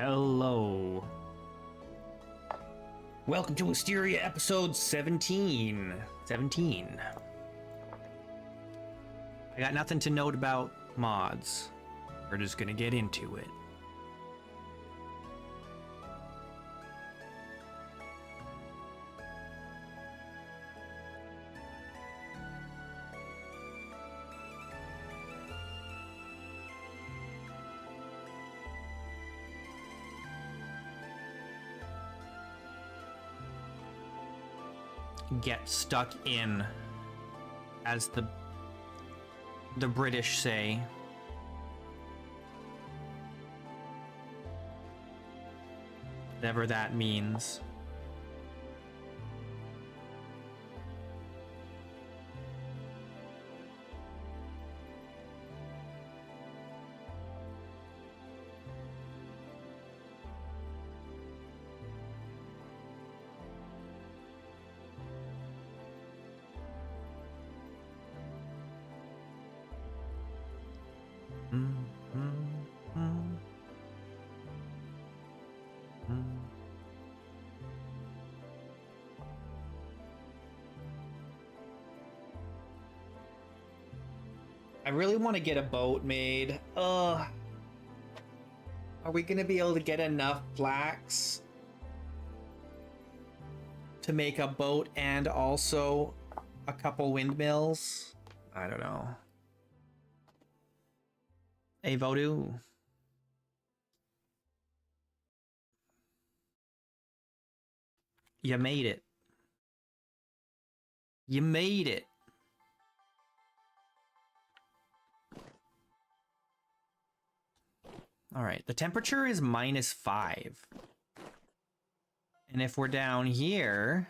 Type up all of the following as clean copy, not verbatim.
Hello. Welcome to Wisteria episode 17. 17. I got nothing to note about mods. We're just gonna get into it. Get stuck in, as the British say. Whatever that means. I really want to get a boat made. Are we gonna be able to get enough flax to make a boat and also a couple windmills? I don't know. Hey, Voodoo. You made it. You made it. All right, the temperature is -5. And if we're down here,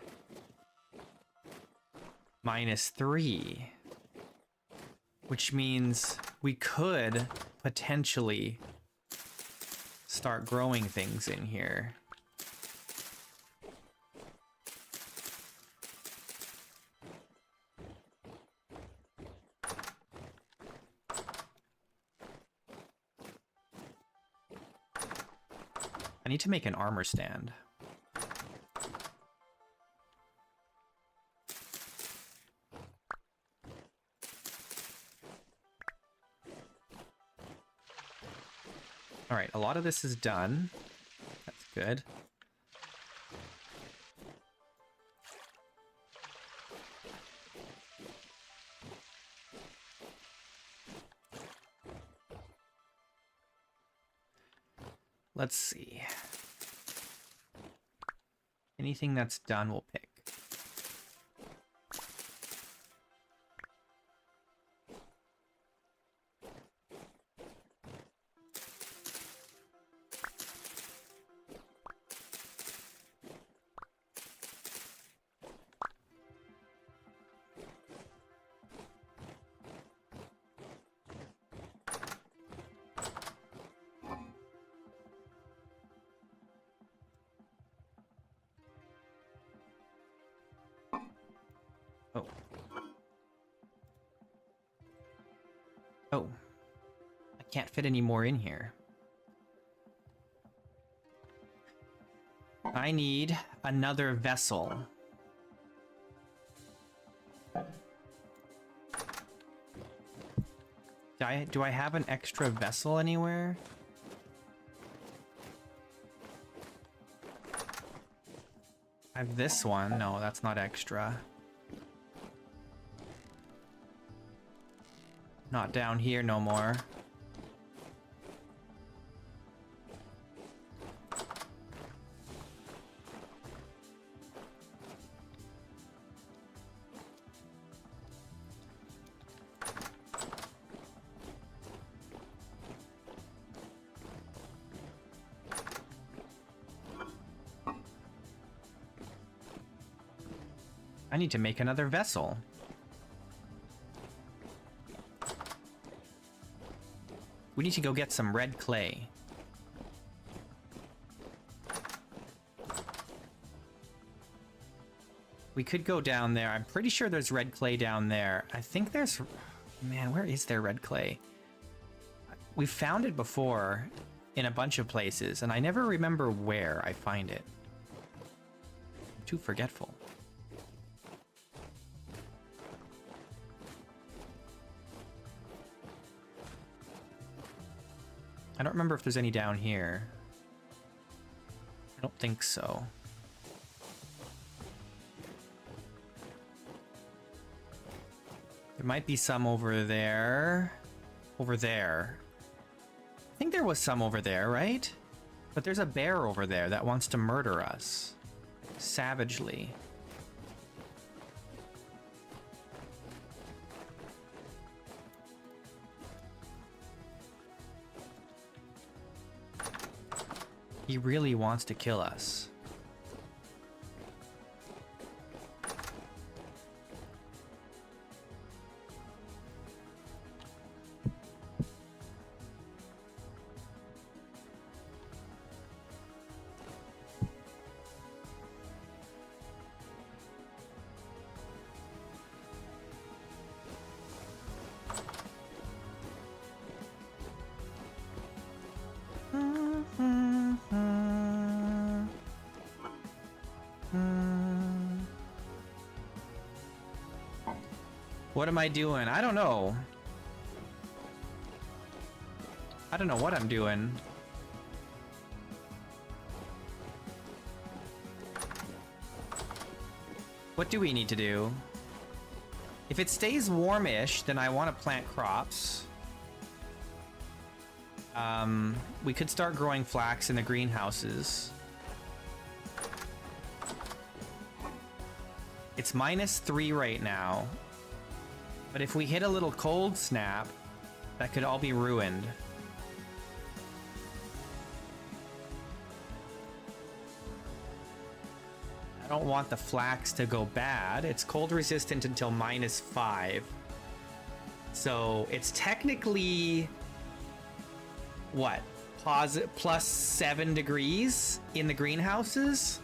-3. Which means we could potentially start growing things in here. I need to make an armor stand. All right, a lot of this is done. That's good. Let's see. Anything that's done, we'll pick. Oh. Oh. I can't fit any more in here. I need another vessel. Do I have an extra vessel anywhere? I have this one. No, that's not extra. Not down here no more. I need to make another vessel. We need to go get some red clay. We could go down there. I'm pretty sure there's red clay down there. I think there's... Man, where is there red clay? We found it before. in a bunch of places, and I never remember where I find it. I'm too forgetful. I don't remember if there's any down here. I don't think so. There might be some over there. Over there. I think there was some over there, right? But there's a bear over there that wants to murder us. Savagely. He really wants to kill us. What am I doing? I don't know. I don't know what I'm doing. What do we need to do? If it stays warmish, then I want to plant crops. We could start growing flax in the greenhouses. It's -3 right now. But if we hit a little cold snap, that could all be ruined. I don't want the flax to go bad. It's cold resistant until -5. So it's technically, what, +7 degrees in the greenhouses?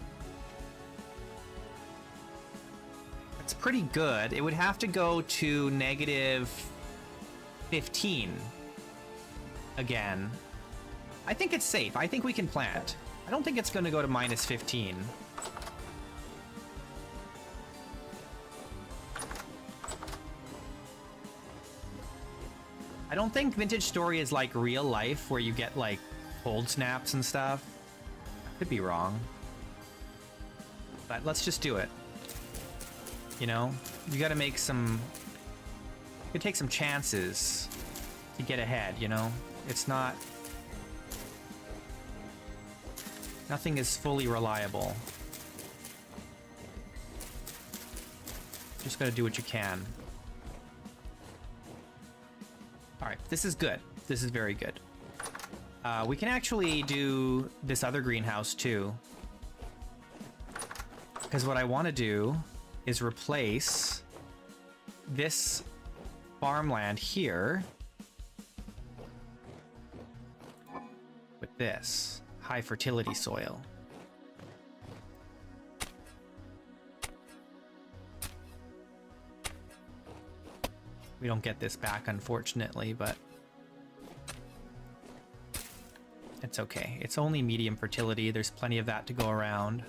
It's pretty good. It would have to go to -15 again. I think it's safe. I think we can plant. I don't think it's going to go to -15. I don't think Vintage Story is like real life where you get like cold snaps and stuff. I could be wrong. But let's just do it. You know, you gotta make some, you gotta take some chances to get ahead, you know? It's not, nothing is fully reliable. Just gotta do what you can. Alright, this is good. This is very good. We can actually do this other greenhouse too. Because what I want to do is replace this farmland here with this high fertility soil. We don't get this back, unfortunately, but it's okay. It's only medium fertility. There's plenty of that to go around.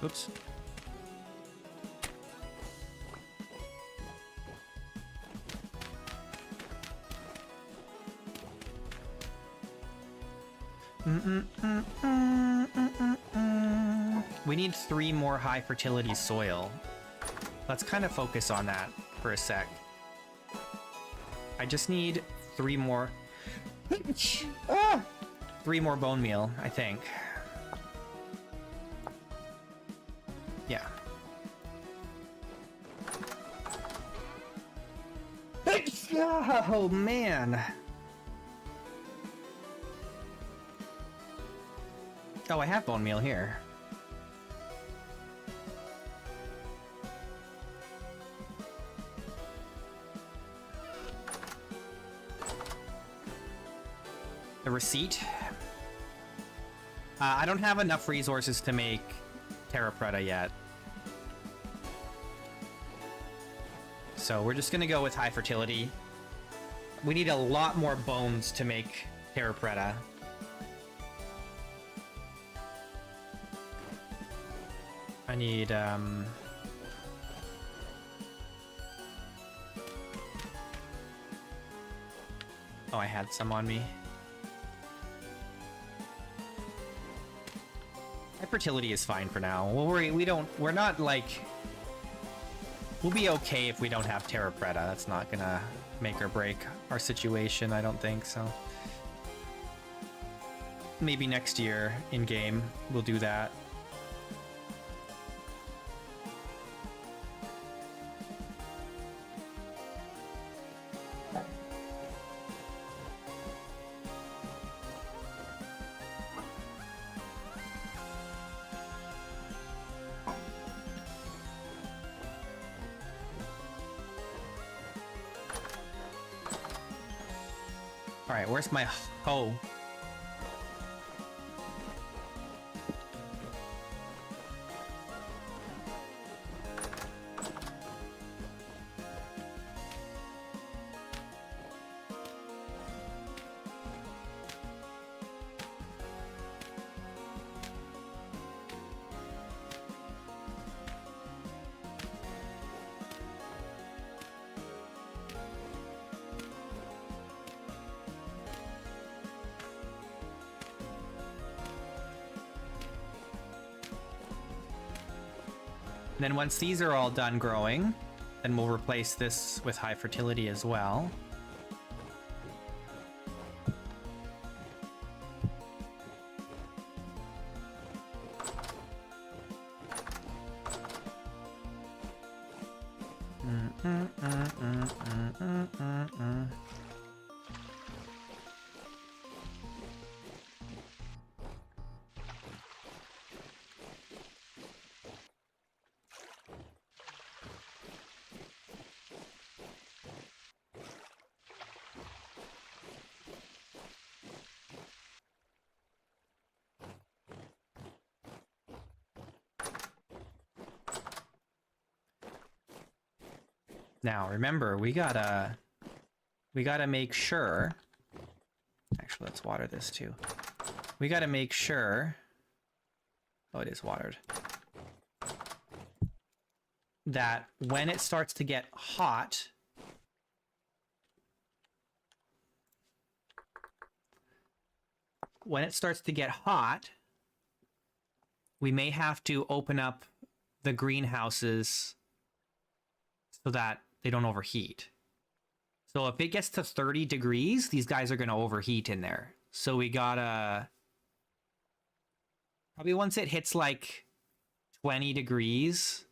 Oops. We need 3 more high fertility soil. Let's kind of focus on that for a sec. I just need 3 more. 3 more bone meal, I think. Yeah. Oh, man. Oh, I have bone meal here. The receipt. I don't have enough resources to make Terra Preta yet. So we're just gonna go with high fertility. We need a lot more bones to make Terra Preta. I need, oh, I had some on me. High fertility is fine for now. We're not like... We'll be okay if we don't have Terra Preta. That's not gonna make or break our situation, I don't think, so. Maybe next year, in-game, we'll do that. Alright, where's my hoe? And then once these are all done growing, then we'll replace this with high fertility as well. Now, remember, we gotta make sure... Actually, let's water this too. We gotta make sure... Oh, it is watered. That when it starts to get hot... When it starts to get hot, we may have to open up the greenhouses so that they don't overheat. So if it gets to 30 degrees, these guys are going to overheat in there. So we gotta... Probably once it hits like 20 degrees,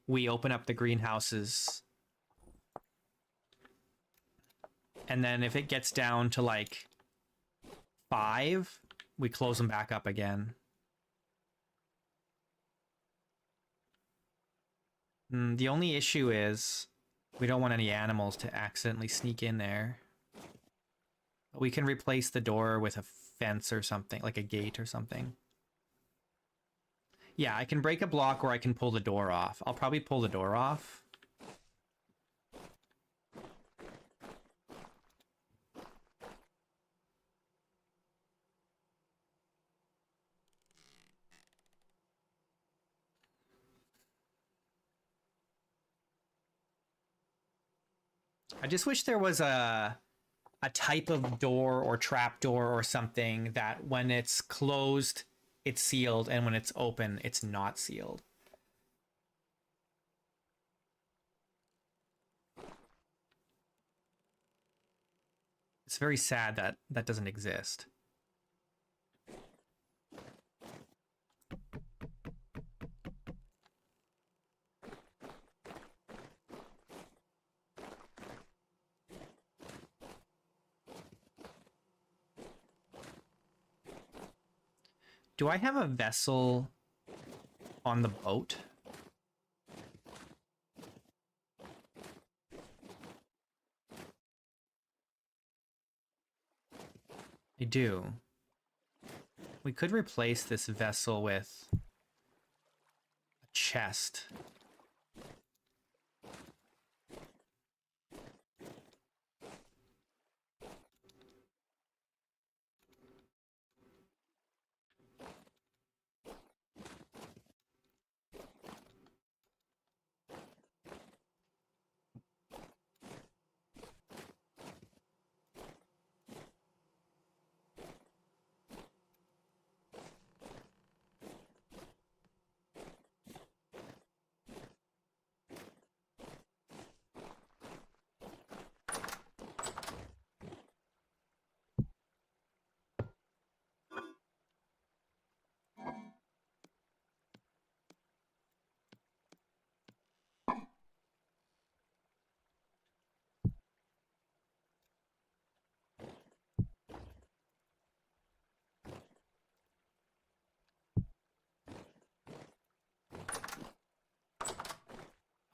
we open up the greenhouses. And then if it gets down to like 5, we close them back up again. The only issue is we don't want any animals to accidentally sneak in there. But we can replace the door with a fence or something, like a gate or something. Yeah, I can break a block or I can pull the door off. I'll probably pull the door off. I just wish there was a type of door or trap door or something that when it's closed, it's sealed, and when it's open, it's not sealed. It's very sad that that doesn't exist. Do I have a vessel on the boat? I do. We could replace this vessel with a chest.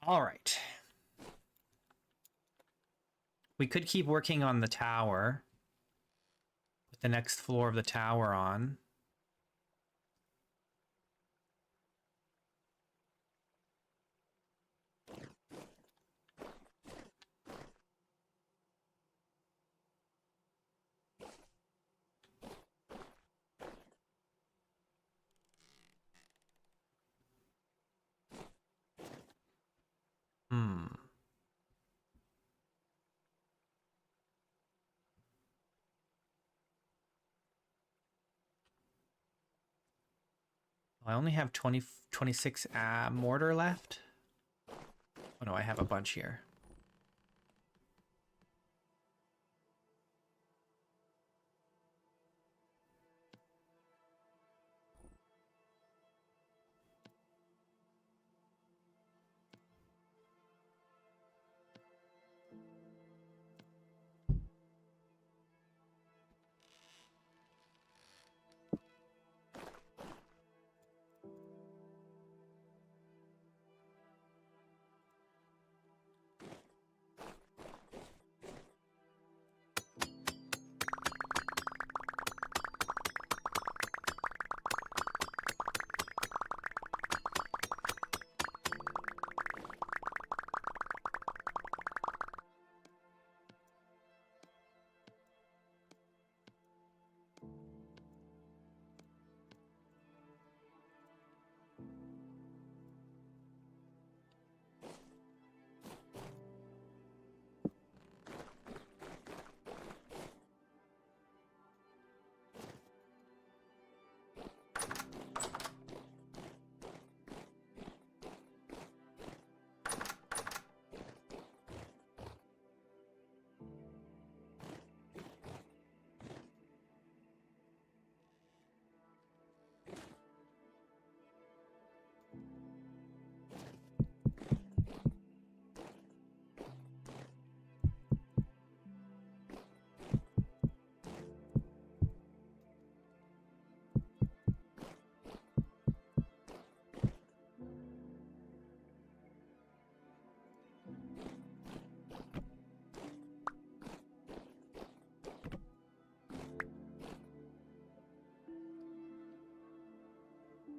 All right. We could keep working on the tower with the next floor of the tower on. Hmm. I only have 26 mortar left. Oh no, I have a bunch here.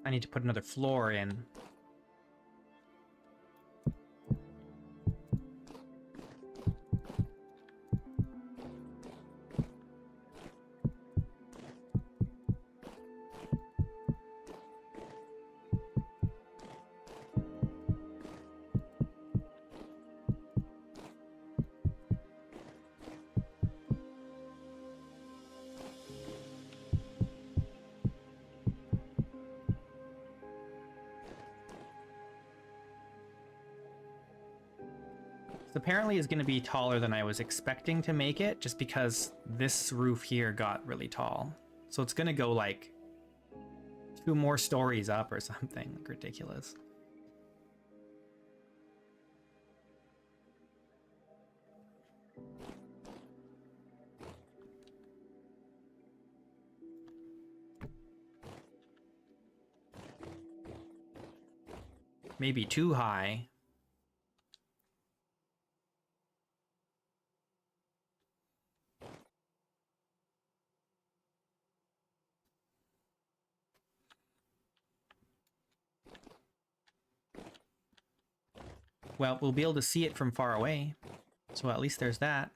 I need to put another floor in. Apparently is going to be taller than I was expecting to make it, just because this roof here got really tall. So it's going to go like 2 more stories up or something. Like ridiculous. Maybe too high. Well, we'll be able to see it from far away. So at least there's that.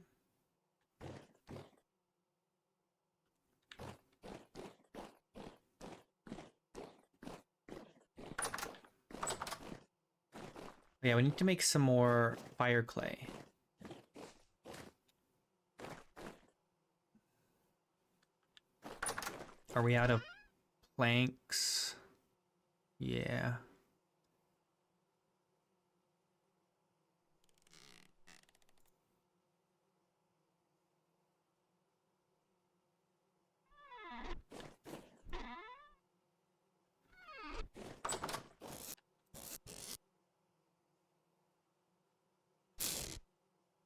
Yeah, we need to make some more fire clay. Are we out of planks? Yeah.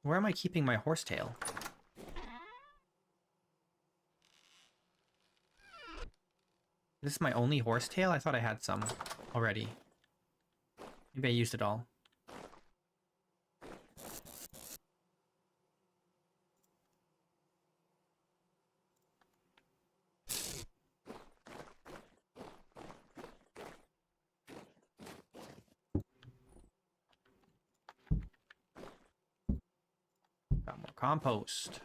Where am I keeping my horsetail? This is my only horsetail? I thought I had some already. Maybe I used it all. Got more compost.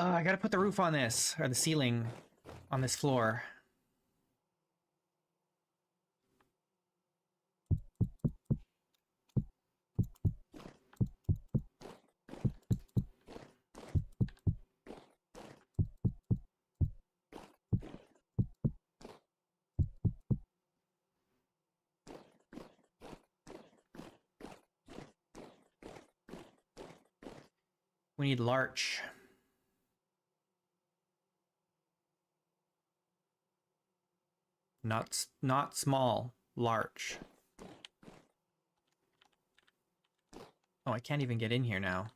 I gotta put the roof on this, or the ceiling on this floor. We need larch. Not small, larch. Oh, I can't even get in here now.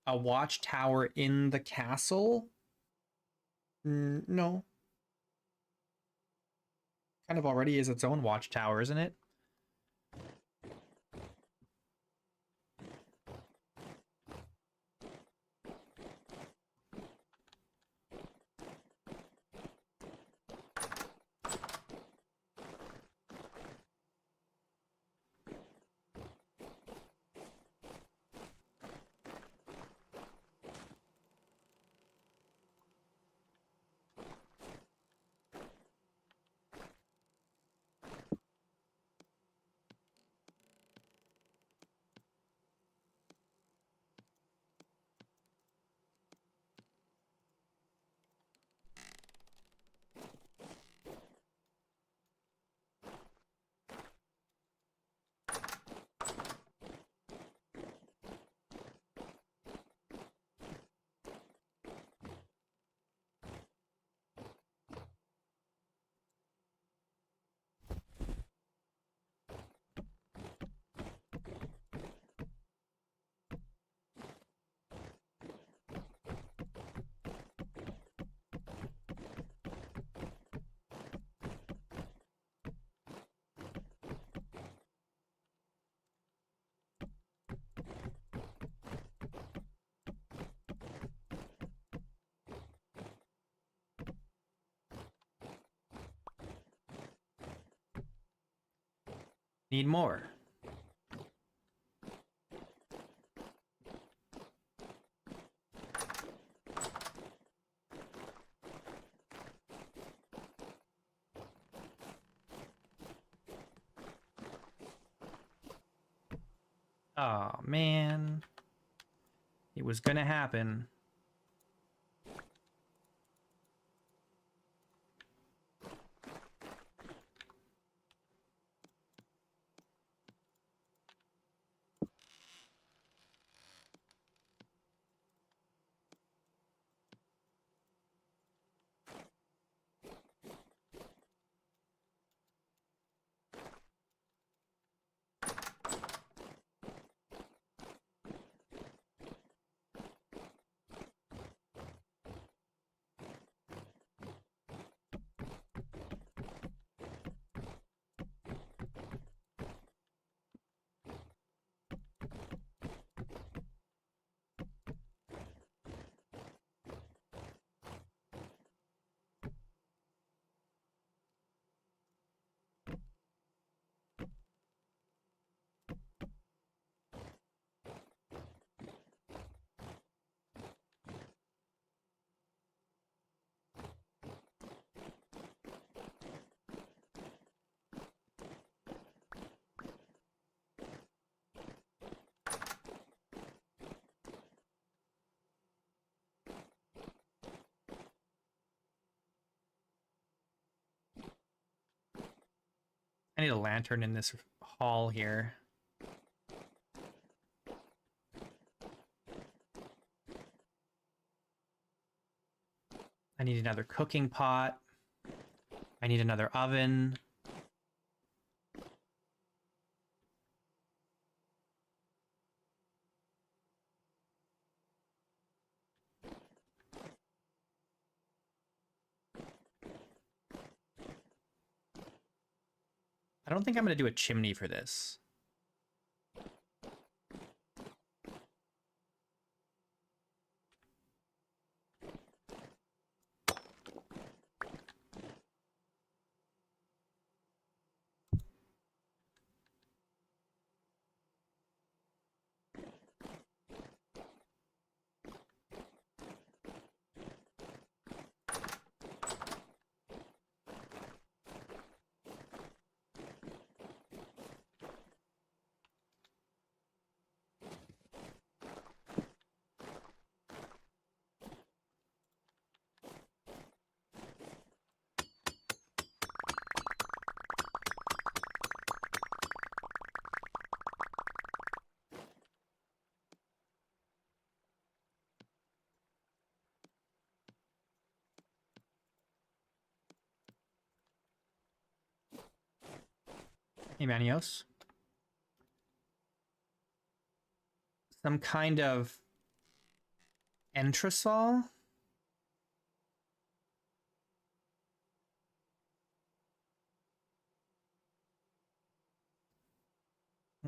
A watchtower in the castle? No. Kind of already is its own watchtower, isn't it? Need more. Oh, man. It was gonna happen. I need a lantern in this hall here. I need another cooking pot. I need another oven. I don't think I'm going to do a chimney for this. Hey, Manios. Some kind of entresol?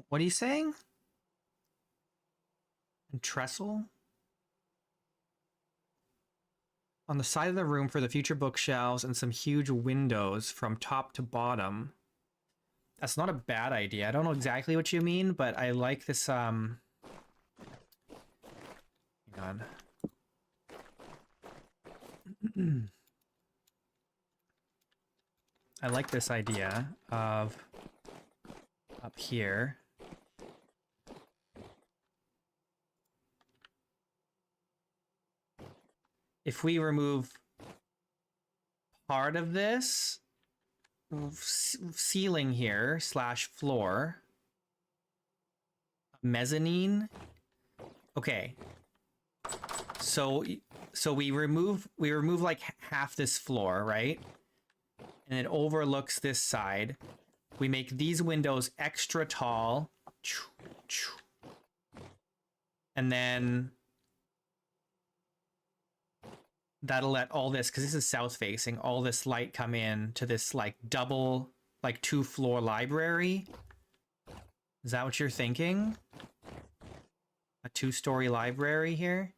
What are you saying? And trestle? On the side of the room for the future bookshelves and some huge windows from top to bottom. That's not a bad idea. I don't know exactly what you mean, but I like this, hang on. I like this idea of up here. If we remove part of this ceiling here slash floor, mezzanine. Okay. So we remove like half this floor, right? And it overlooks this side. We make these windows extra tall. And then that'll let all this, because this is south facing, all this light come in to this like double, like 2-floor library. Is that what you're thinking? A 2-story library here?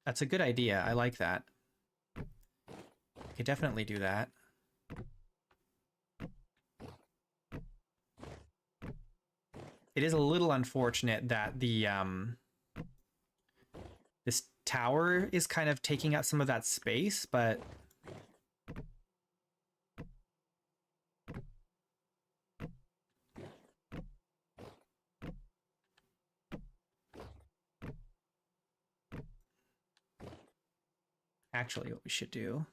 That's a good idea. I like that. We could definitely do that. It is a little unfortunate that the this tower is kind of taking up some of that space, but actually what we should do,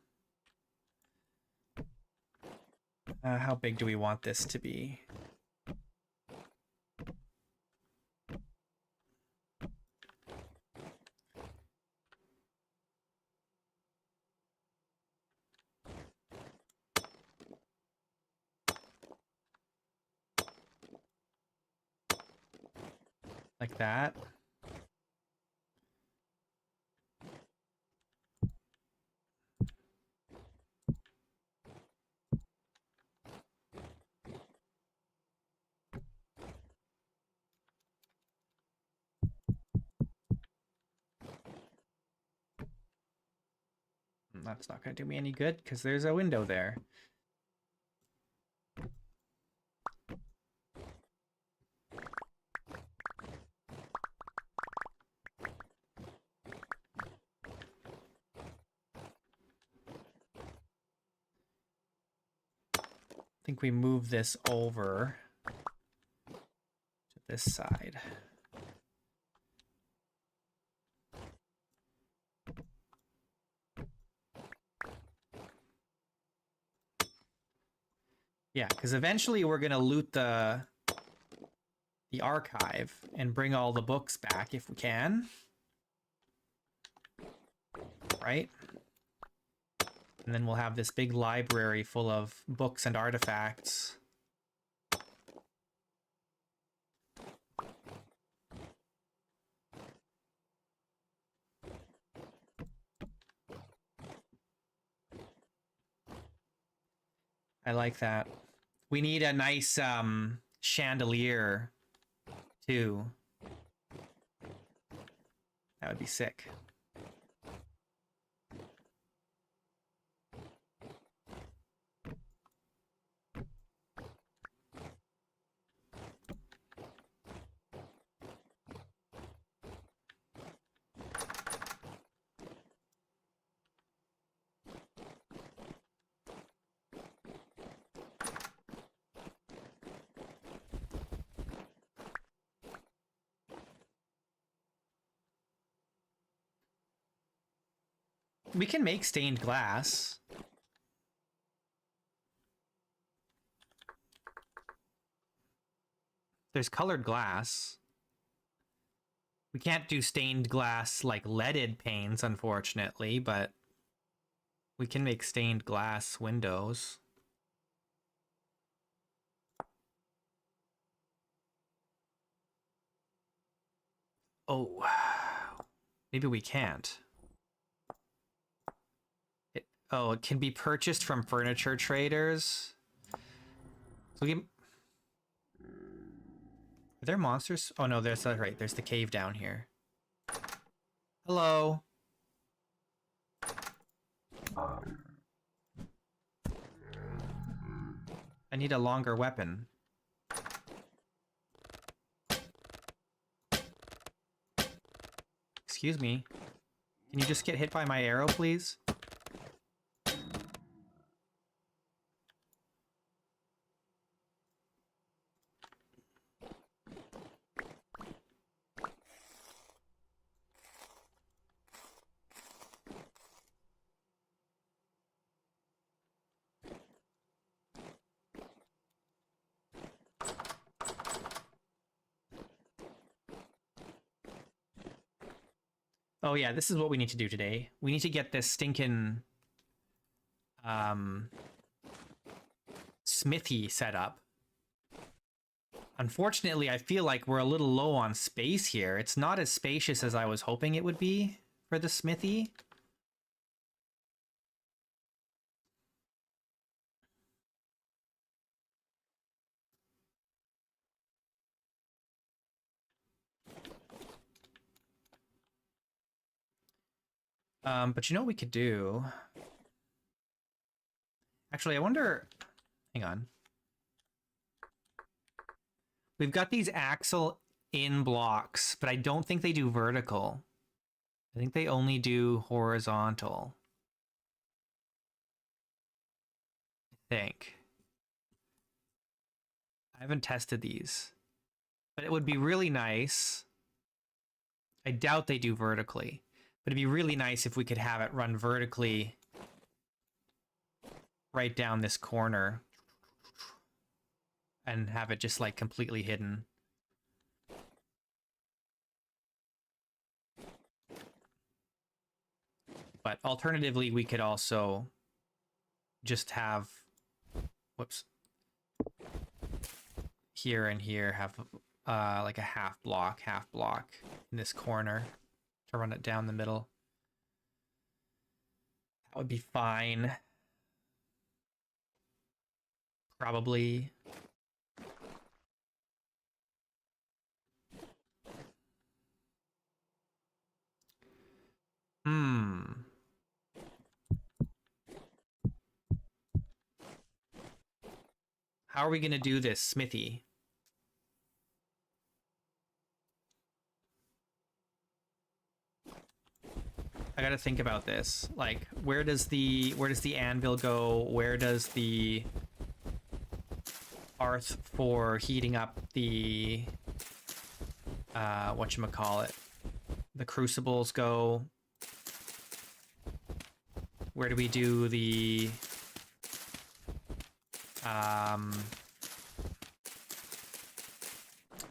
how big do we want this to be? Like that. That's not going to do me any good because there's a window there. I think we move this over to this side. Yeah, because eventually we're going to loot the archive and bring all the books back if we can. Right? And then we'll have this big library full of books and artifacts. I like that. We need a nice chandelier too. That would be sick. We can make stained glass. There's colored glass. We can't do stained glass like leaded panes, unfortunately, but we can make stained glass windows. Oh, maybe we can't. Oh, it can be purchased from furniture traders. So we can... Are there monsters? Oh no, there's right. There's the cave down here. Hello. I need a longer weapon. Excuse me. Can you just get hit by my arrow, please? Oh yeah, this is what we need to do today. We need to get this stinking smithy set up. Unfortunately, I feel like we're a little low on space here. It's not as spacious as I was hoping it would be for the smithy. But you know what we could do? Actually, I wonder... Hang on. We've got these axle in blocks, but I don't think they do vertical. I think they only do horizontal. I think. I haven't tested these, but it would be really nice. I doubt they do vertically, but it'd be really nice if we could have it run vertically right down this corner and have it just like completely hidden. But alternatively, we could also just have, whoops, here and here have like a half block in this corner to run it down the middle. That would be fine. Probably. How are we going to do this, Smithy? I got to think about this. Like, where does the anvil go? Where does the hearth for heating up the whatchamacallit, the crucibles go? Where do we do the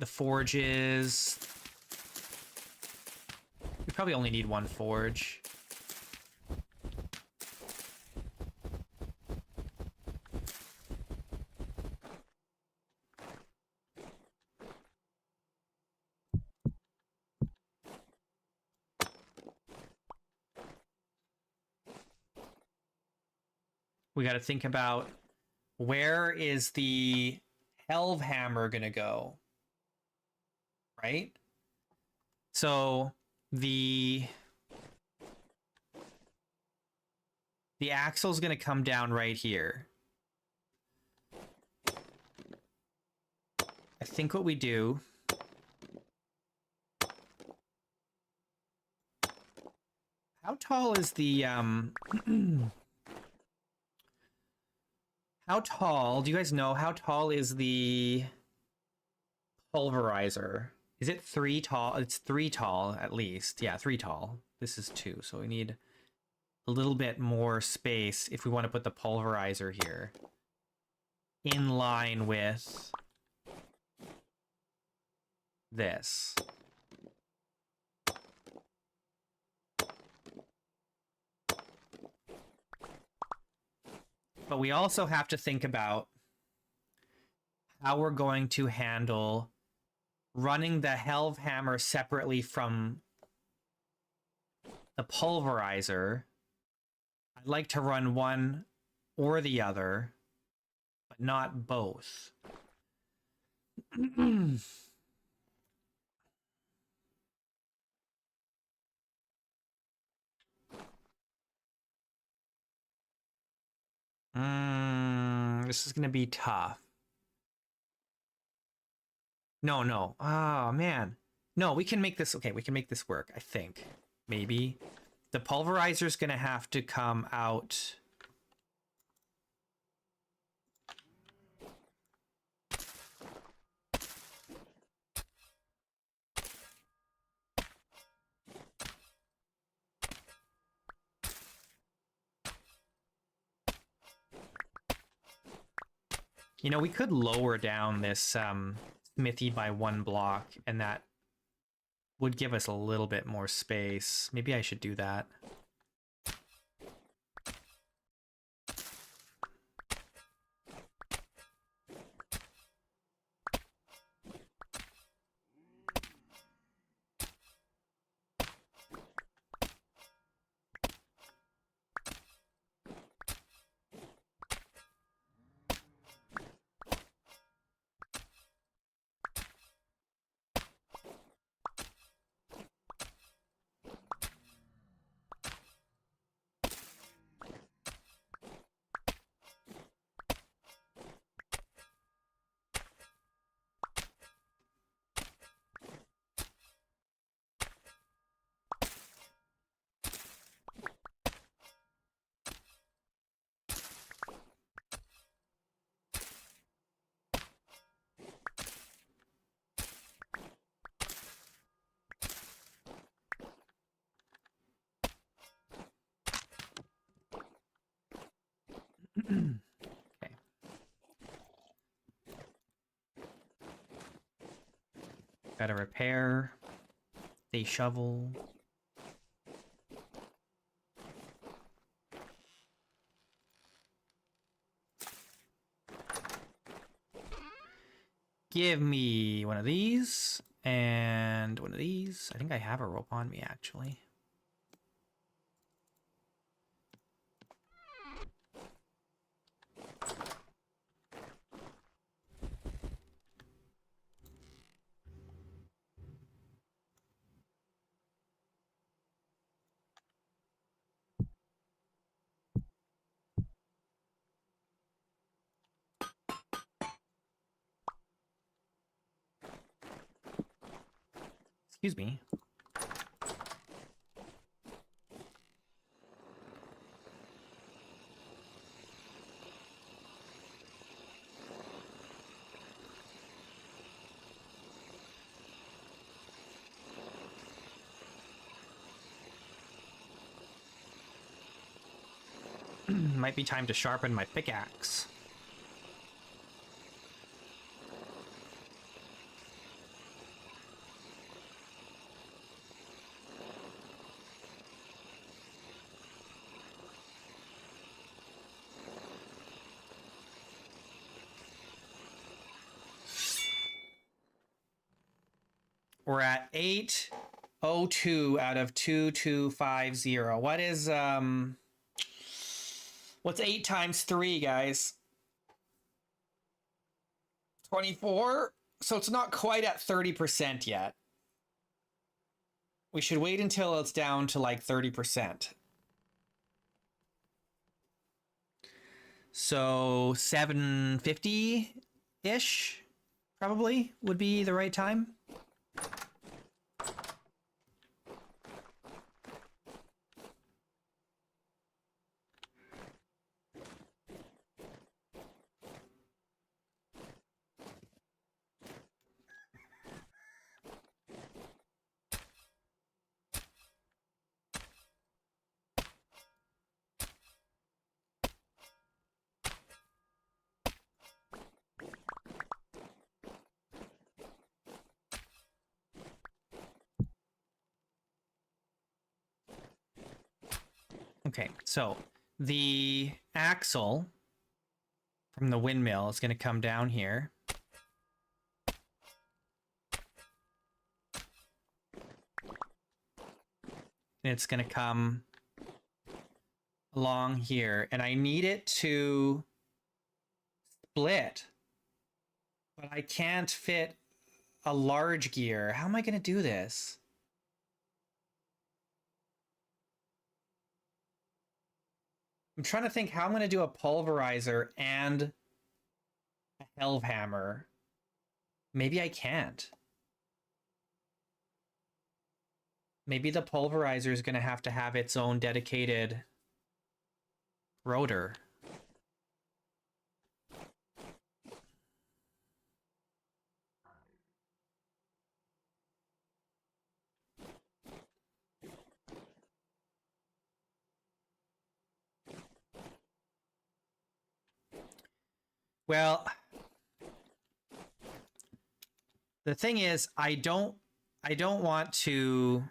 forges? We probably only need one forge. We got to think about, where is the helve hammer gonna go? Right? So the axle's gonna come down right here. I think what we do, how tall is the how tall, do you guys know how tall is the pulverizer? Is it 3 tall? It's 3 tall at least. Yeah, 3 tall. This is 2, so we need a little bit more space if we want to put the pulverizer here in line with this. But we also have to think about how we're going to handle running the helve hammer separately from the pulverizer. I'd like to run one or the other, but not both. This is gonna be tough. No. Oh, man. No, we can make this... Okay, we can make this work, I think. Maybe. The pulverizer's gonna have to come out... You know, we could lower down this smithy by 1 block, and that would give us a little bit more space. Maybe I should do that. Okay. Gotta repair. They shovel. Give me one of these and one of these. I think I have a rope on me, actually. Excuse me. Might be time to sharpen my pickaxe. We're at 802 out of 2250. What is what's 8 times 3, guys? 24. So it's not quite at 30% yet. We should wait until it's down to like 30%. So 750-ish probably would be the right time. Okay, so the axle from the windmill is going to come down here. And it's going to come along here. And I need it to split. But I can't fit a large gear. How am I going to do this? I'm trying to think how I'm going to do a pulverizer and a helve hammer. Maybe I can't. Maybe the pulverizer is going to have its own dedicated rotor. Well, the thing is, I don't want to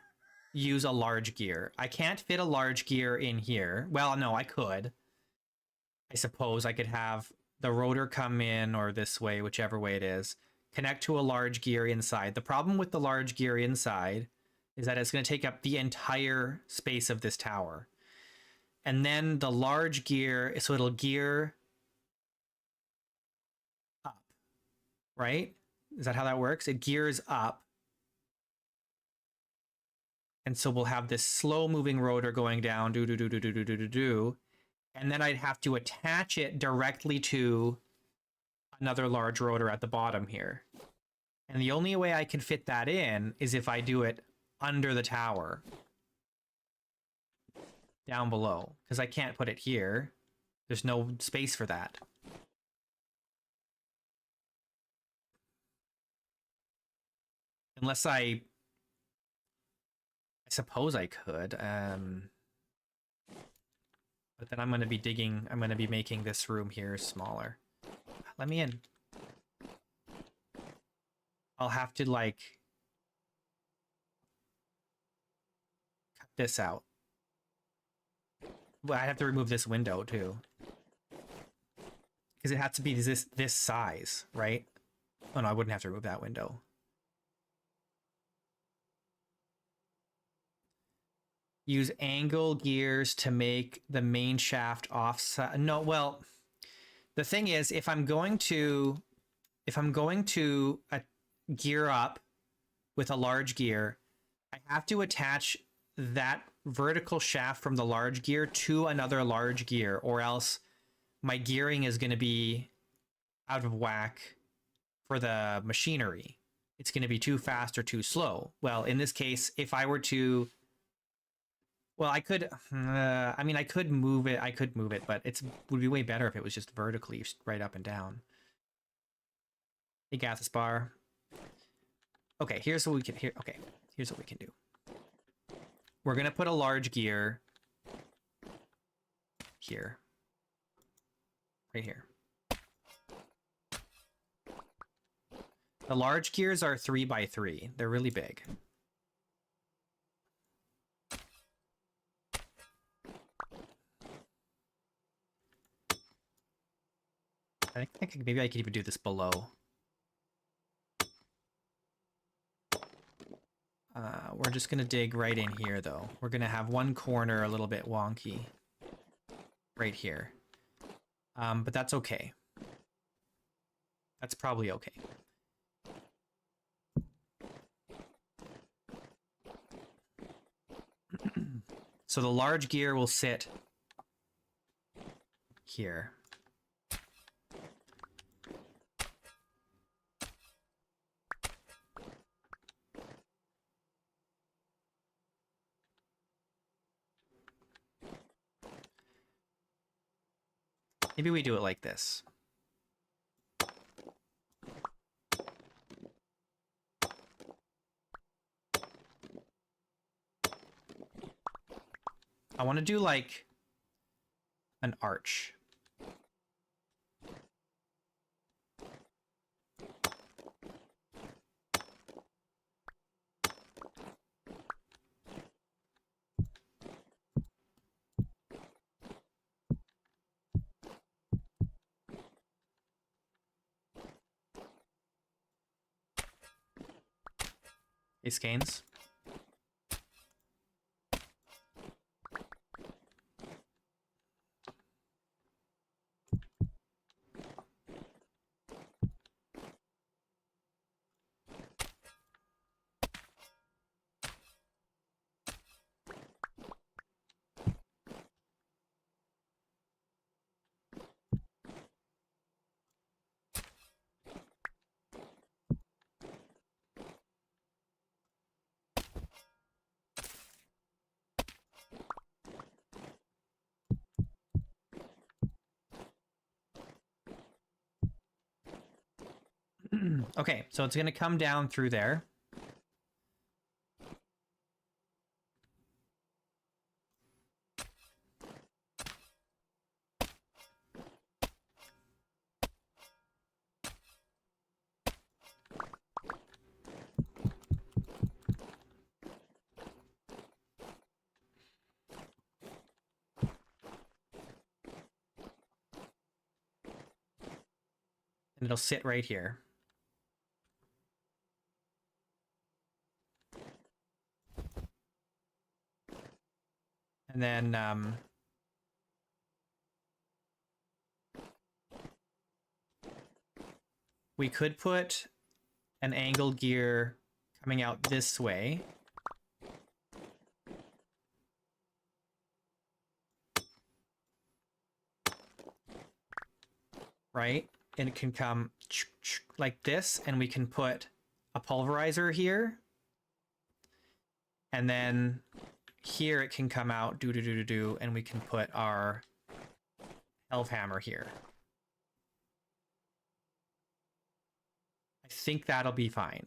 use a large gear. I can't fit a large gear in here. Well, no, I could. I suppose I could have the rotor come in or this way, whichever way it is, connect to a large gear inside. The problem with the large gear inside is that it's going to take up the entire space of this tower. And then the large gear, so it'll gear up, right? Is that how that works? It gears up. And so we'll have this slow moving rotor going down, do, do, do, do, do, do, do, do, do. And then I'd have to attach it directly to another large rotor at the bottom here. And the only way I can fit that in is if I do it under the tower. Down below. Because I can't put it here. There's no space for that. Unless I suppose I could. But then I'm going to be digging, I'm going to be making this room here smaller. Let me in. I'll have to, like, cut this out. Well, I have to remove this window, too. Because it has to be this size, right? Oh, no, I wouldn't have to remove that window. Use angle gears to make the main shaft offset. No, well, the thing is, if I'm going to gear up with a large gear, I have to attach that vertical shaft from the large gear to another large gear, or else my gearing is going to be out of whack for the machinery. It's going to be too fast or too slow. Well, in this case, if I were to, well, I could, I mean, I could move it, but it would be way better if it was just vertically right up and down. Hey, Gathaspar. Okay, here's what we can, here's what we can do. We're going to put a large gear here. Right here. The large gears are 3x3. They're really big. I think maybe I could even do this below. We're just going to dig right in here, though. We're going to have one corner a little bit wonky. Right here. But that's okay. That's probably okay. So the large gear will sit here. Maybe we do it like this. I want to do like an arch. Hey, Scanes. Okay, so it's going to come down through there. And it'll sit right here. And then we could put an angle gear coming out this way. Right? And it can come like this, and we can put a pulverizer here. And then here it can come out, and we can put our elf hammer here. I think that'll be fine.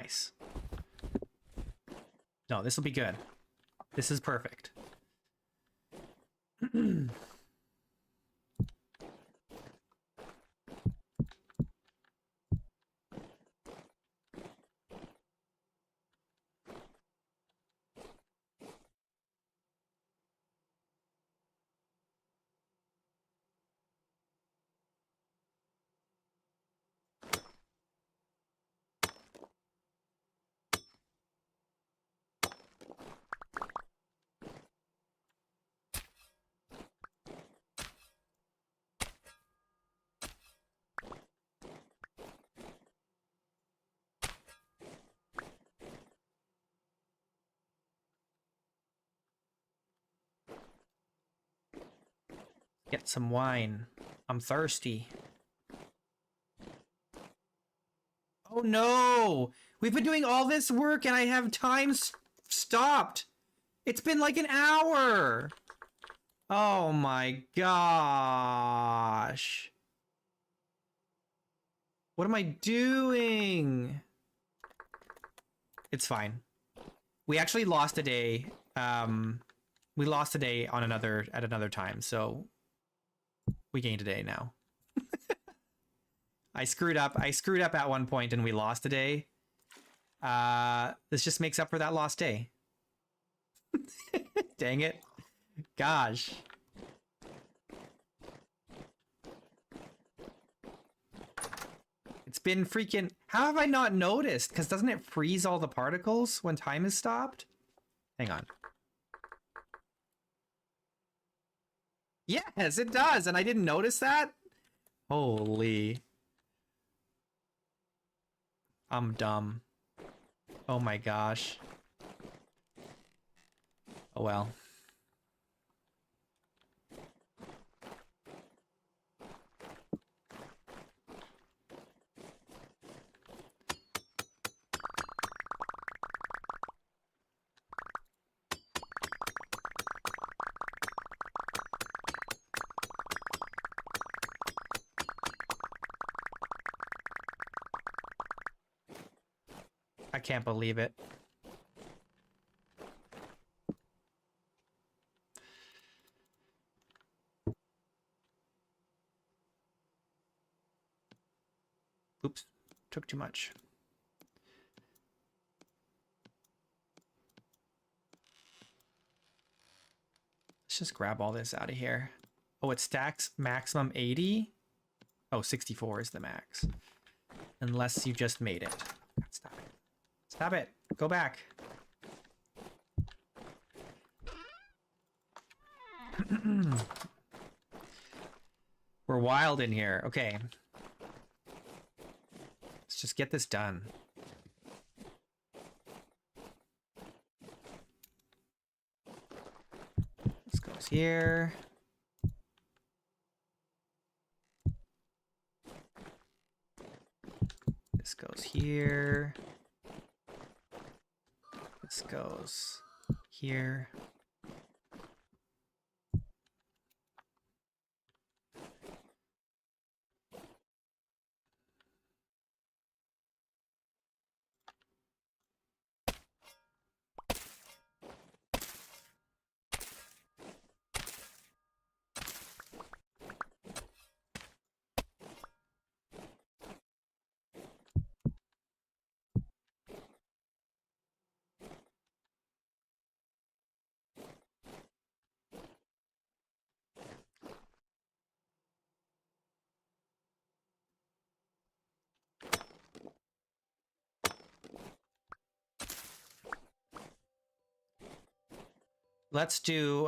Nice. No, this will be good. This is perfect. Get some wine. I'm thirsty. Oh no! We've been doing all this work and I have time stopped. It's been like an hour. Oh my gosh. What am I doing? It's fine. We actually lost a day. We lost a day on at another time, so we gained a day now. I screwed up. I screwed up at one point and we lost a day. This just makes up for that lost day. Dang it. Gosh. It's been freaking... How have I not noticed? Because doesn't it freeze all the particles when time is stopped? Hang on. Yes, it does. And I didn't notice that? Holy. I'm dumb. Oh my gosh. Oh well. I can't believe it. Oops, took too much. Let's just grab all this out of here. Oh, it stacks maximum 80? Oh, 64 is the max. Unless you just made it. Stop it. Stop it. Go back. We're wild in here. Okay. Let's just get this done. This goes here. This goes here. This goes here. Let's do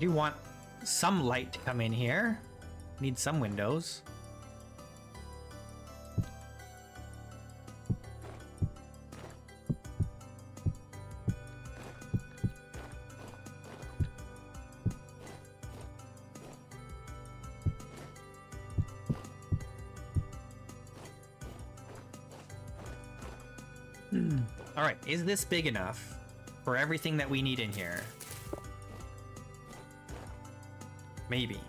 I do want some light to come in here. Need some windows. All right, is this big enough for everything that we need in here? Maybe.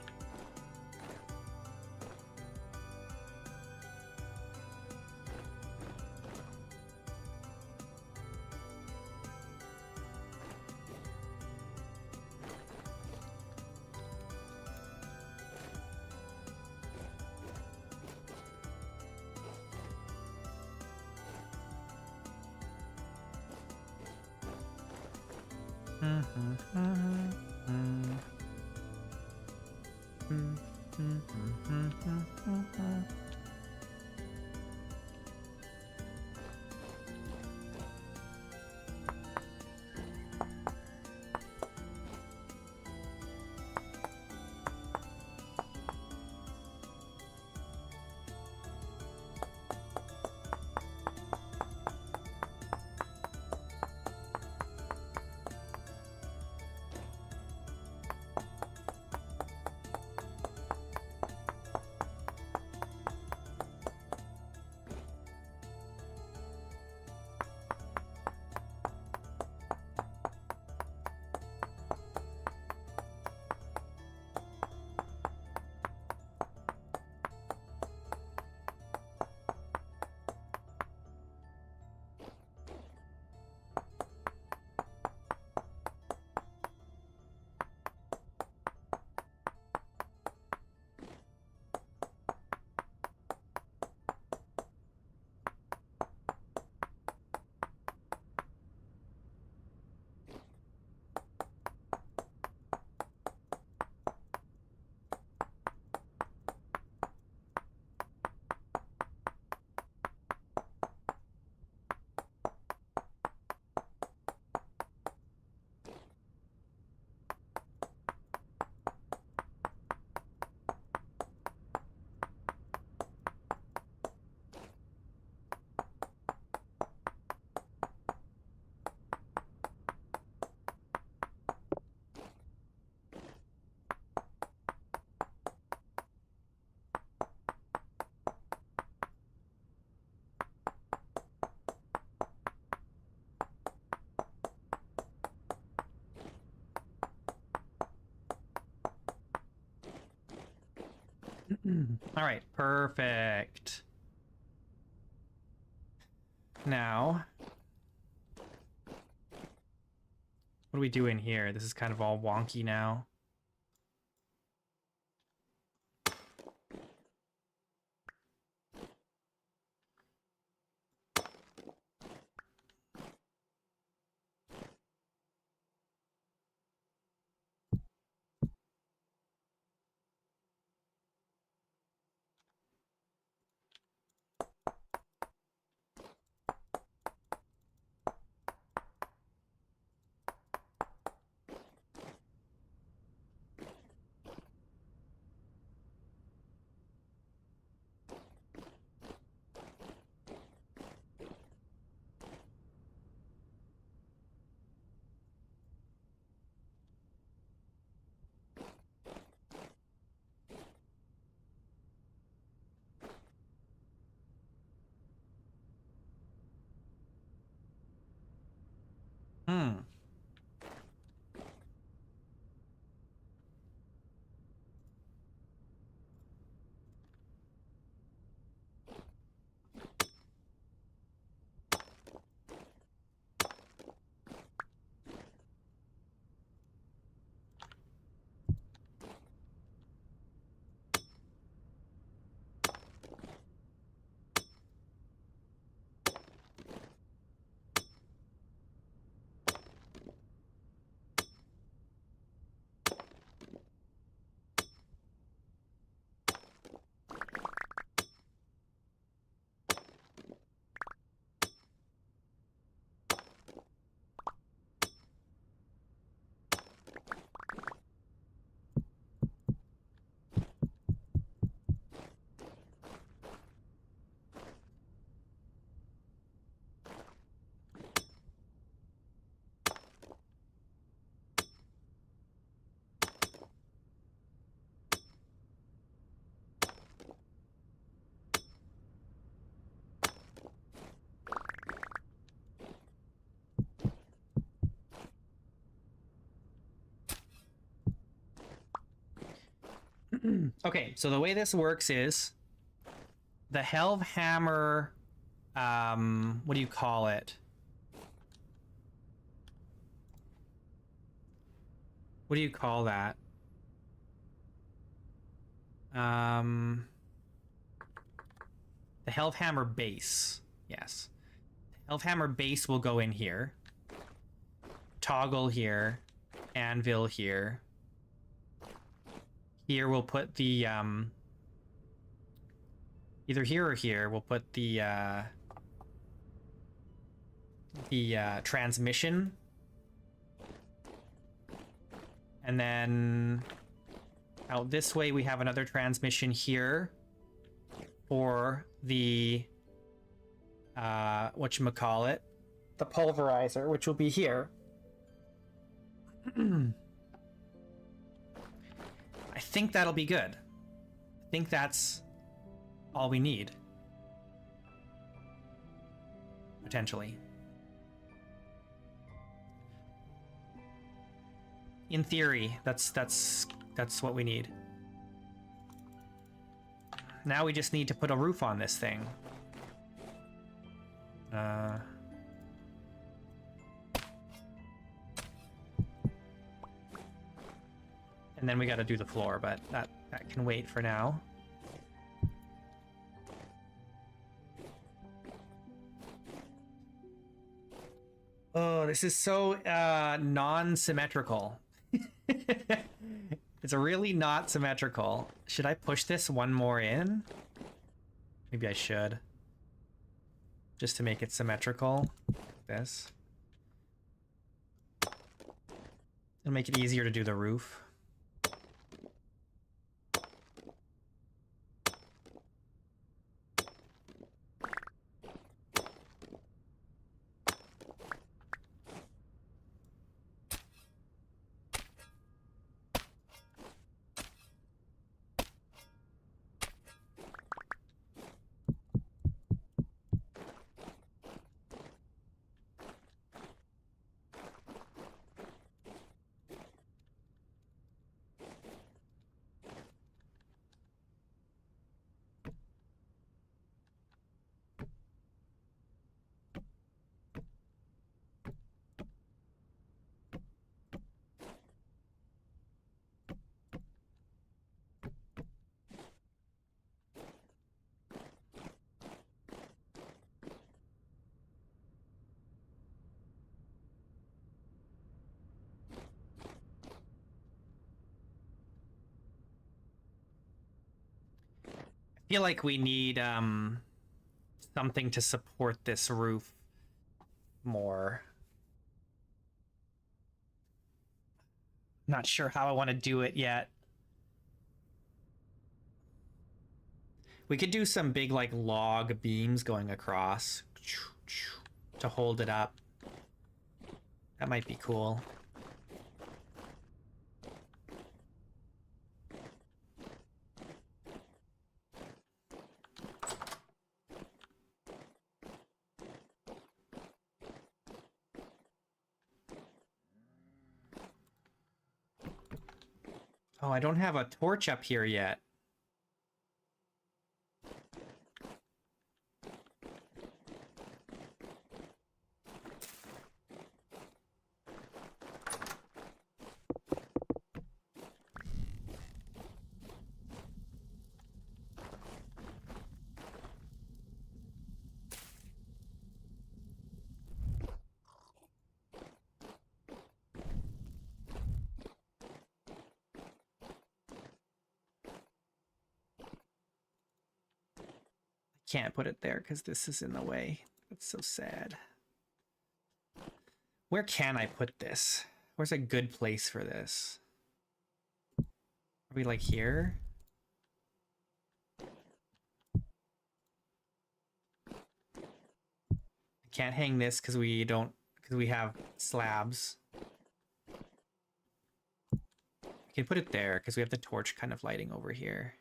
All right, perfect. Now, what do we do in here? This is kind of all wonky now. Hmm. Okay, so the way this works is the Helve Hammer, what do you call it? What do you call that? The Helve Hammer base. Yes. The Helve Hammer base will go in here. Toggle here. Anvil here. Here we'll put the, either here or here, we'll put the transmission. And then out this way we have another transmission here for the whatchamacallit, the pulverizer, which will be here. I think that'll be good. I think that's all we need. Potentially. In theory, that's what we need. Now we just need to put a roof on this thing. And then we gotta do the floor, but that can wait for now. Oh, this is so non-symmetrical. It's really not symmetrical. Should I push this one more in? Maybe I should. Just to make it symmetrical. Like this. It'll make it easier to do the roof. I feel like we need something to support this roof more. Not sure how I want to do it yet. We could do some big like log beams going across to hold it up. That might be cool. Oh, I don't have a torch up here yet. Can't put it there because this is in the way. That's so sad. Where can I put this? Where's a good place for this? Are we like here? I can't hang this because we have slabs. I can put it there because we have the torch kind of lighting over here.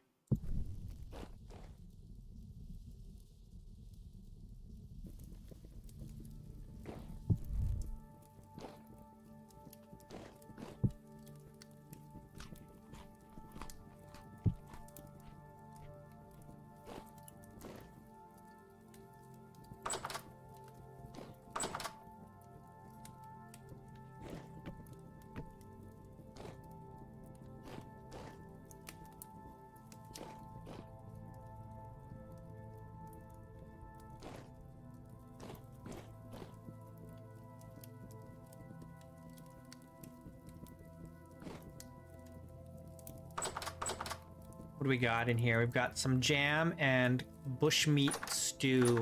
What do we got in here? We've got some jam and bushmeat stew.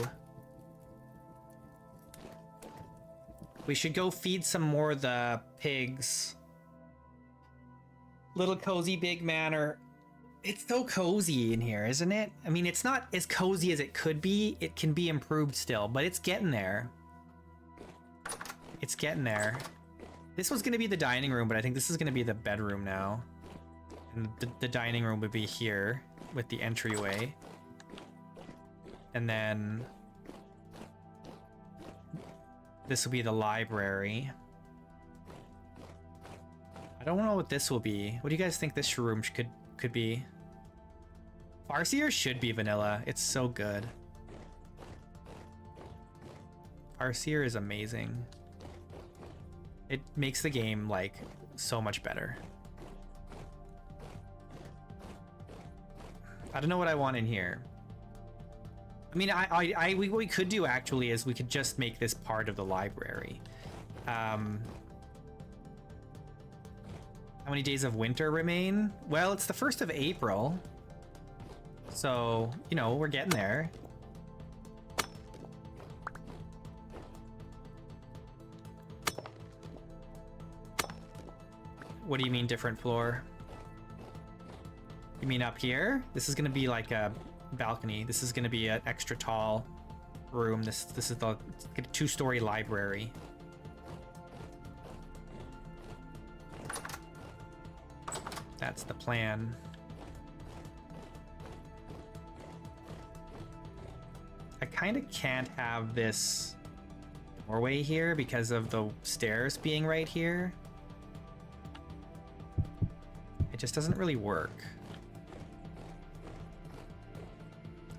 We should go feed some more of the pigs. Little cozy big manor. It's so cozy in here, isn't it? I mean, it's not as cozy as it could be. It can be improved still, but it's getting there. It's getting there. This was going to be the dining room, but I think this is going to be the bedroom now. And the dining room would be here with the entryway. And then this will be the library. I don't know what this will be. What do you guys think this room could be? Farseer should be vanilla. It's so good. Farseer is amazing. It makes the game like so much better. I don't know what I want in here. I mean, what we could do actually is we could just make this part of the library. How many days of winter remain? Well, it's the 1st of April. So, you know, we're getting there. What do you mean different floor? You mean up here? This is gonna be like a balcony. This is gonna be an extra tall room. This is the 2-story library. That's the plan. I kind of can't have this doorway here because of the stairs being right here. It just doesn't really work.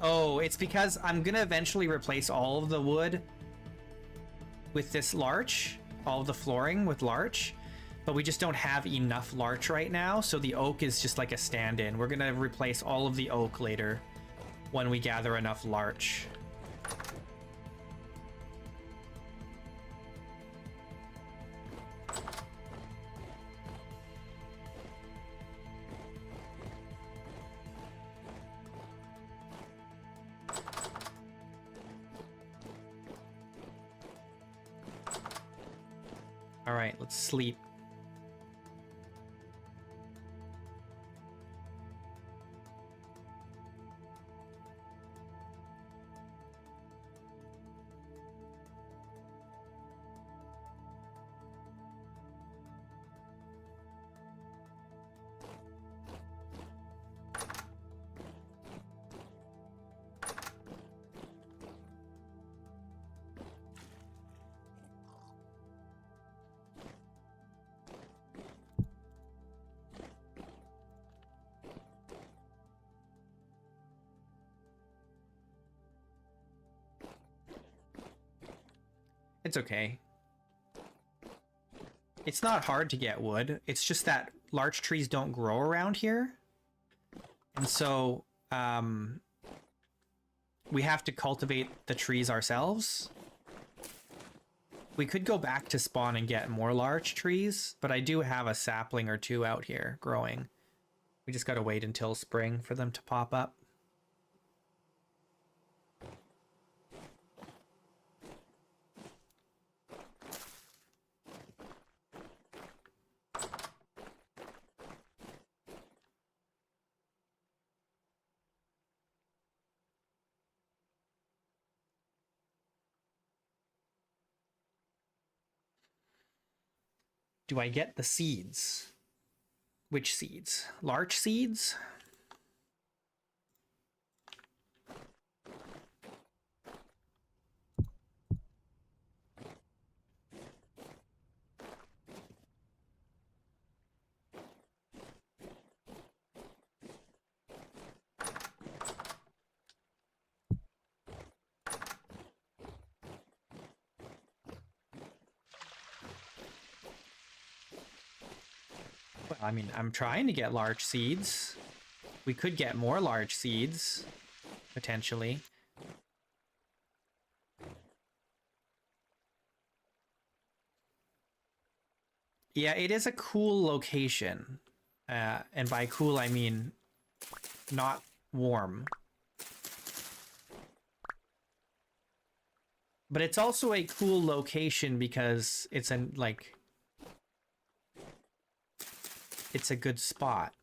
Oh, it's because I'm gonna eventually replace all of the wood with this larch, all of the flooring with larch, but we just don't have enough larch right now, so the oak is just like a stand-in. We're gonna replace all of the oak later when we gather enough larch. All right, let's sleep. It's okay. It's not hard to get wood. It's just that larch trees don't grow around here. And so we have to cultivate the trees ourselves. We could go back to spawn and get more larch trees, but I do have a sapling or two out here growing. We just gotta wait until spring for them to pop up. Do I get the seeds? Which seeds? Larch seeds? I mean, I'm trying to get large seeds. We could get more large seeds, potentially. Yeah, it is a cool location. And by cool, I mean not warm. But it's also a cool location because it's it's a good spot.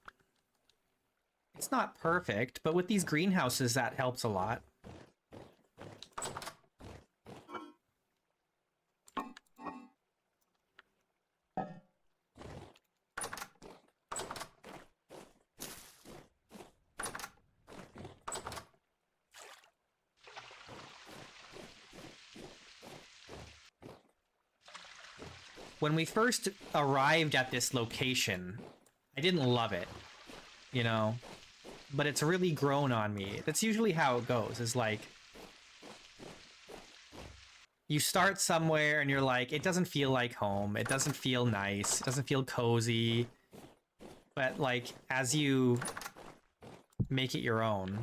It's not perfect, but with these greenhouses, that helps a lot. When we first arrived at this location, I didn't love it, you know, but it's really grown on me. That's usually how it goes, is like, you start somewhere and you're like, it doesn't feel like home, it doesn't feel nice, it doesn't feel cozy, but like, as you make it your own,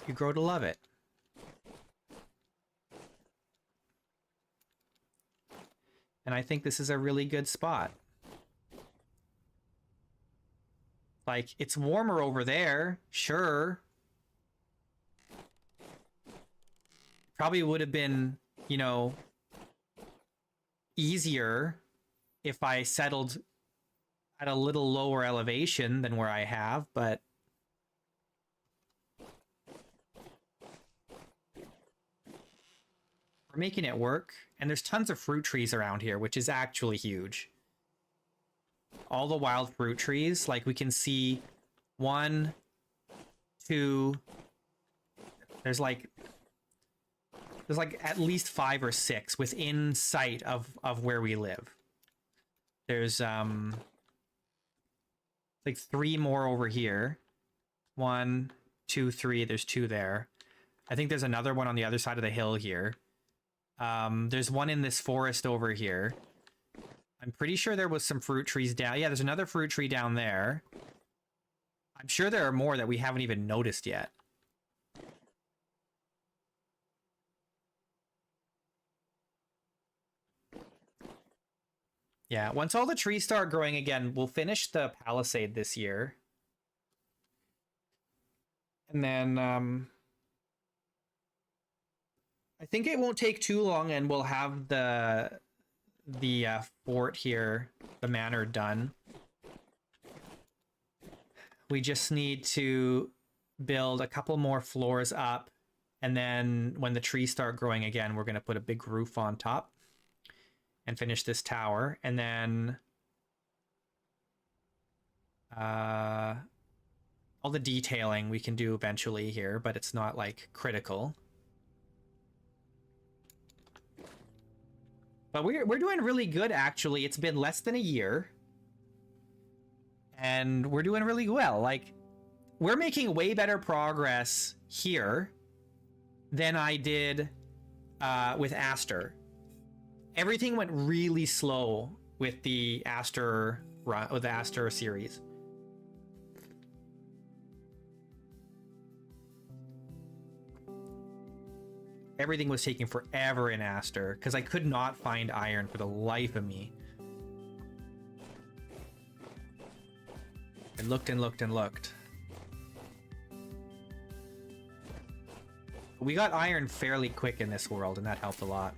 you grow to love it. And I think this is a really good spot. Like, it's warmer over there, sure. Probably would have been, you know, easier if I settled at a little lower elevation than where I have, but we're making it work. And there's tons of fruit trees around here, which is actually huge. All the wild fruit trees, like we can see 1, 2, there's like at least 5 or 6 within sight of where we live. There's like 3 more over here. 1, 2, 3, there's 2 there. I think there's another one on the other side of the hill here. There's one in this forest over here. I'm pretty sure there was some fruit trees down. Yeah, there's another fruit tree down there. I'm sure there are more that we haven't even noticed yet. Yeah, once all the trees start growing again, we'll finish the palisade this year. And then, I think it won't take too long and we'll have the fort here, the manor, done. We just need to build a couple more floors up, and then when the trees start growing again, we're going to put a big roof on top and finish this tower. And then all the detailing we can do eventually here, but it's not like critical. But we're doing really good, actually. It's been less than a year. And we're doing really well. Like, we're making way better progress here than I did with Aster. Everything went really slow with the Aster run, with the Aster series. Everything was taking forever in Aster because I could not find iron for the life of me. I looked and looked and looked. We got iron fairly quick in this world, and that helped a lot.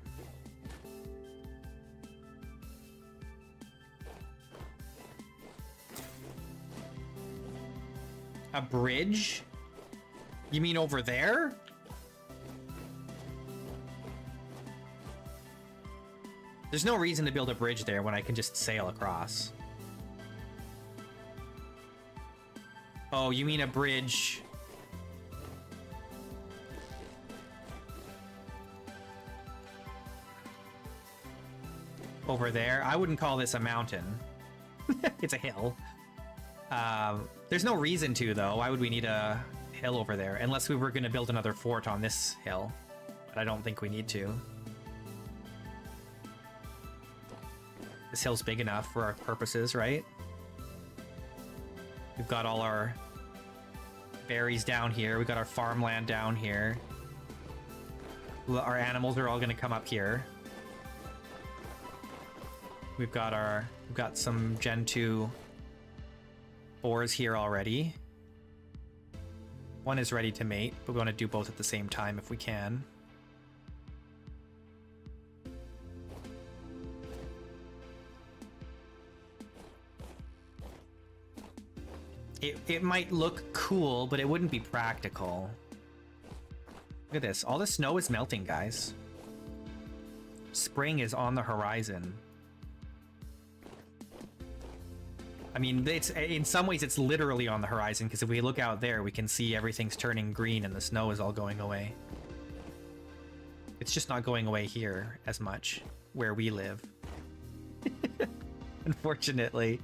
A bridge? You mean over there? There's no reason to build a bridge there when I can just sail across. Oh, you mean a bridge? Over there? I wouldn't call this a mountain. It's a hill. There's no reason to, though. Why would we need a hill over there? Unless we were going to build another fort on this hill. But I don't think we need to. This hill's big enough for our purposes, right? We've got all our berries down here. We've got our farmland down here. Our animals are all going to come up here. We've got some Gen 2 boars here already. One is ready to mate, but we want to do both at the same time if we can. It might look cool, but it wouldn't be practical. Look at this. All the snow is melting, guys. Spring is on the horizon. I mean, it's in some ways it's literally on the horizon, because if we look out there, we can see everything's turning green and the snow is all going away. It's just not going away here as much, where we live. Unfortunately.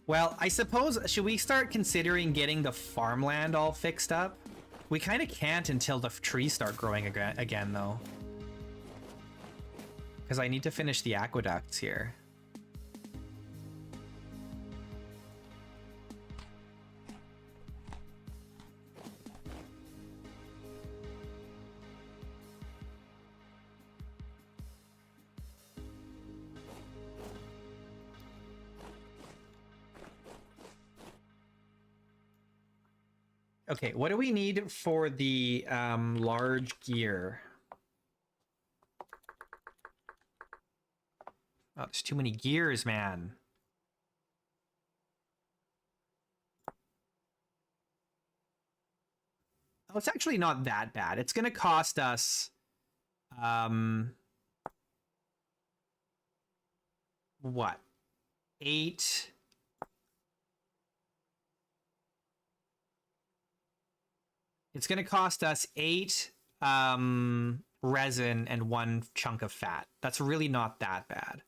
Well, I suppose, should we start considering getting the farmland all fixed up? We kind of can't until the trees start growing again, though. Because I need to finish the aqueducts here. Okay, what do we need for the large gear? Oh, there's too many gears, man. Oh, it's actually not that bad. It's going to cost us... what? 8... It's going to cost us 8 resin and 1 chunk of fat. That's really not that bad.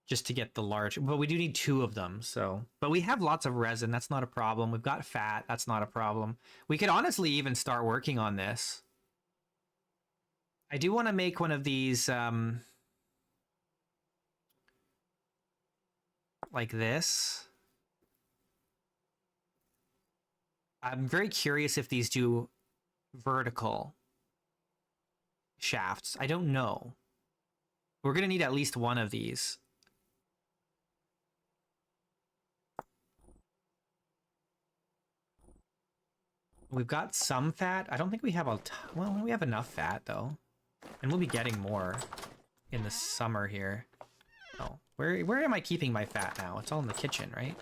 Just to get the large, but we do need 2 of them, so. But we have lots of resin, that's not a problem. We've got fat, that's not a problem. We could honestly even start working on this. I do want to make one of these, like this. I'm very curious if these do vertical shafts. I don't know. We're going to need at least one of these. We've got some fat. I don't think we have a well, we have enough fat though. And we'll be getting more in the summer here. Oh, where am I keeping my fat now? It's all in the kitchen, right?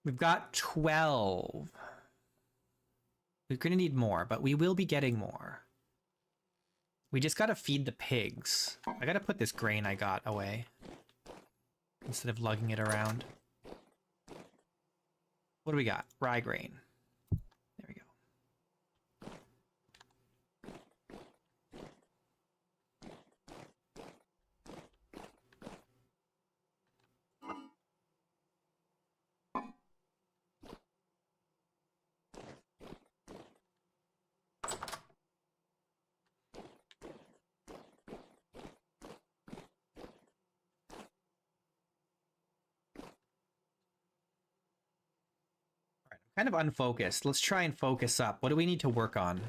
We've got 12. We're going to need more, but we will be getting more. We just got to feed the pigs. I got to put this grain I got away instead of lugging it around. What do we got? Rye grain. There we go. Kind of unfocused. Let's try and focus up. What do we need to work on?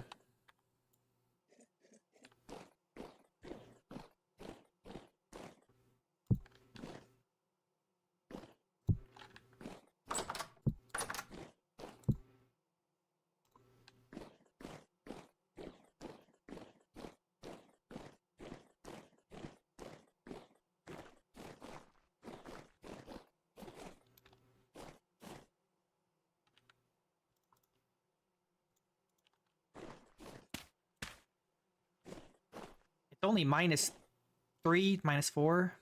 It's only -3, -4.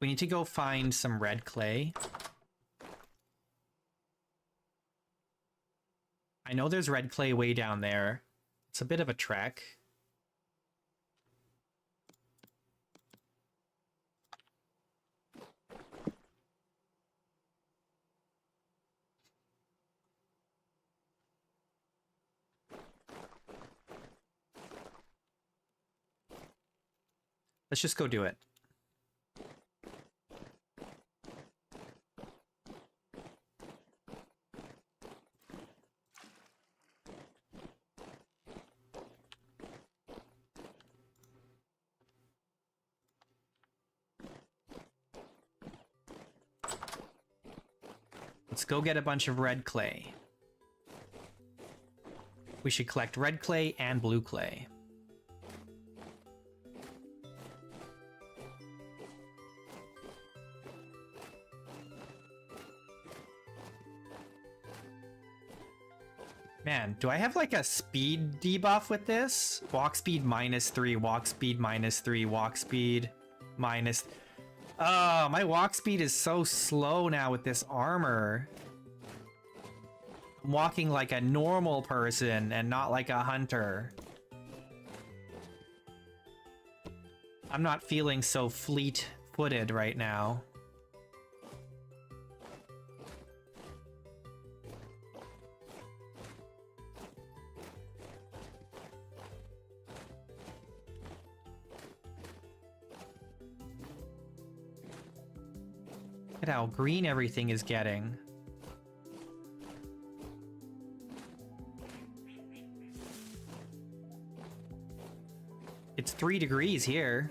We need to go find some red clay. I know there's red clay way down there. It's a bit of a trek. Let's just go do it. Let's go get a bunch of red clay. We should collect red clay and blue clay. Man, do I have like a speed debuff with this? Walk speed -3, walk speed -3, walk speed minus... Oh, my walk speed is so slow now with this armor. I'm walking like a normal person and not like a hunter. I'm not feeling so fleet-footed right now. Look at how green everything is getting. It's 3 degrees here.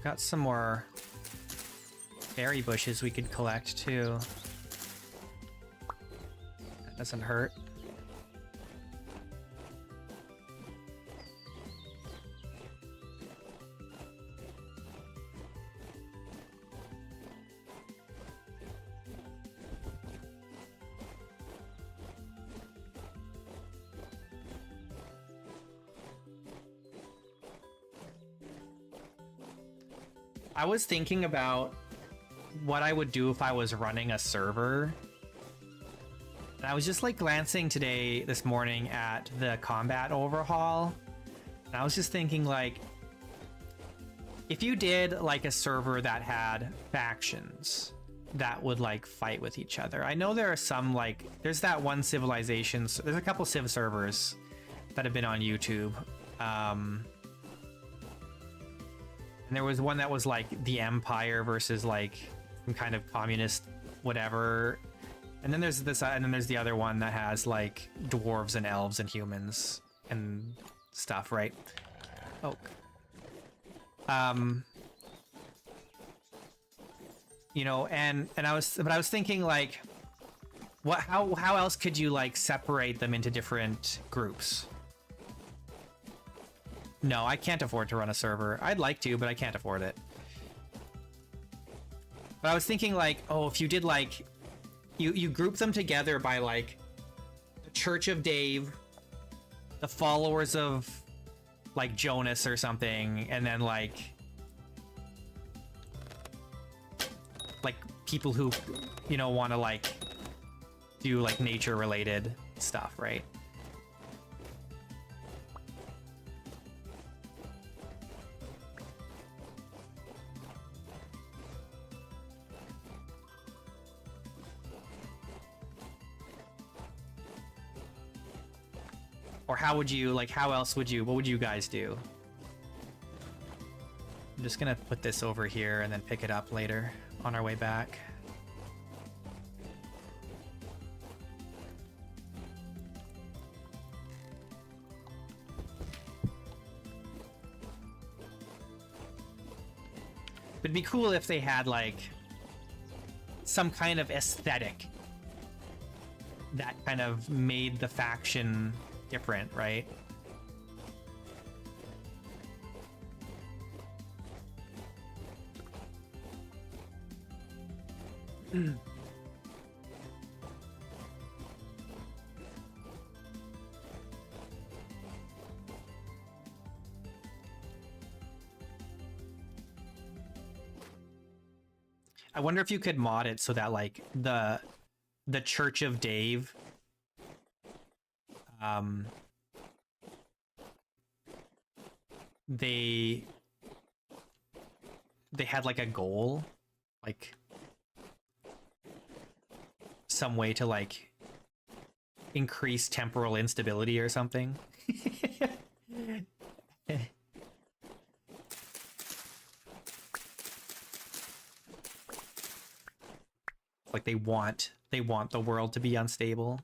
Got some more berry bushes we could collect too. That doesn't hurt. I was thinking about what I would do if I was running a server. And I was just like glancing this morning at the combat overhaul. And I was just thinking like, if you did like a server that had factions that would like fight with each other. I know there are some like, there's that one civilization. So there's a couple civ servers that have been on YouTube. And there was one that was like the Empire versus like some kind of communist whatever. And then there's this, and then there's the other one that has like dwarves and elves and humans and stuff, right? Oh. You know, and I was thinking like, how else could you like separate them into different groups? No, I can't afford to run a server. I'd like to, but I can't afford it. But I was thinking like, oh, if you did like, you group them together by like the Church of Dave, the followers of like Jonas or something, and then like people who, you know, want to like do like nature related stuff, right? Or how would you, like, how else would you, what would you guys do? I'm just gonna put this over here and then pick it up later on our way back. It'd be cool if they had, like, some kind of aesthetic that kind of made the faction different, right? I wonder if you could mod it so that, like, the Church of Dave they had like a goal, like some way to like increase temporal instability or something. Like they want the world to be unstable.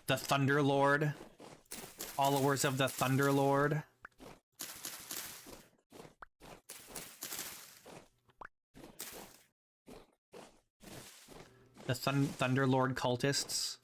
The Thunderlord. Followers of the Thunderlord. The Thunderlord cultists.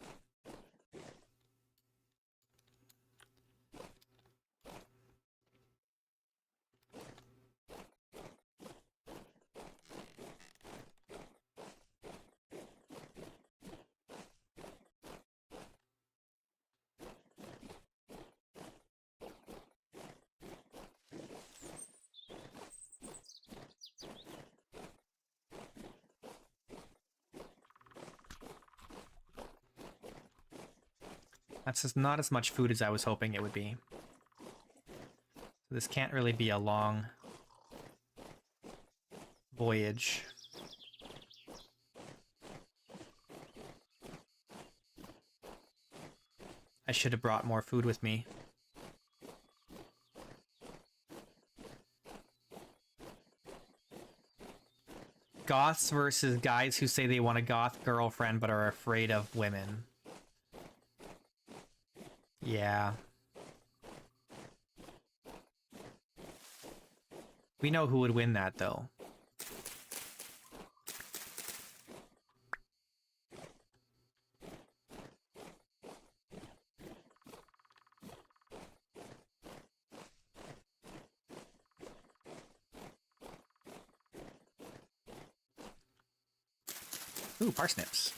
That's just not as much food as I was hoping it would be. So this can't really be a long voyage. I should have brought more food with me. Goths versus guys who say they want a goth girlfriend but are afraid of women. Yeah. We know who would win that, though. Ooh, parsnips.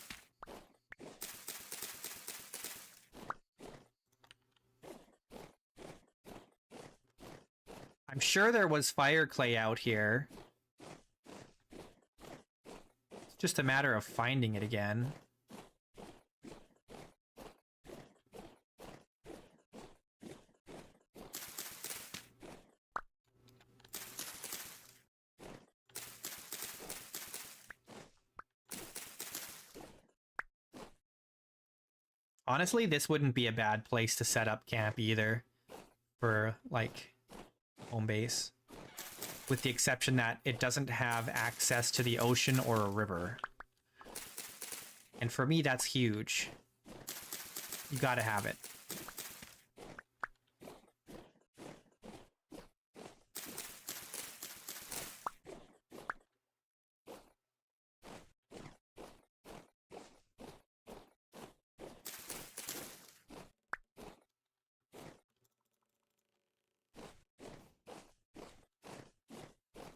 I'm sure there was fire clay out here. It's just a matter of finding it again. Honestly, this wouldn't be a bad place to set up camp either for, like, home base. With the exception that it doesn't have access to the ocean or a river. And for me, that's huge. You gotta have it.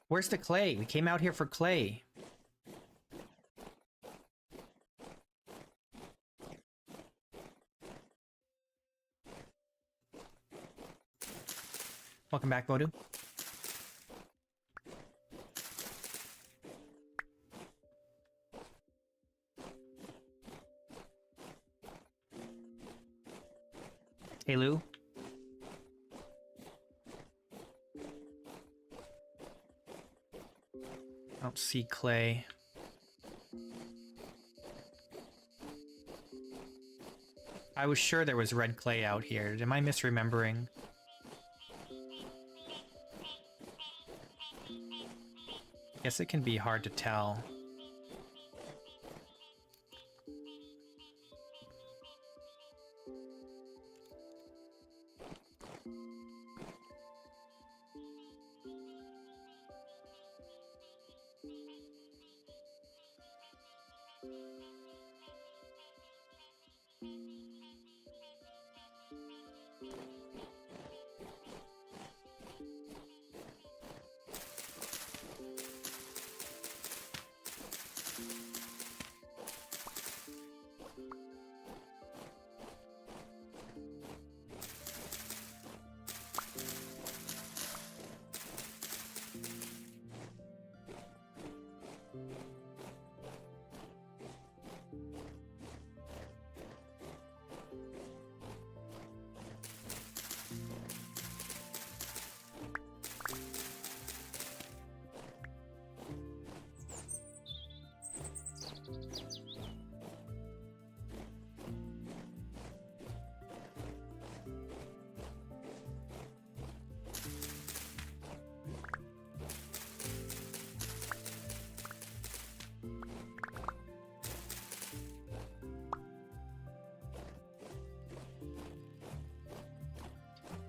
Where's the clay? We came out here for clay. Welcome back, Bodu. Hey, Lou. don't see clay. I was sure there was red clay out here. Am I misremembering? I guess it can be hard to tell.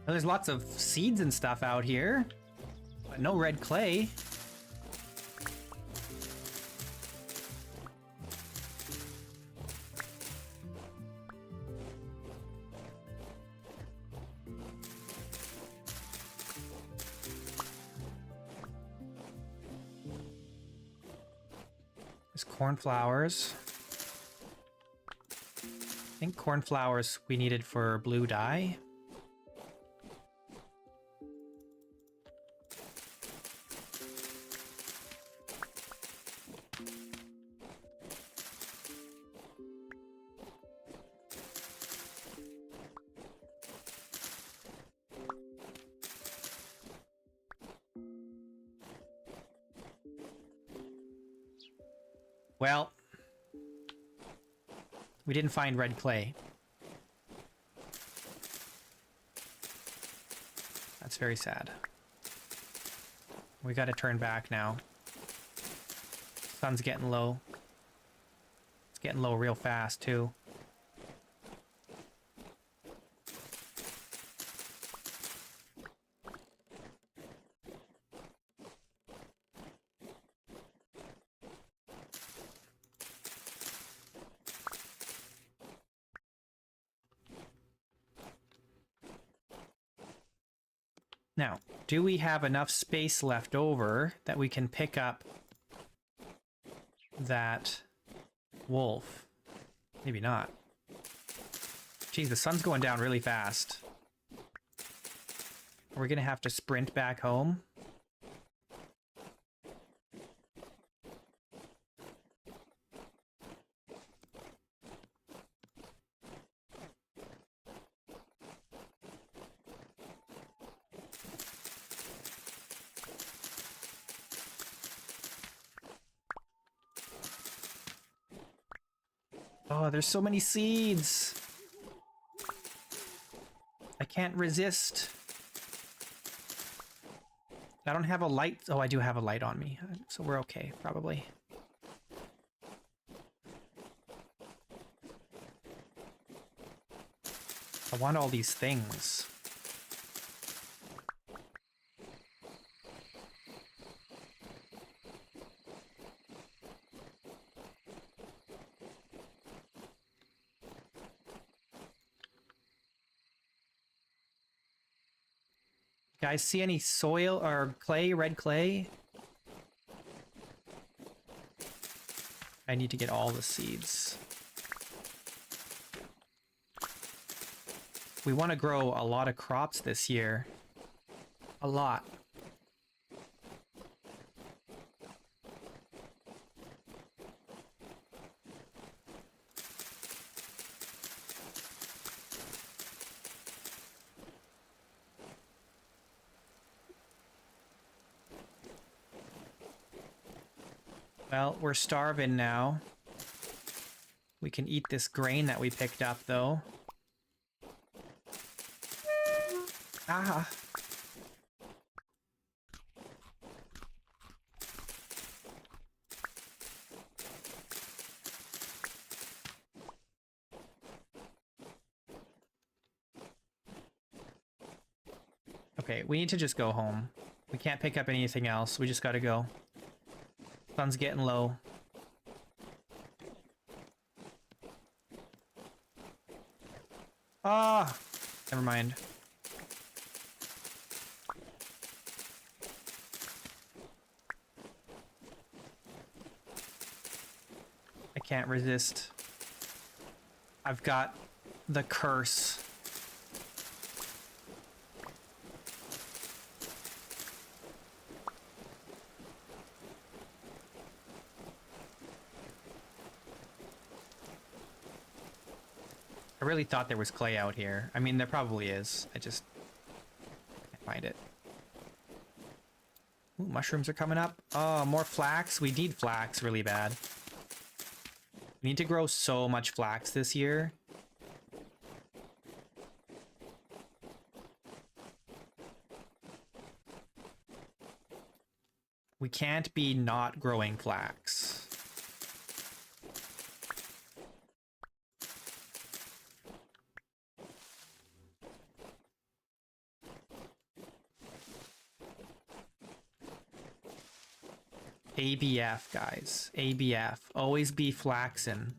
There's lots of seeds and stuff out here, but no red clay. There's cornflowers. I think cornflowers we needed for blue dye. Well, we didn't find red clay. That's very sad. We gotta turn back now. Sun's getting low. It's getting low real fast, too. Now, do we have enough space left over that we can pick up that wolf? Maybe not. Geez, the sun's going down really fast. Are we gonna have to sprint back home? Oh, there's so many seeds. I can't resist. I don't have a light. Oh, I do have a light on me, so we're okay, probably. I want all these things. Guys, see any soil or clay, red clay? I need to get all the seeds. We want to grow a lot of crops this year. A lot. Well, we're starving now. We can eat this grain that we picked up, though. Ah. Okay, we need to just go home. We can't pick up anything else. We just gotta go. Sun's getting low. Ah! Never mind. I can't resist. I've got the curse. I really thought there was clay out here. I mean, there probably is. I just can't find it. Ooh, mushrooms are coming up. Oh, more flax. We need flax really bad. We need to grow so much flax this year. We can't be not growing flax. ABF, guys. ABF. Always be flaxin'.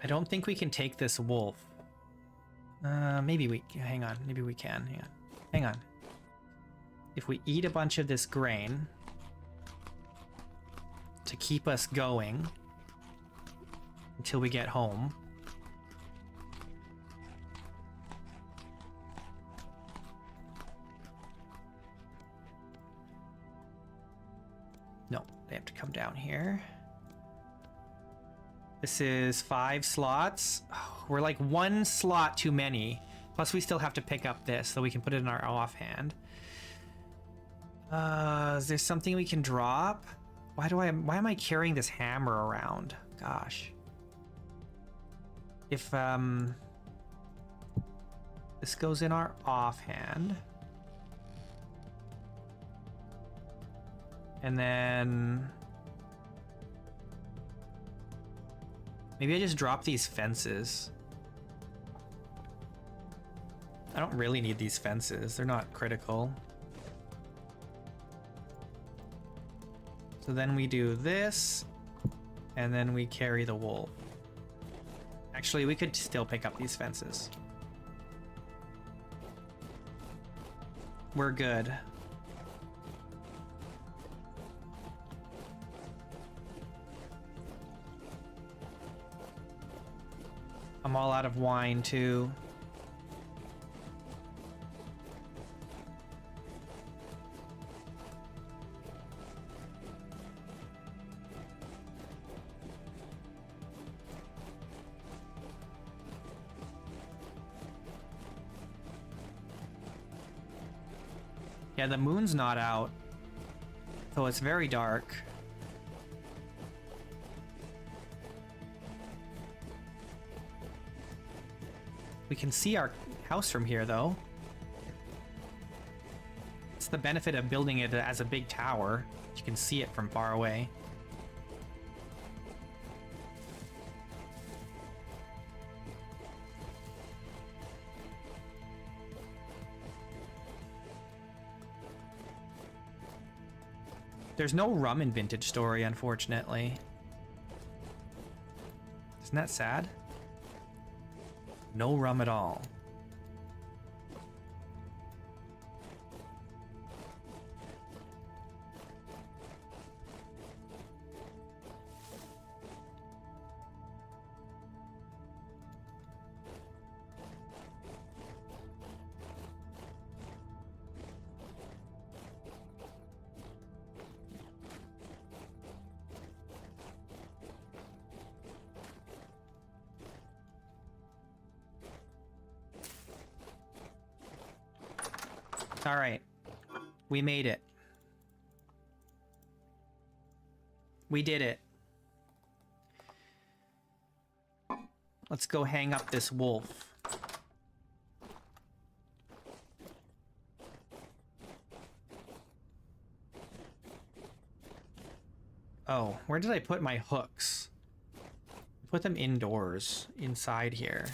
I don't think we can take this wolf. Maybe we... Hang on. Maybe we can. Hang on. Hang on. If we eat a bunch of this grain to keep us going until we get home. No, they have to come down here. This is 5 slots. Oh, we're like 1 slot too many. Plus we still have to pick up this so we can put it in our offhand. Is there something we can drop? Why am I carrying this hammer around? Gosh. If this goes in our offhand. And then maybe I just drop these fences. I don't really need these fences. They're not critical. So then we do this, and then we carry the wool. Actually, we could still pick up these fences. We're good. I'm all out of wine too. Yeah, the moon's not out, so it's very dark. We can see our house from here, though. It's the benefit of building it as a big tower. You can see it from far away. There's no rum in Vintage Story, unfortunately. Isn't that sad? No rum at all. All right, we made it. We did it. Let's go hang up this wolf. Oh, where did I put my hooks? Put them indoors, inside here.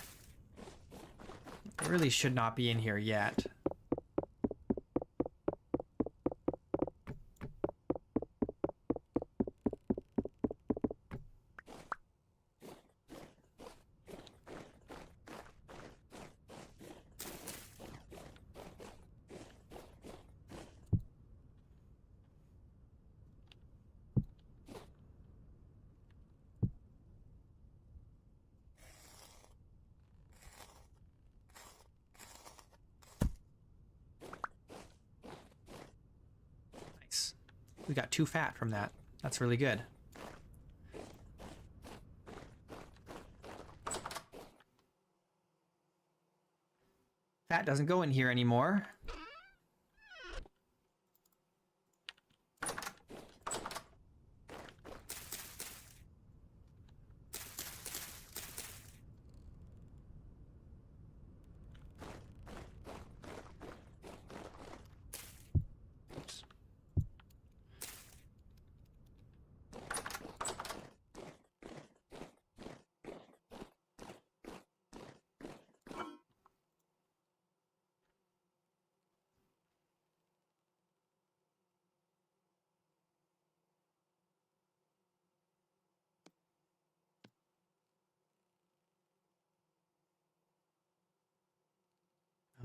They really should not be in here yet. We got 2 fat from that. That's really good. Fat doesn't go in here anymore.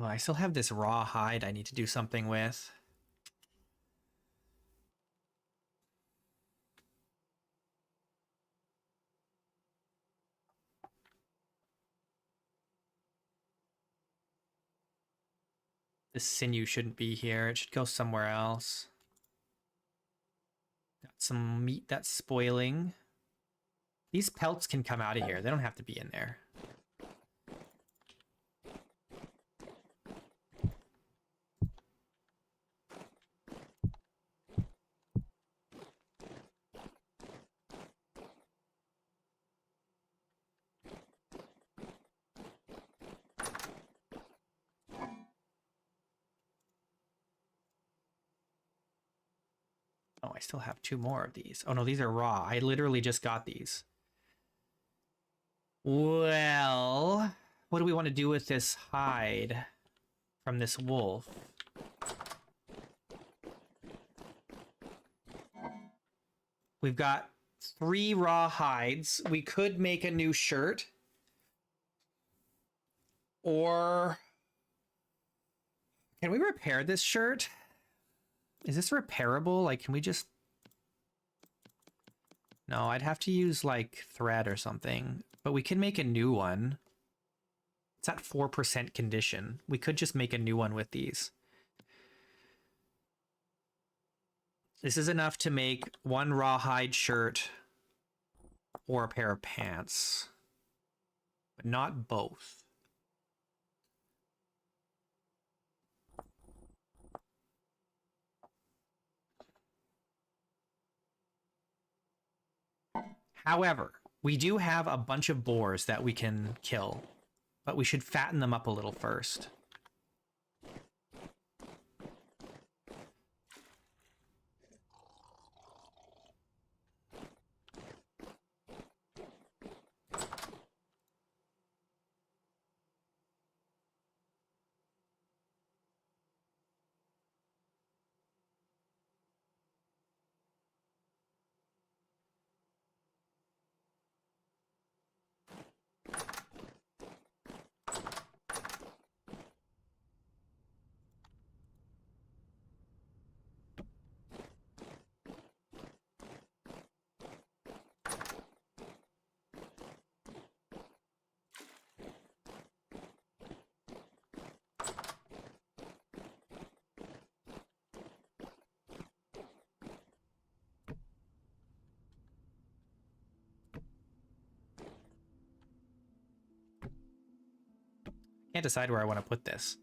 Oh, I still have this raw hide I need to do something with. This sinew shouldn't be here. It should go somewhere else. Got some meat that's spoiling. These pelts can come out of here. They don't have to be in there. Oh, I still have 2 more of these. Oh no, these are raw. I literally just got these. Well, what do we want to do with this hide from this wolf? We've got 3 raw hides. We could make a new shirt. Or can we repair this shirt? Is this repairable? Like, can we just... No, I'd have to use, like, thread or something. But we can make a new one. It's at 4% condition. We could just make a new one with these. This is enough to make 1 rawhide shirt or a pair of pants. But not both. However, we do have a bunch of boars that we can kill, but we should fatten them up a little first. Can't decide where I want to put this.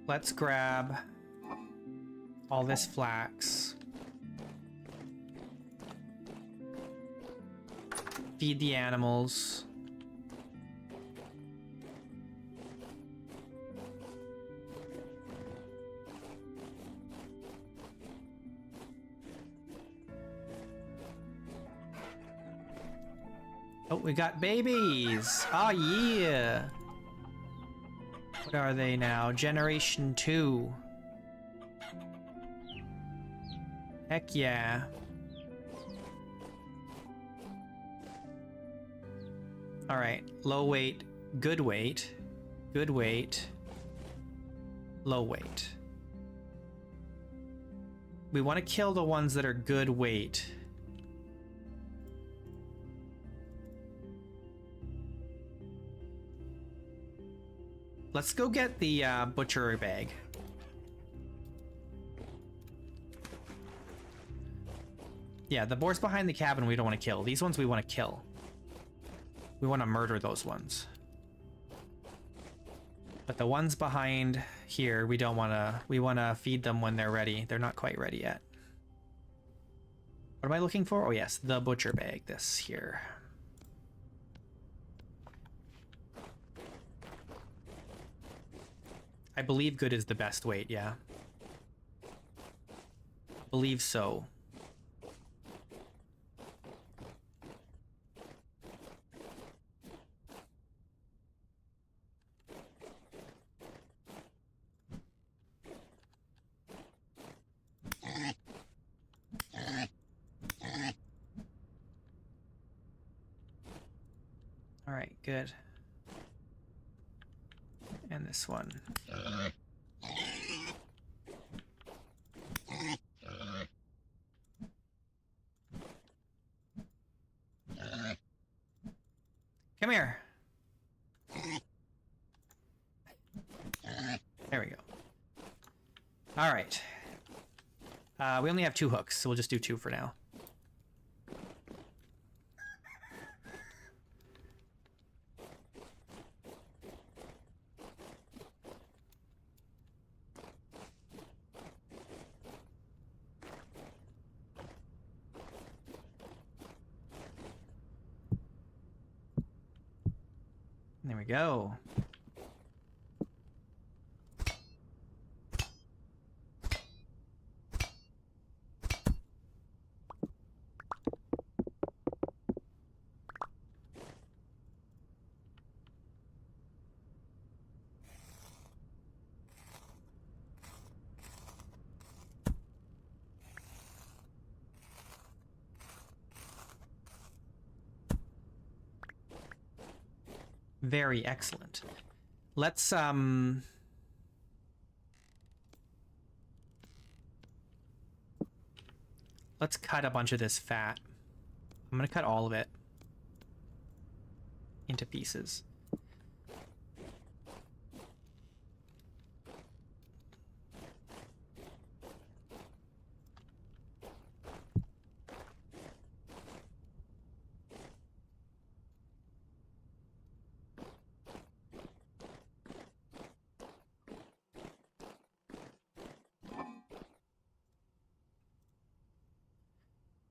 Let's grab all this flax. Feed the animals. Oh, we got babies! Oh yeah! What are they now? Generation 2. Heck yeah. Alright, low weight, good weight, low weight. We want to kill the ones that are good weight. Let's go get the butcher bag. Yeah, the boars behind the cabin we don't want to kill. These ones we want to kill. We want to murder those ones. But the ones behind here, we don't want to... We want to feed them when they're ready. They're not quite ready yet. What am I looking for? Oh yes, the butcher bag. This here. I believe good is the best weight, yeah. Believe so. All right, good. And this one. Come here. There we go. All right. We only have 2 hooks, so we'll just do 2 for now. There we go. Very excellent. Let's cut a bunch of this fat. I'm gonna cut all of it into pieces.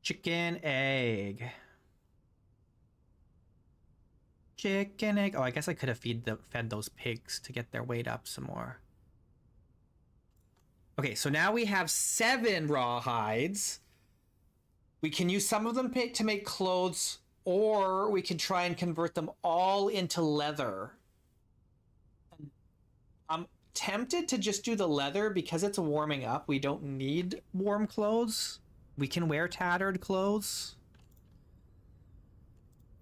Chicken egg. Chicken egg. Oh, I guess I could have fed those pigs to get their weight up some more. Okay, so now we have 7 raw hides. We can use some of them to make clothes, or we can try and convert them all into leather. I'm tempted to just do the leather because it's warming up. We don't need warm clothes. We can wear tattered clothes.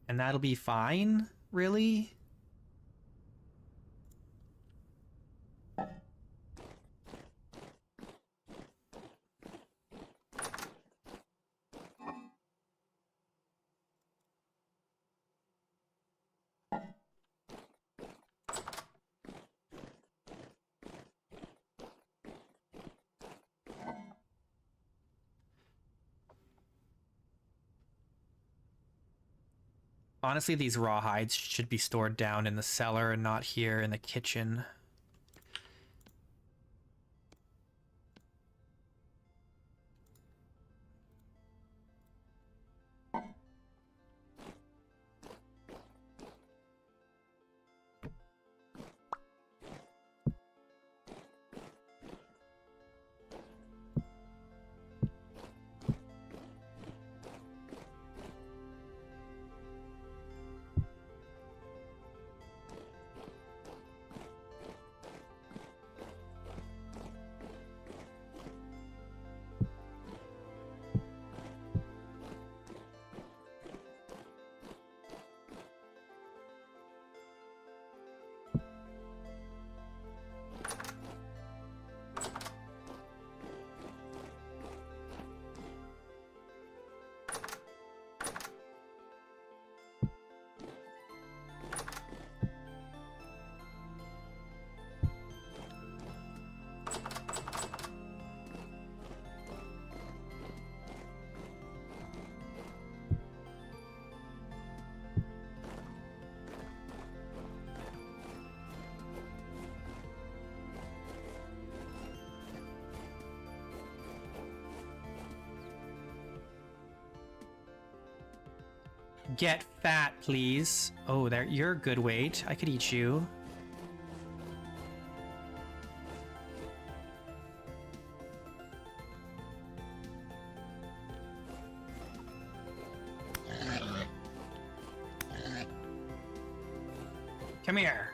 And that'll be fine, really. Honestly, these raw hides should be stored down in the cellar and not here in the kitchen. Get fat, please. Oh, there, you're a good weight. I could eat you. Come here.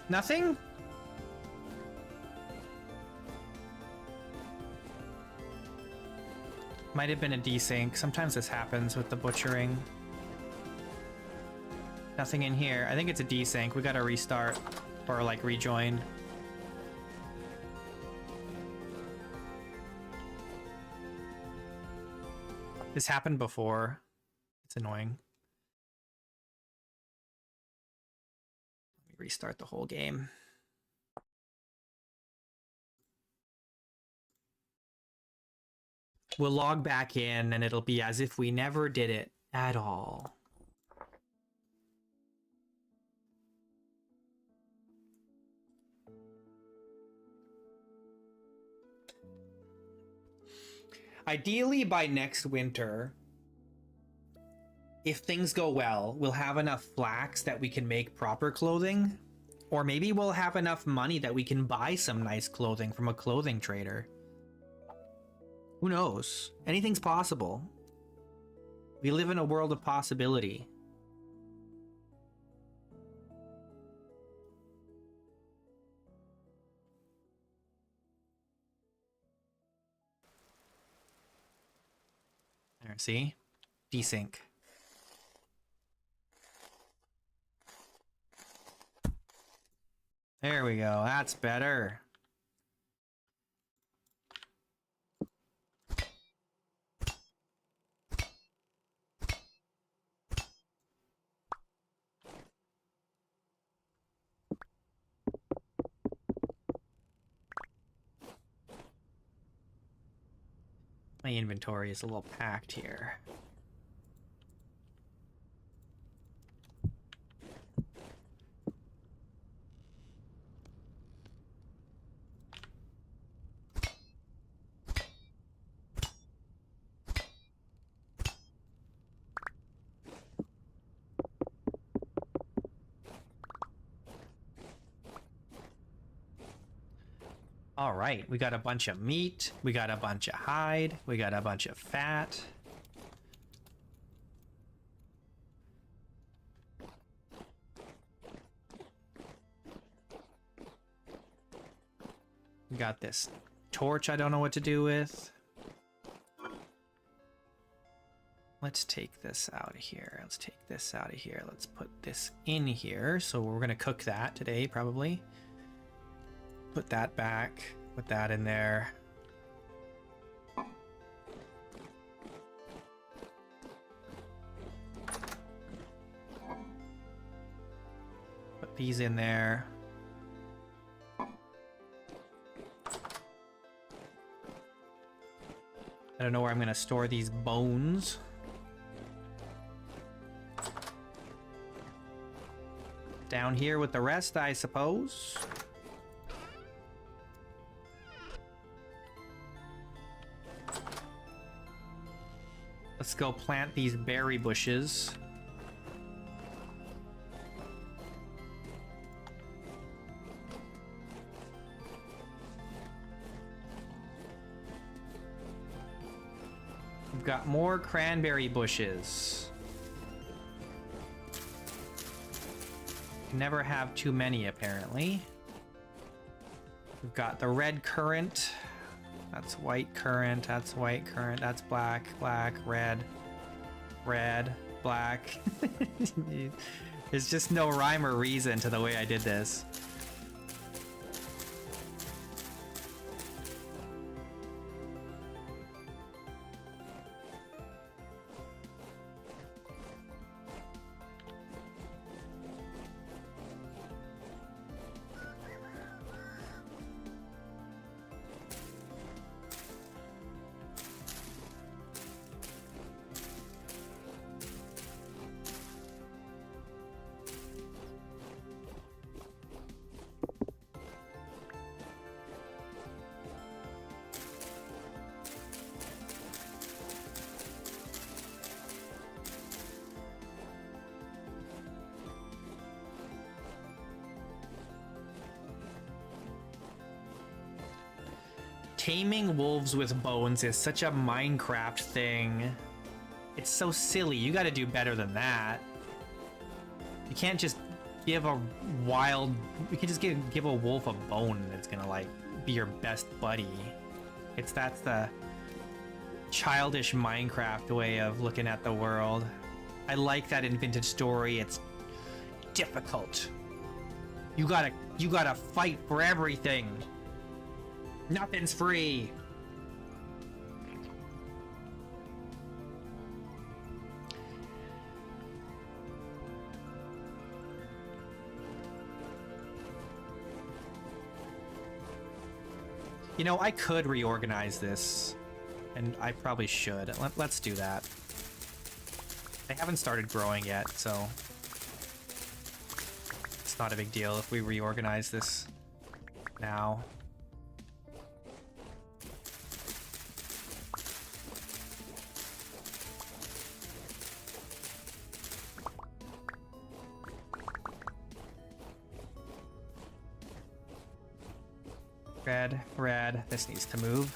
Nothing? Might have been a desync. Sometimes this happens with the butchering. Nothing in here. I think it's a desync. We gotta restart or like rejoin. This happened before. It's annoying. Let me restart the whole game. We'll log back in and it'll be as if we never did it at all. Ideally, by next winter, if things go well, we'll have enough flax that we can make proper clothing. Or maybe we'll have enough money that we can buy some nice clothing from a clothing trader. Who knows? Anything's possible. We live in a world of possibility. There, see? Desync. There we go. That's better. My inventory is a little packed here. All right, we got a bunch of meat, we got a bunch of hide, we got a bunch of fat. We got this torch I don't know what to do with. Let's take this out of here. Let's take this out of here. Let's put this in here. So we're gonna cook that today, probably. Put that back. Put that in there. Put these in there. I don't know where I'm gonna store these bones. Down here with the rest, I suppose. Let's go plant these berry bushes. We've got more cranberry bushes. Never have too many, apparently. We've got the red currant. That's white currant. That's white currant. That's black, black, red, red, black. There's just no rhyme or reason to the way I did this. Taming wolves with bones is such a Minecraft thing. It's so silly. You gotta do better than that. You can't just give a wild... You can just give a wolf a bone that's gonna, like, be your best buddy. That's the childish Minecraft way of looking at the world. I like that in Vintage Story. It's difficult. You gotta fight for everything. Nothing's free. You know, I could reorganize this, and I probably should. Let's do that. They haven't started growing yet, so it's not a big deal if we reorganize this now. Red, red, this needs to move.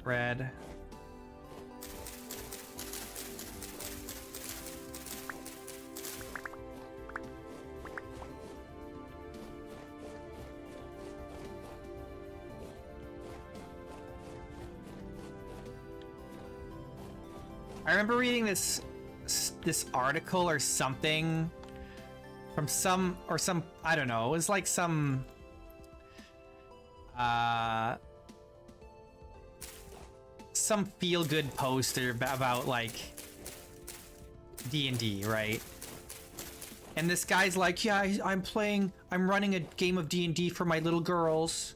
Red. I remember reading this article or something from some I don't know, it was like some feel-good poster about like D&D, right? And this guy's like, yeah, I'm running a game of D&D for my little girls,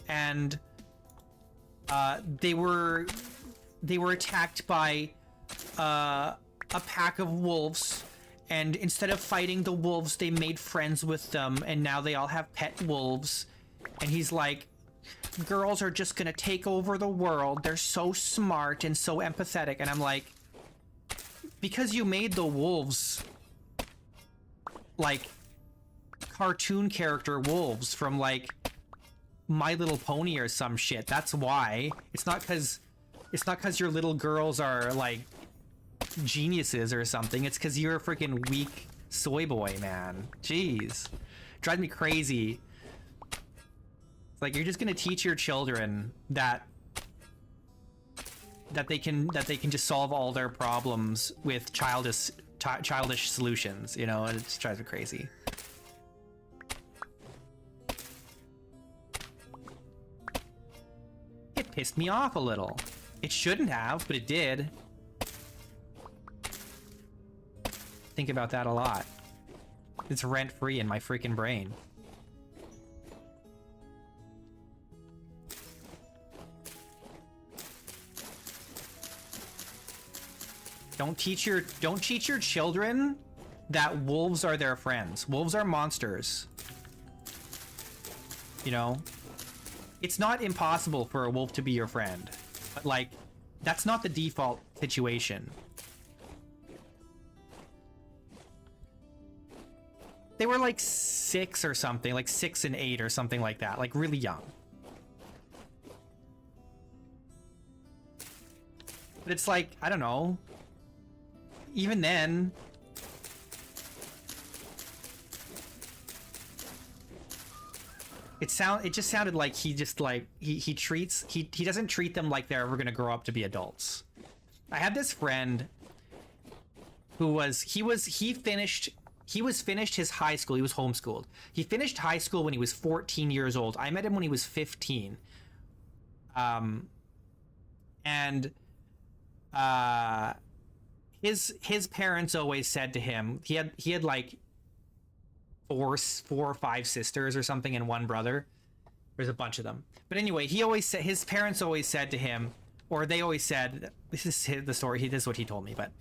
and they were attacked by a pack of wolves, and instead of fighting the wolves, they made friends with them, and now they all have pet wolves. And he's like, girls are just gonna take over the world. They're so smart and so empathetic. And I'm like, because you made the wolves like cartoon character wolves from like My Little Pony or some shit. That's why. It's not because your little girls are like geniuses or something. It's because you're a freaking weak soy boy, man. Jeez. Drives me crazy. It's like you're just gonna teach your children that they can just solve all their problems with childish solutions, you know, and it just drives me crazy. It pissed me off a little. It shouldn't have, but it did. Think about that a lot. It's rent-free in my freaking brain. Don't teach your children that wolves are their friends. Wolves are monsters. You know? It's not impossible for a wolf to be your friend. But like, that's not the default situation. They were like 6 or something, like 6 and 8 or something like that, like really young. But it's like, I don't know. Even then, it just sounded like he doesn't treat them like they're ever gonna grow up to be adults. I had this friend who finished his high school. He was homeschooled. He finished high school when he was 14 years old. I met him when he was 15. His parents always said to him, he had like four or five sisters or something and one brother. There's a bunch of them. But anyway, his parents always said to him, or they always said, this is the story, this is what he told me, but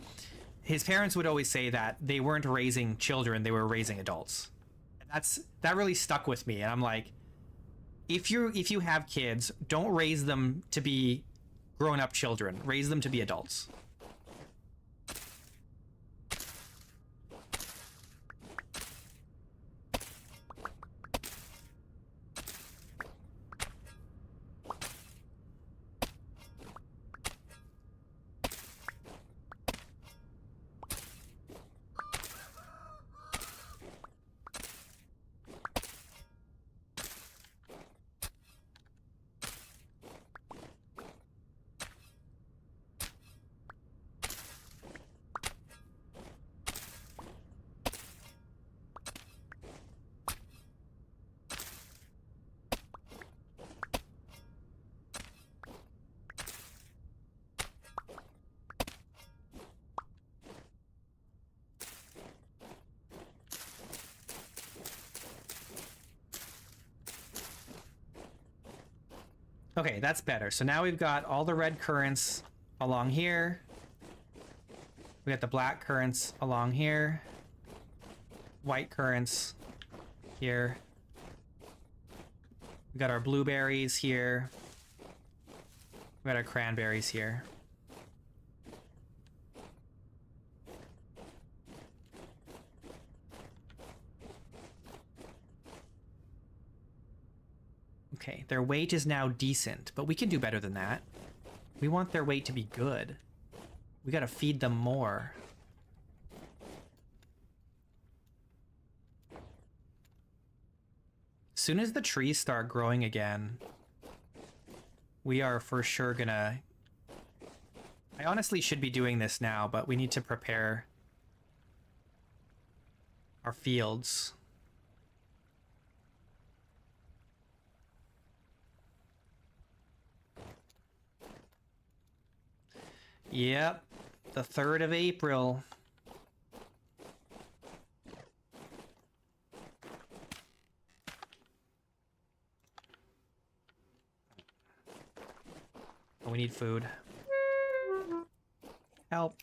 his parents would always say that they weren't raising children, they were raising adults. And that really stuck with me. And I'm like, if you have kids, don't raise them to be grown-up children. Raise them to be adults. Okay, that's better. So now we've got all the red currants along here. We got the black currants along here. White currants here. We got our blueberries here. We got our cranberries here. Okay, their weight is now decent, but we can do better than that. We want their weight to be good. We gotta feed them more. As soon as the trees start growing again, we are for sure gonna... I honestly should be doing this now, but we need to prepare our fields. Yep, the 3rd of April. Oh, we need food. Help.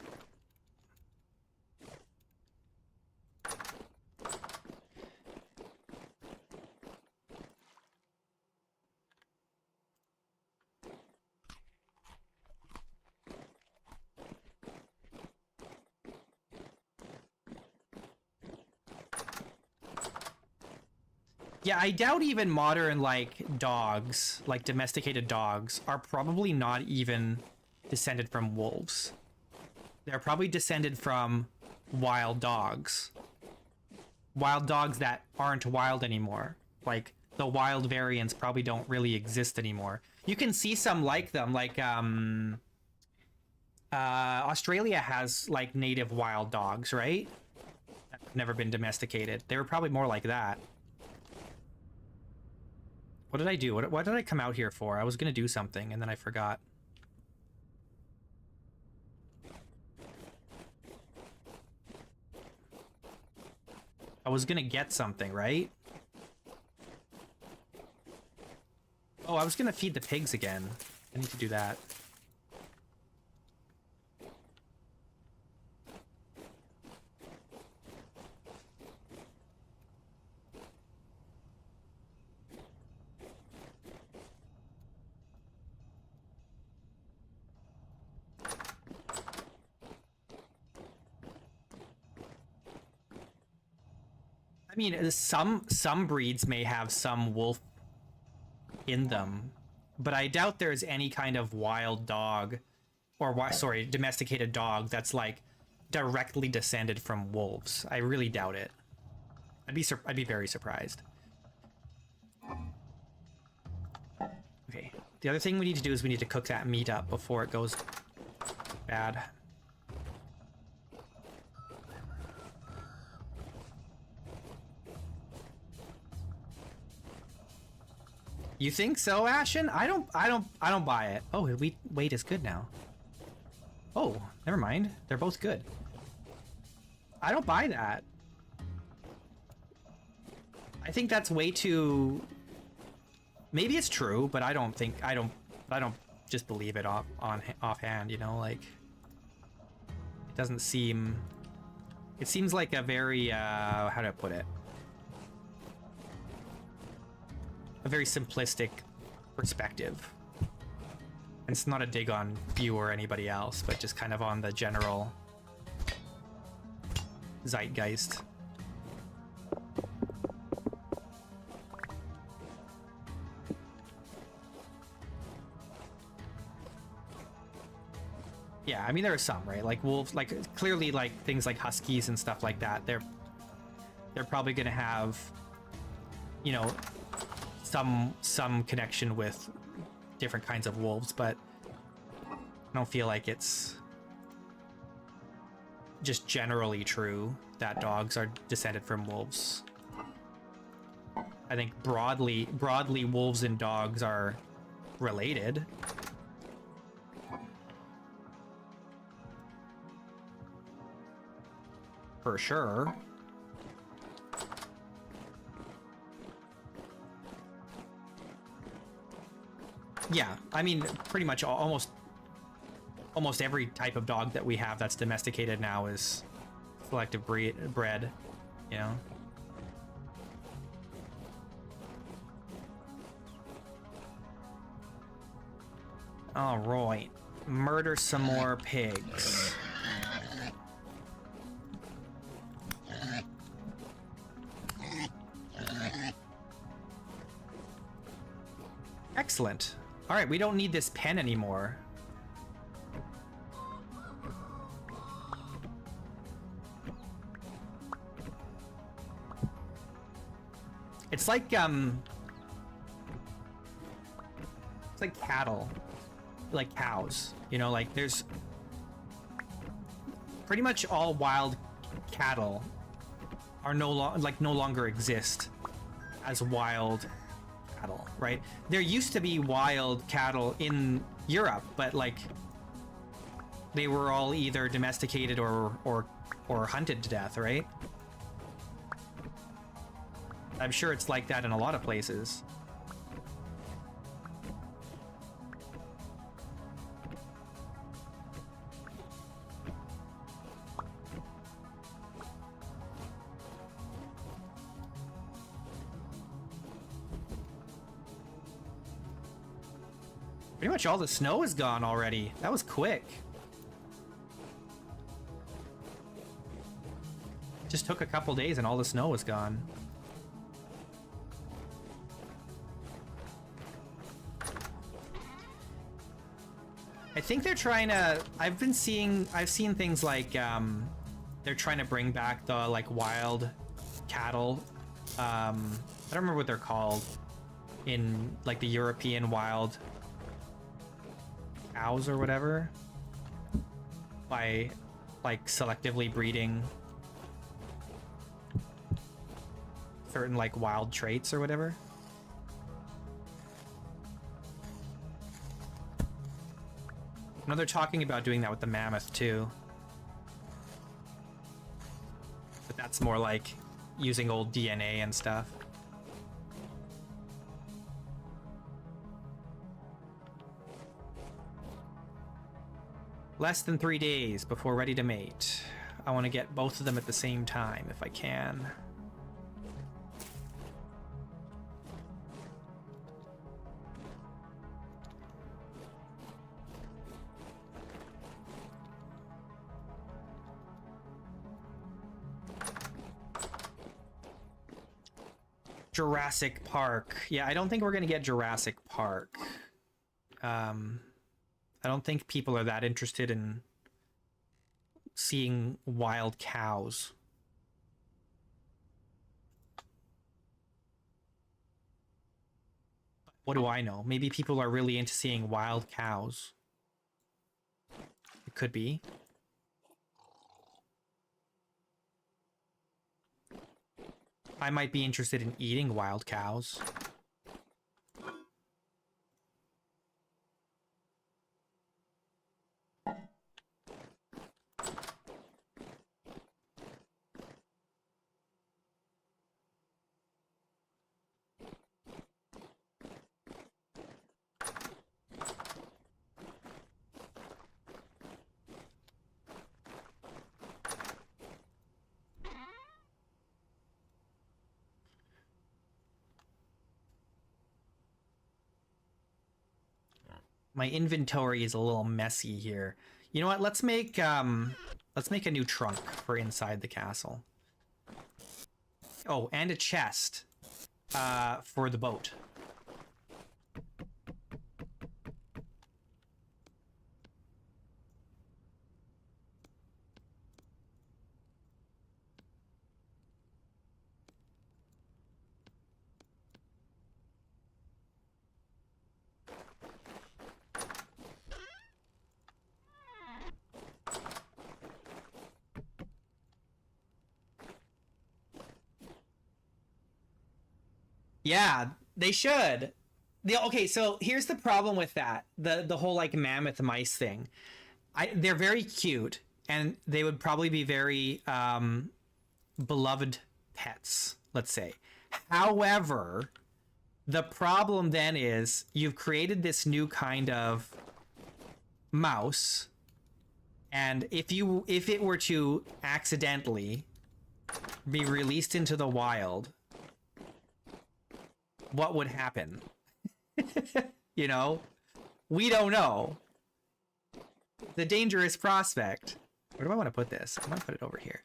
Yeah, I doubt even modern, like, dogs, like domesticated dogs, are probably not even descended from wolves. They're probably descended from wild dogs. Wild dogs that aren't wild anymore. Like, the wild variants probably don't really exist anymore. You can see some like them, like, Australia has, like, native wild dogs, right? That have never been domesticated. They were probably more like that. What did I do? What did I come out here for? I was gonna do something, and then I forgot. I was gonna get something, right? Oh, I was gonna feed the pigs again. I need to do that. I mean, some breeds may have some wolf in them, but I doubt there's any kind of wild dog, or sorry, domesticated dog that's like directly descended from wolves. I really doubt it. I'd be very surprised. Okay. The other thing we need to do is we need to cook that meat up before it goes bad. You think so, Ashen? I don't buy it. Oh, weight is good now. Oh, never mind. They're both good. I don't buy that. I think that's way too... Maybe it's true, but I don't just believe it offhand, you know, like... It doesn't seem... It seems like a very, how do I put it? A very simplistic perspective. And it's not a dig on you or anybody else, but just kind of on the general zeitgeist. Yeah, I mean there are some, right? Like wolves, like clearly like things like huskies and stuff like that. They're probably gonna have, you know, some connection with different kinds of wolves, but I don't feel like it's just generally true that dogs are descended from wolves. I think broadly wolves and dogs are related. For sure. Yeah, I mean, pretty much almost every type of dog that we have that's domesticated now is selective bred, you know? All right, murder some more pigs. Excellent. All right, we don't need this pen anymore. It's like cattle, like cows, you know, like there's pretty much all wild cattle are no longer exist as wild cattle, right? There used to be wild cattle in Europe, but like they were all either domesticated or hunted to death, right? I'm sure it's like that in a lot of places. Pretty much all the snow is gone already. That was quick. Just took a couple days and all the snow was gone. I think they're trying to... I've seen things like they're trying to bring back the like wild cattle. I don't remember what they're called in like the European wild cows or whatever, by like selectively breeding certain like wild traits or whatever. I know they're talking about doing that with the mammoth too, but that's more like using old DNA and stuff. Less than 3 days before ready to mate. I want to get both of them at the same time if I can. Jurassic Park. Yeah, I don't think we're gonna get Jurassic Park. I don't think people are that interested in seeing wild cows. What do I know? Maybe people are really into seeing wild cows. It could be. I might be interested in eating wild cows. My inventory is a little messy here. You know what? Let's make a new trunk for inside the castle. Oh, and a chest for the boat. Yeah, they should. Okay, so here's the problem with that. The whole like mammoth mice thing. They're very cute and they would probably be very beloved pets, let's say. However, the problem then is you've created this new kind of mouse, and if it were to accidentally be released into the wild, what would happen? You know, we don't know. The dangerous prospect. Where do I want to put this? I'm gonna put it over here.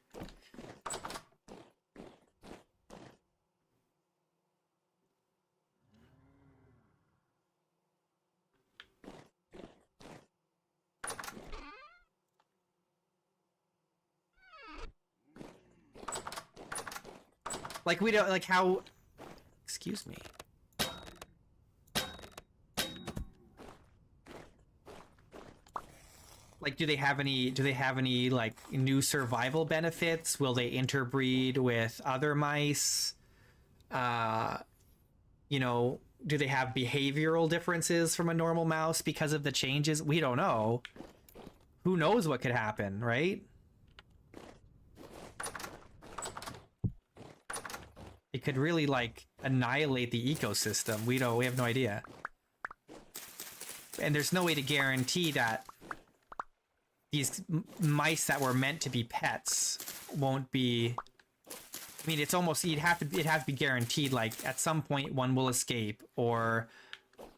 Like we don't like how. Excuse me. Like, do they have any like new survival benefits? Will they interbreed with other mice? You know, do they have behavioral differences from a normal mouse because of the changes? We don't know. Who knows what could happen, right? It could really like annihilate the ecosystem. We have no idea. And there's no way to guarantee that these mice that were meant to be pets won't be. I mean, it's almost it'd have to be guaranteed. Like at some point, one will escape, or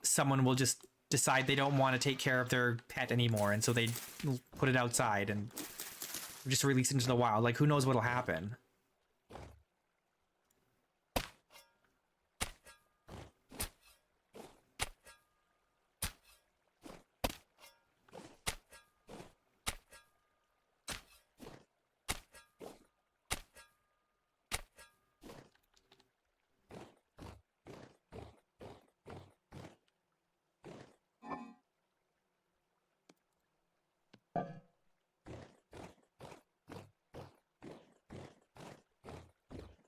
someone will just decide they don't want to take care of their pet anymore, and so they put it outside and just release it into the wild. Like, who knows what'll happen?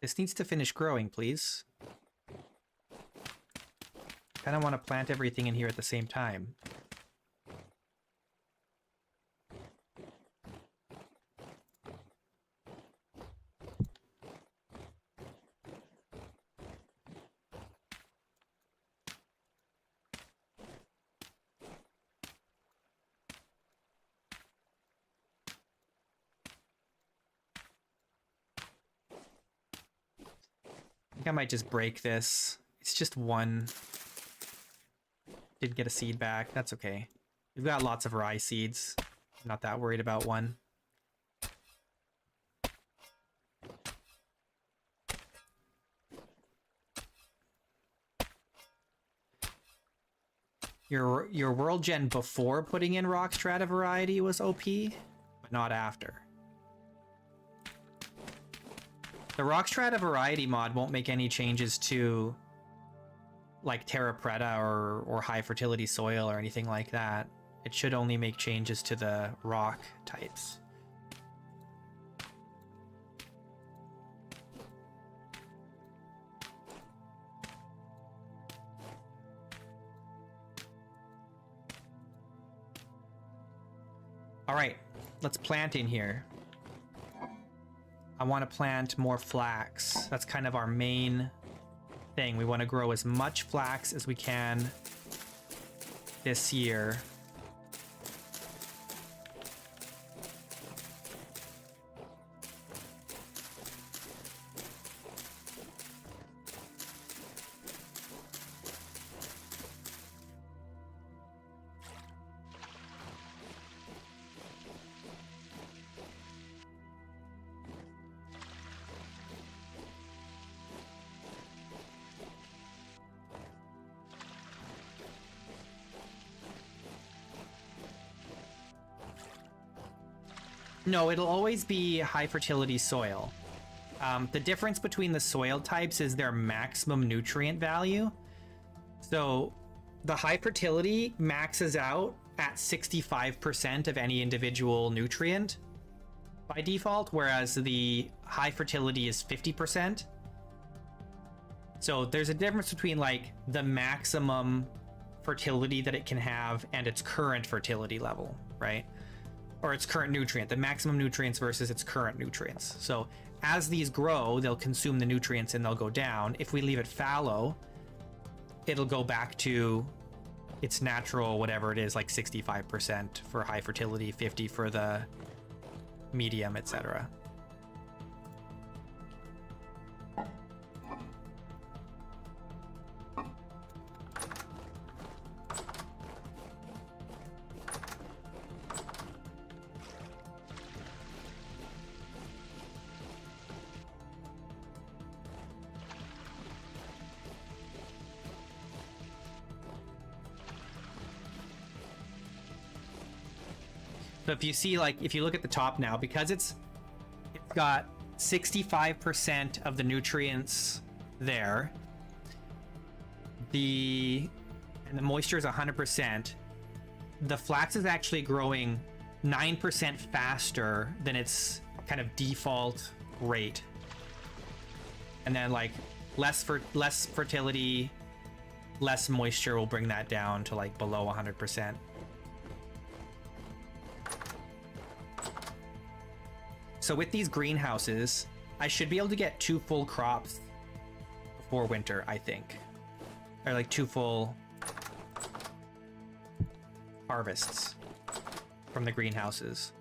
This needs to finish growing, please. Kind of want to plant everything in here at the same time. I think I might just break this. It's just one. Did get a seed back. That's okay. We've got lots of rye seeds. I'm not that worried about one. Your world gen before putting in rock strata variety was OP, but not after. The rock strata variety mod won't make any changes to like terra preta or high fertility soil or anything like that. It should only make changes to the rock types. All right, let's plant in here. I want to plant more flax. That's kind of our main thing. We want to grow as much flax as we can this year. No, it'll always be high fertility soil. The difference between the soil types is their maximum nutrient value. So the high fertility maxes out at 65% of any individual nutrient by default, whereas the high fertility is 50%. So there's a difference between like the maximum fertility that it can have and its current fertility level, right? Or its current nutrient, the maximum nutrients versus its current nutrients. So as these grow, they'll consume the nutrients and they'll go down. If we leave it fallow, it'll go back to its natural, whatever it is, like 65% for high fertility, 50 for the medium, etc. So if you see, like, if you look at the top now, because it's got 65% of the nutrients there, and the moisture is 100%, the flax is actually growing 9% faster than its kind of default rate. And then like less fertility, less moisture will bring that down to like below 100%. So with these greenhouses, I should be able to get 2 full crops before winter, I think. Or like 2 full harvests from the greenhouses.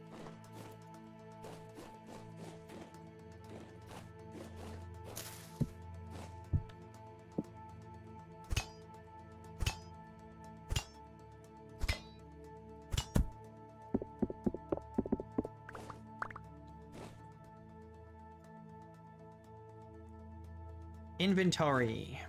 Inventory.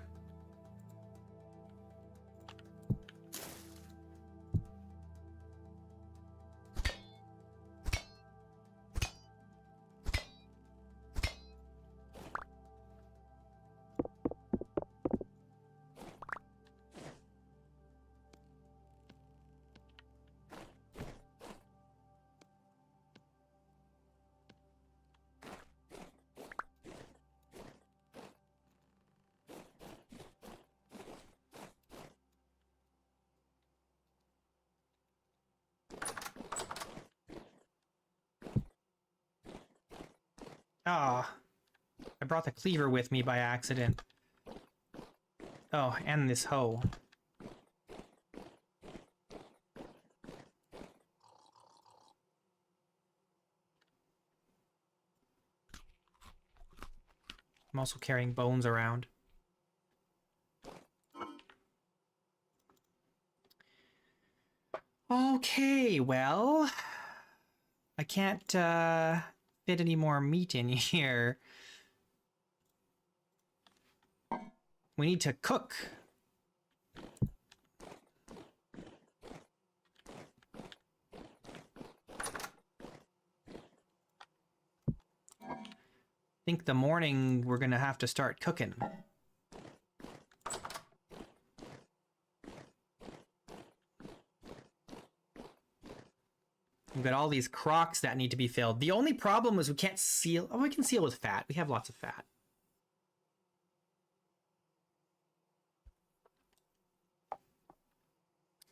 Ah, I brought the cleaver with me by accident. Oh, and this hoe. I'm also carrying bones around. Okay, well, I can't fit any more meat in here. We need to cook. I think the morning we're gonna have to start cooking. We've got all these crocks that need to be filled. The only problem is we can't seal. Oh, we can seal with fat. We have lots of fat.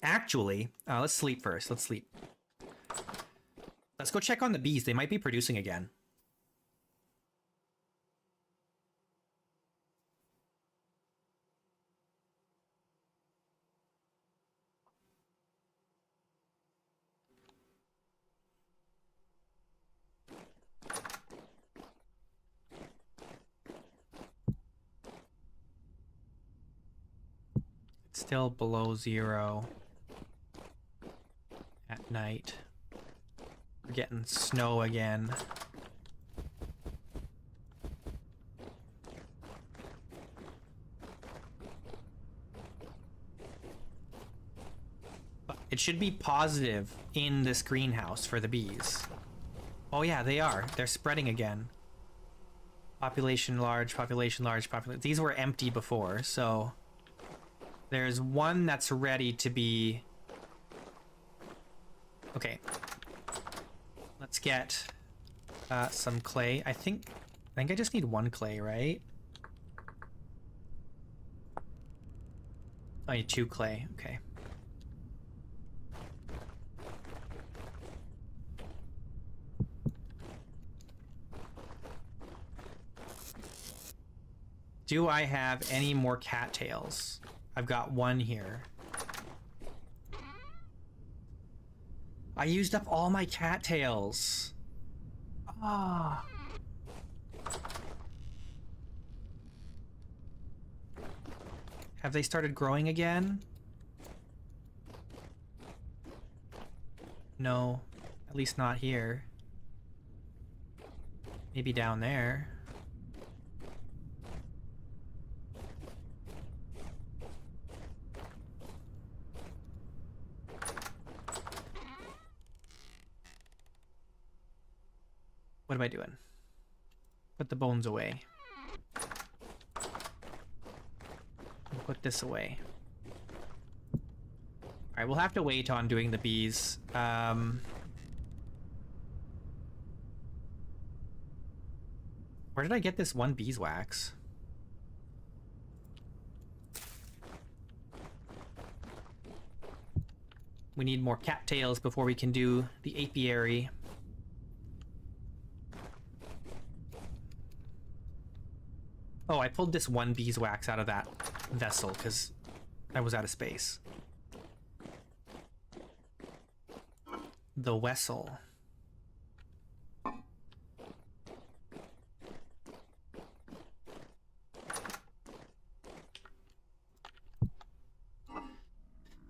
Actually, let's sleep first. Let's sleep. Let's go check on the bees. They might be producing again. It's still below 0 at night. We're getting snow again. It should be positive in this greenhouse for the bees. Oh yeah, they are. They're spreading again. Population large, population large, population. These were empty before, so there's one that's ready to be. Okay. Let's get some clay. I think I just need 1 clay, right? I need 2 clay. Okay. Do I have any more cattails? I've got 1 here. I used up all my cattails. Ah. Have they started growing again? No, at least not here. Maybe down there. What am I doing? Put the bones away. Put this away. Alright, we'll have to wait on doing the bees. Where did I get this 1 beeswax? We need more cattails before we can do the apiary. Oh, I pulled this 1 beeswax out of that vessel because I was out of space. The vessel. All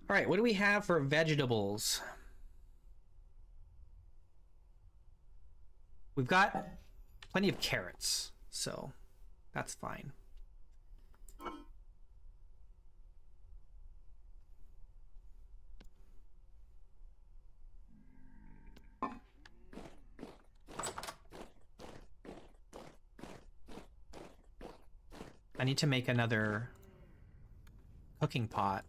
right, what do we have for vegetables? We've got plenty of carrots, so that's fine. I need to make another cooking pot.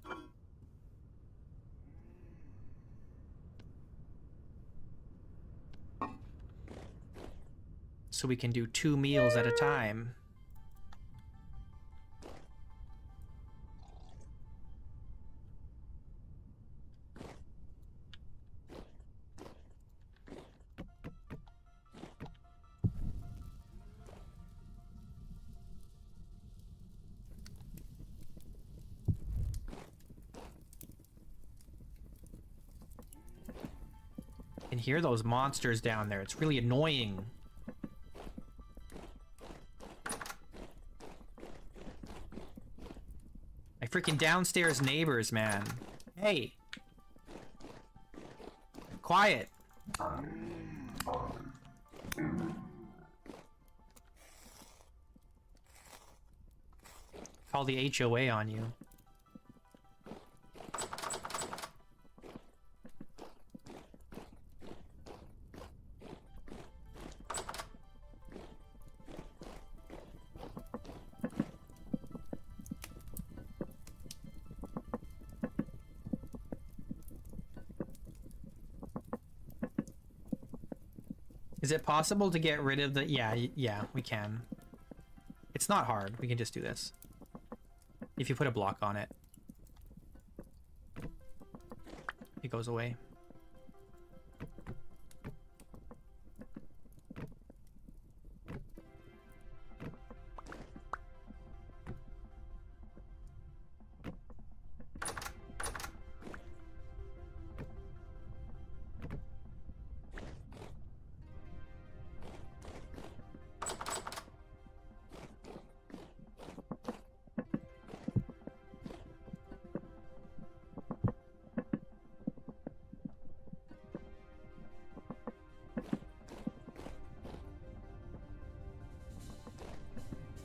So we can do 2 meals at a time. can hear those monsters down there. It's really annoying. My freaking downstairs neighbors, man. Hey. Quiet. Call the HOA on you. Is it possible to get rid of the... Yeah, we can. It's not hard. We can just do this. If you put a block on it. It goes away.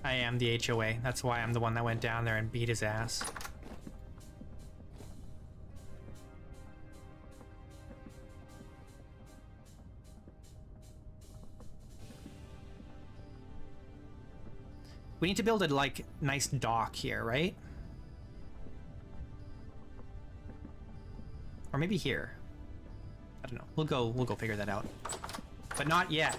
I am the HOA. That's why I'm the one that went down there and beat his ass. We need to build a, like, nice dock here, right? Or maybe here. I don't know. We'll go figure that out. But not yet.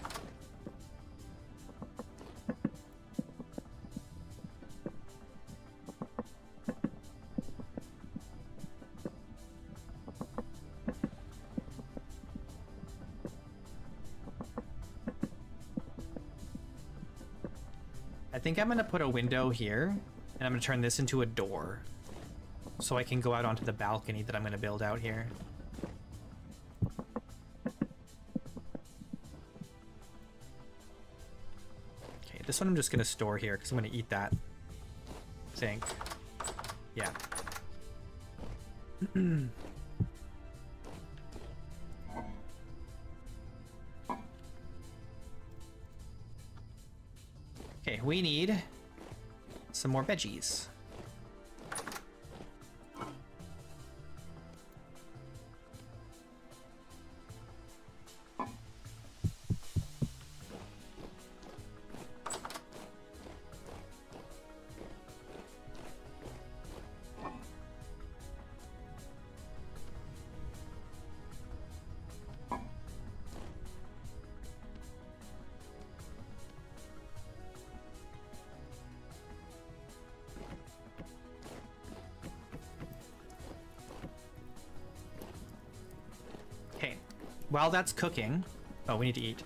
I think I'm gonna put a window here, and I'm gonna turn this into a door, so I can go out onto the balcony that I'm gonna build out here. Okay, this one I'm just gonna store here, because I'm gonna eat that. I think. Yeah. Okay, we need some more veggies. While that's cooking... Oh, we need to eat.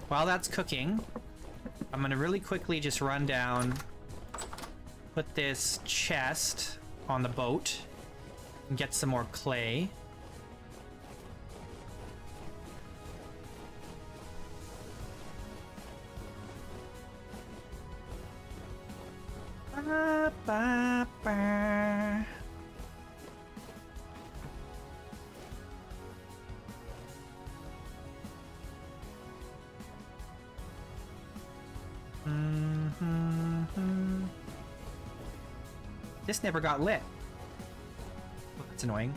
While that's cooking, I'm gonna really quickly just run down, put this chest on the boat, and get some more clay. This never got lit. Oh, that's annoying.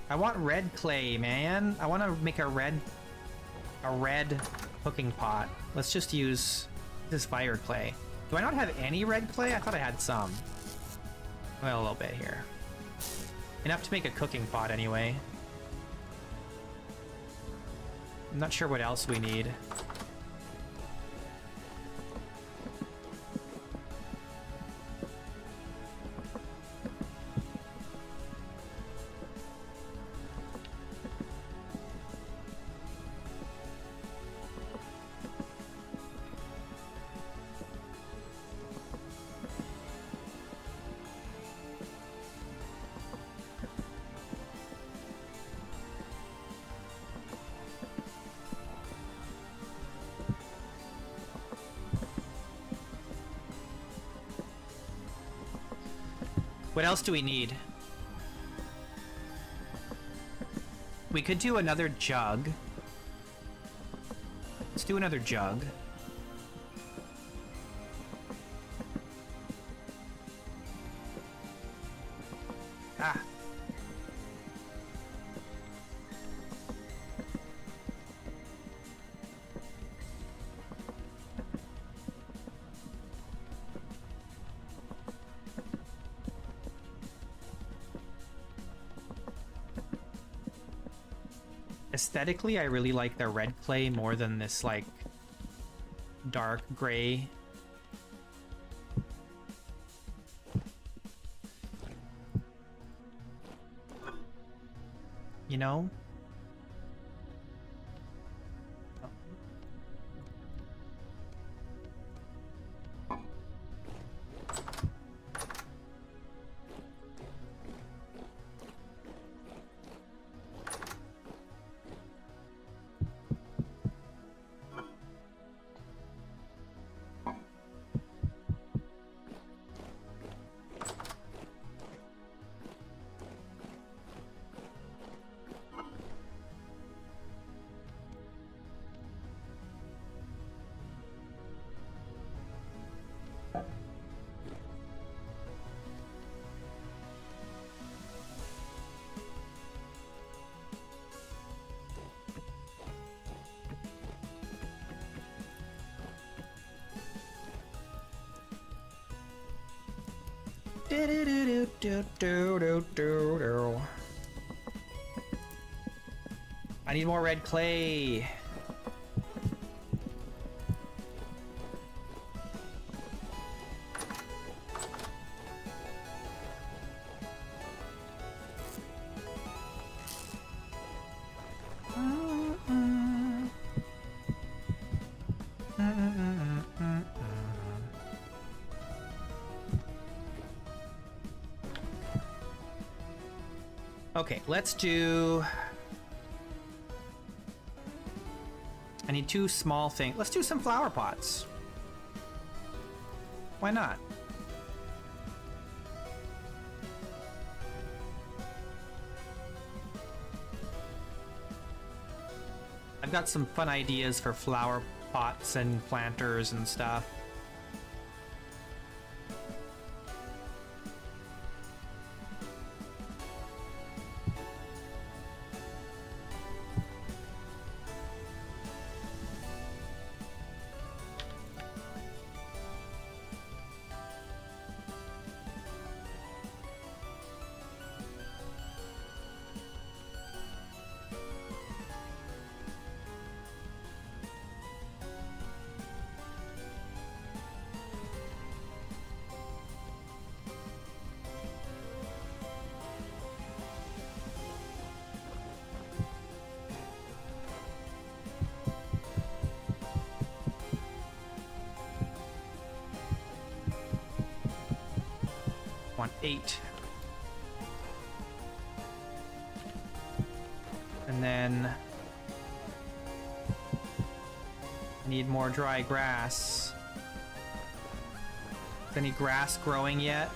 I want red clay, man. I want to make a red cooking pot. Let's just use this fire clay. Do I not have any red clay? I thought I had some. Well, a little bit here. Enough to make a cooking pot anyway. I'm not sure what else we need. What else do we need? We could do another jug. Let's do another jug. Ah. Aesthetically, I really like the red clay more than this, like, dark gray. You know? I need more red clay. Okay, let's do... I need 2 small things. Let's do some flower pots. Why not? I've got some fun ideas for flower pots and planters and stuff. Want 8. And then I need more dry grass. Is any grass growing yet?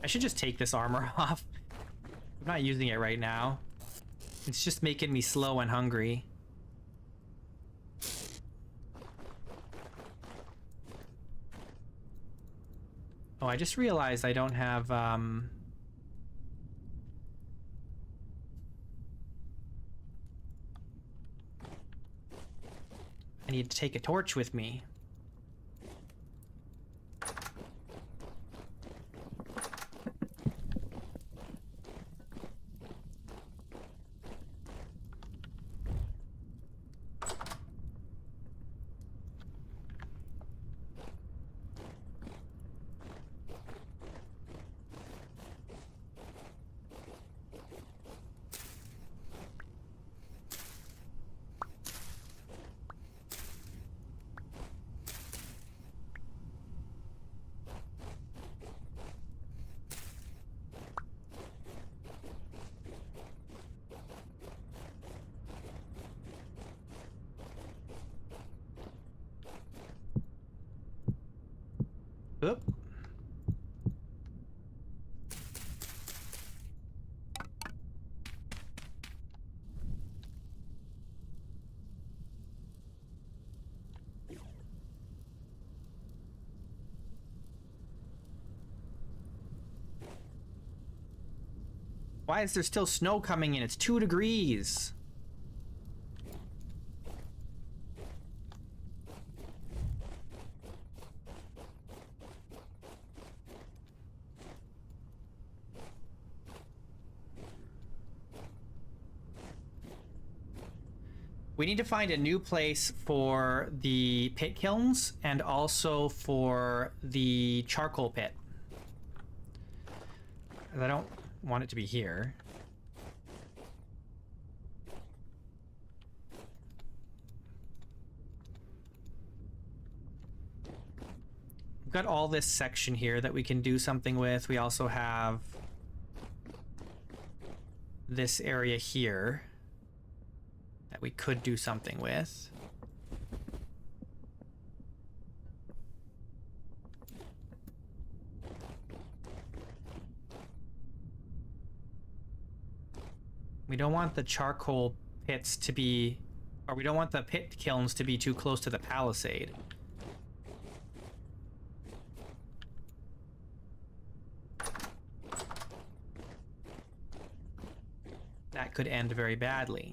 I should just take this armor off. I'm not using it right now. It's just making me slow and hungry. Oh, I just realized I don't have, I need to take a torch with me. Oop. Why is there still snow coming in? It's 2 degrees. We need to find a new place for the pit kilns and also for the charcoal pit. I don't want it to be here. We've got all this section here that we can do something with. We also have this area here that we could do something with. We don't want the charcoal pits to be, or we don't want the pit kilns to be too close to the palisade. That could end very badly.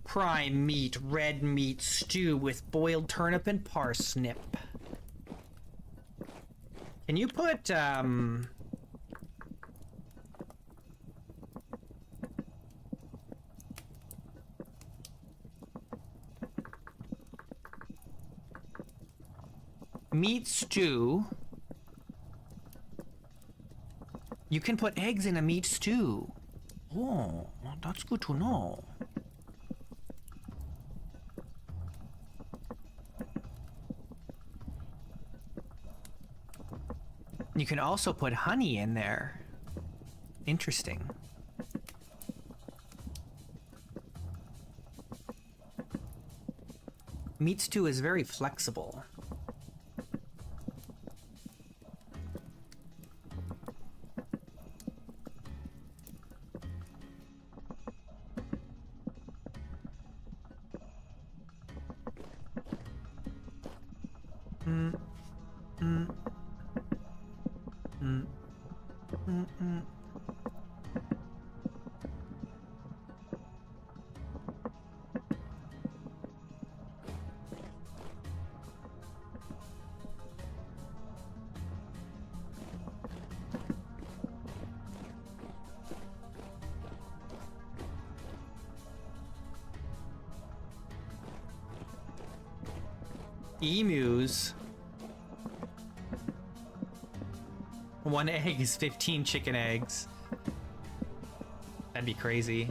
Prime meat, red meat stew with boiled turnip and parsnip. Can you put, meat stew? You can put eggs in a meat stew. Oh, that's good to know. You can also put honey in there. Interesting. Meat stew is very flexible. Emus. 1 egg is 15 chicken eggs. That'd be crazy.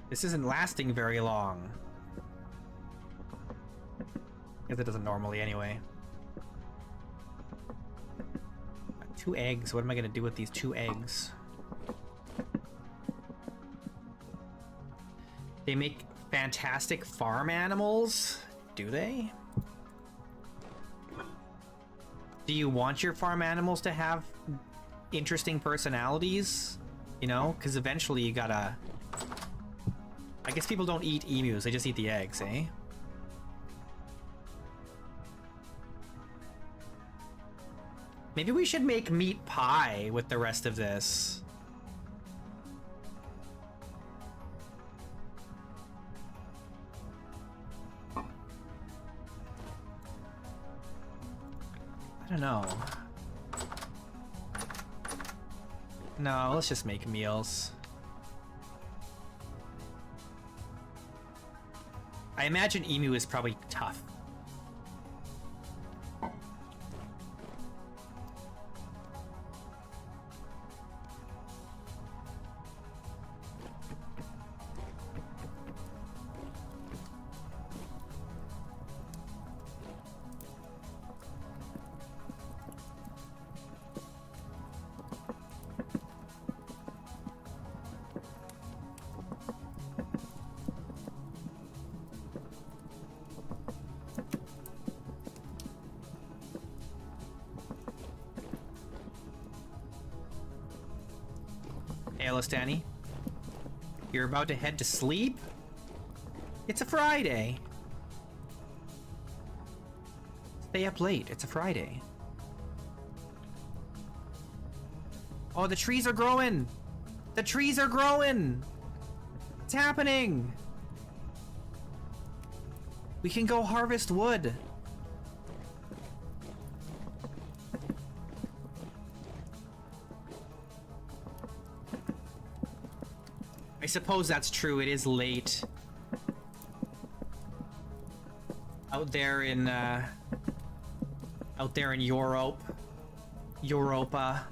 This isn't lasting very long. Because it doesn't normally anyway. 2 eggs. What am I going to do with these 2 eggs? They make fantastic farm animals? Do they? Do you want your farm animals to have interesting personalities? You know? Because eventually you gotta... I guess people don't eat emus, they just eat the eggs, eh? Maybe we should make meat pie with the rest of this. I don't know. No, let's just make meals. I imagine emu is probably tough. Hello, Stanny. You're about to head to sleep? It's a Friday. Stay up late. It's a Friday. Oh, the trees are growing. The trees are growing. It's happening. We can go harvest wood. I suppose that's true. It is late. Out there in Europe. Europa.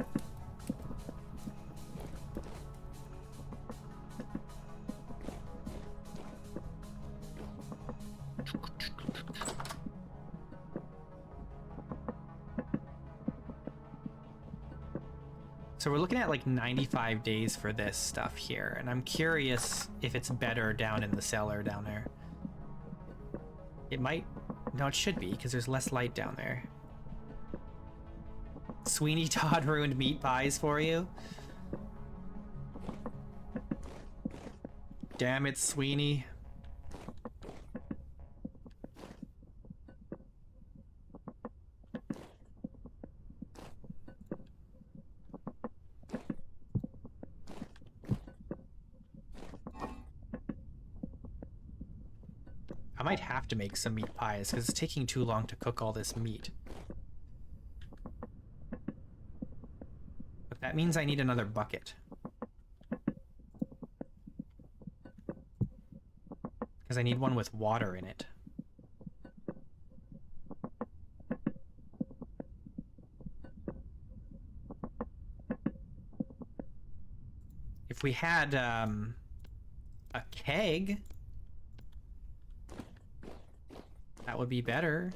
So we're looking at like 95 days for this stuff here, and I'm curious if it's better down in the cellar down there. It might... No, it should be, because there's less light down there. Sweeney Todd ruined meat pies for you? Damn it, Sweeney. I might have to make some meat pies because it's taking too long to cook all this meat. But that means I need another bucket. Because I need one with water in it. If we had a keg... that would be better.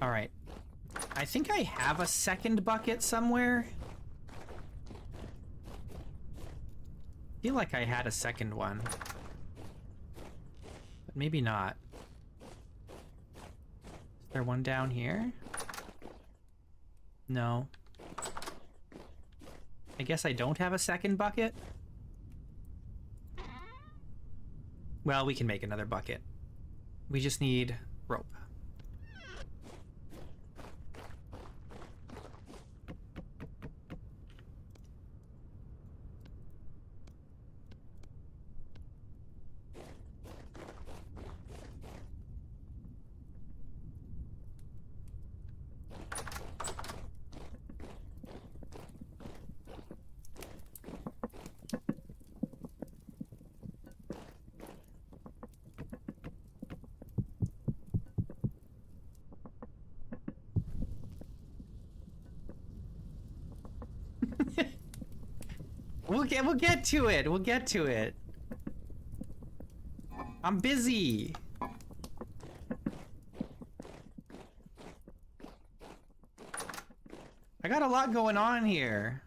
All right. I think I have a second bucket somewhere. I feel like I had a second one. But maybe not. Is there one down here? No. I guess I don't have a second bucket. Well, we can make another bucket. We just need rope. We'll get to it. We'll get to it. I'm busy. I got a lot going on here.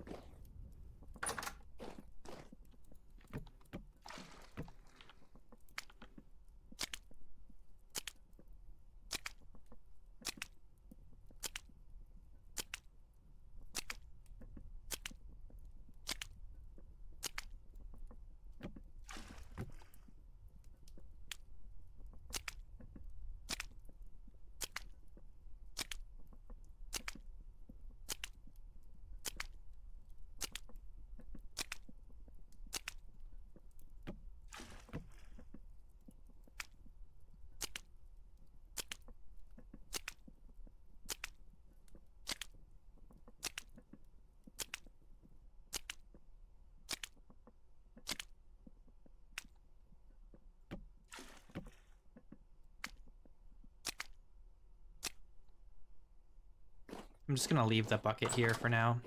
I'm just gonna leave the bucket here for now.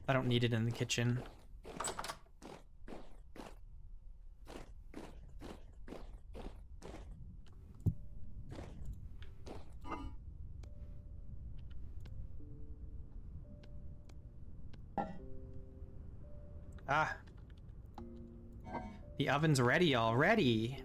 I don't need it in the kitchen. Ah. The oven's ready already.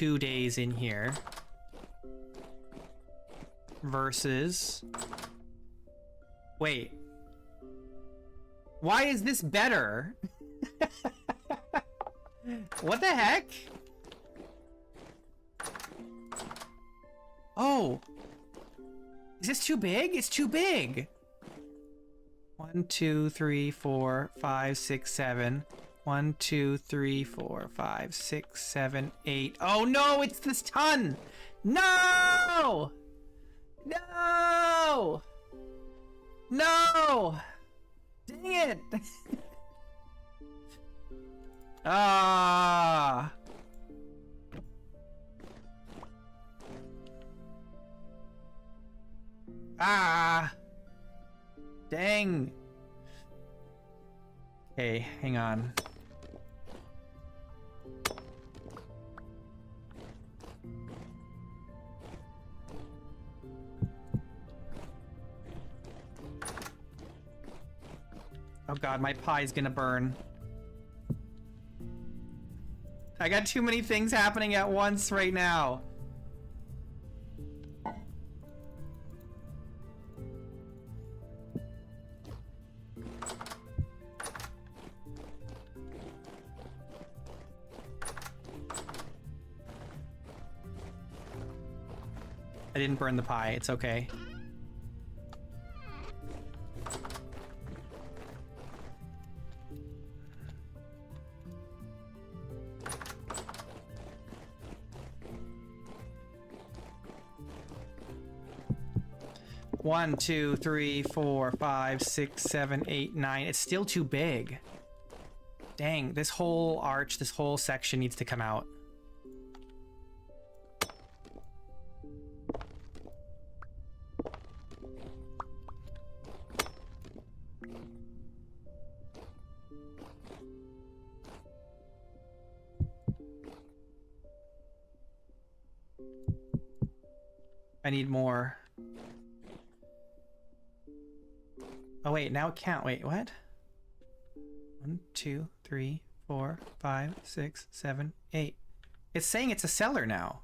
.2 days in here versus, wait, why is this better? What the heck? Oh, is this too big? It's too big. 1 2 3 4 5 6 7 1 2 3 4 5 6 7 8. Oh no, it's this ton. No, no, no, dang it. Ah. Ah. Dang. Okay, hang on. Oh god, my pie's gonna burn. I got too many things happening at once right now. I didn't burn the pie, it's okay. One, two, three, four, five, six, seven, eight, nine. It's still too big. Dang, this whole arch, this whole section needs to come out. I need more. Oh wait, now it can't. Wait, what? 1, 2, 3, 4, 5, 6, 7, 8. It's saying it's a cellar now.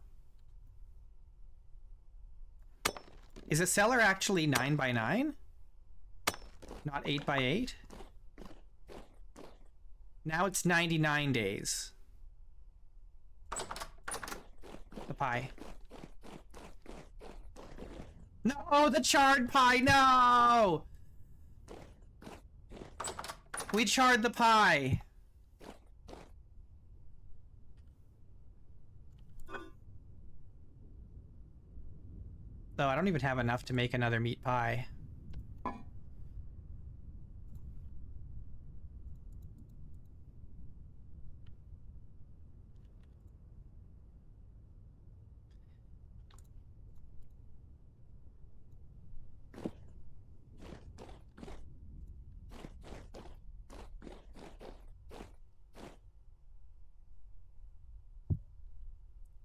Is a cellar actually 9 by 9? Not 8 by 8? Now it's 99 days. The pie. No, the charred pie, no! We charred the pie. Though I don't even have enough to make another meat pie.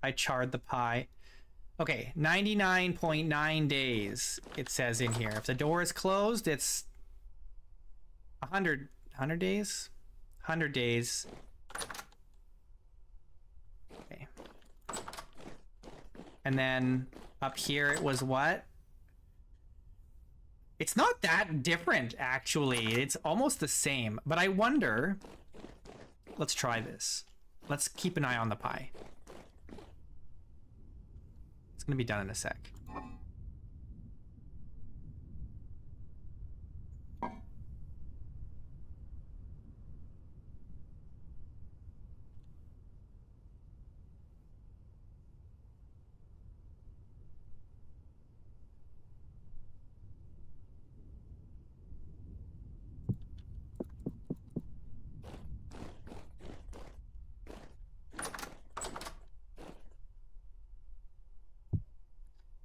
I charred the pie. Okay, 99.9 days, it says in here. If the door is closed, it's 100 days? 100 days. Okay. And then up here it was what? It's not that different, actually. It's almost the same. But I wonder... Let's try this. Let's keep an eye on the pie. It's gonna be done in a sec.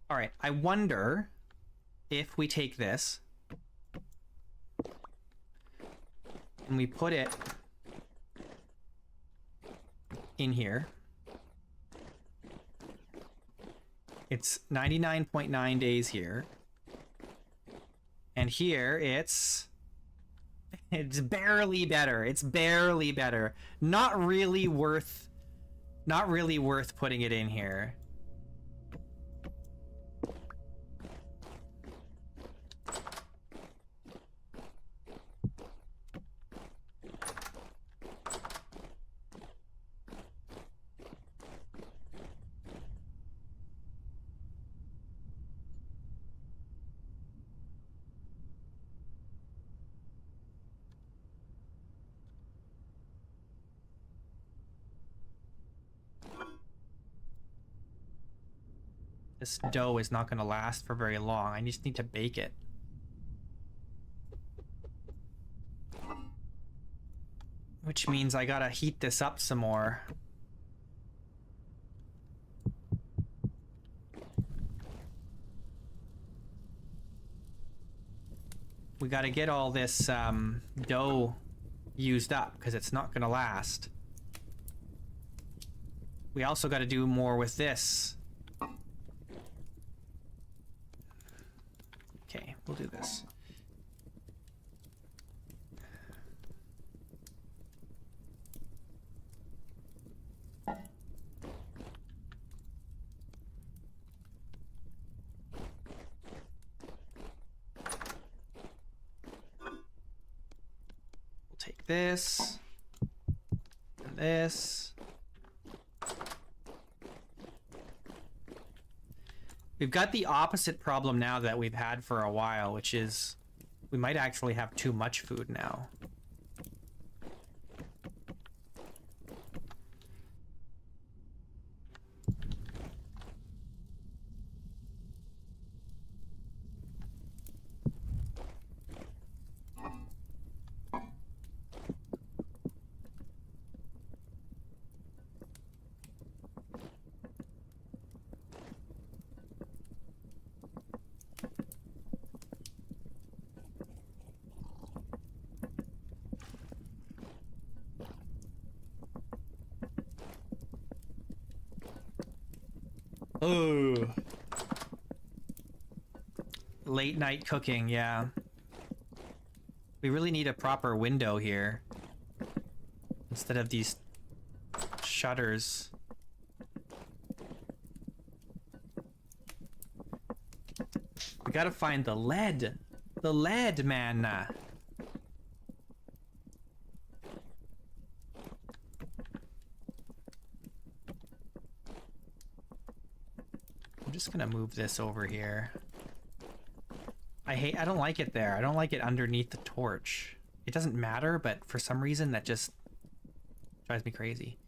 All right, I wonder if we take this and we put it in here. It's 99.9 days here. And here it's barely better. It's barely better. Not really worth putting it in here. This dough is not going to last for very long. I just need to bake it. Which means I gotta heat this up some more. We gotta get all this dough used up because it's not gonna last. We also gotta do more with this. Okay, we'll do this. We'll take this and this. We've got the opposite problem now that we've had for a while, which is we might actually have too much food now. Oh. Late night cooking, yeah. We really need a proper window here. Instead of these shutters. We gotta find the lead. The lead, man. I'm just gonna move this over here. I don't like it there. I don't like it underneath the torch. It doesn't matter, but for some reason that just drives me crazy.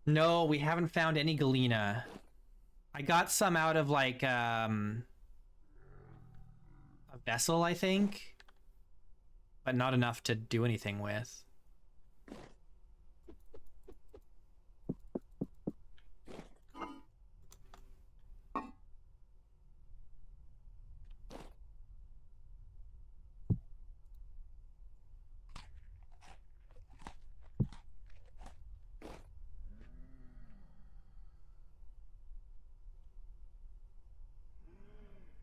No, we haven't found any galena. I got some out of like a vessel, I think, but not enough to do anything with.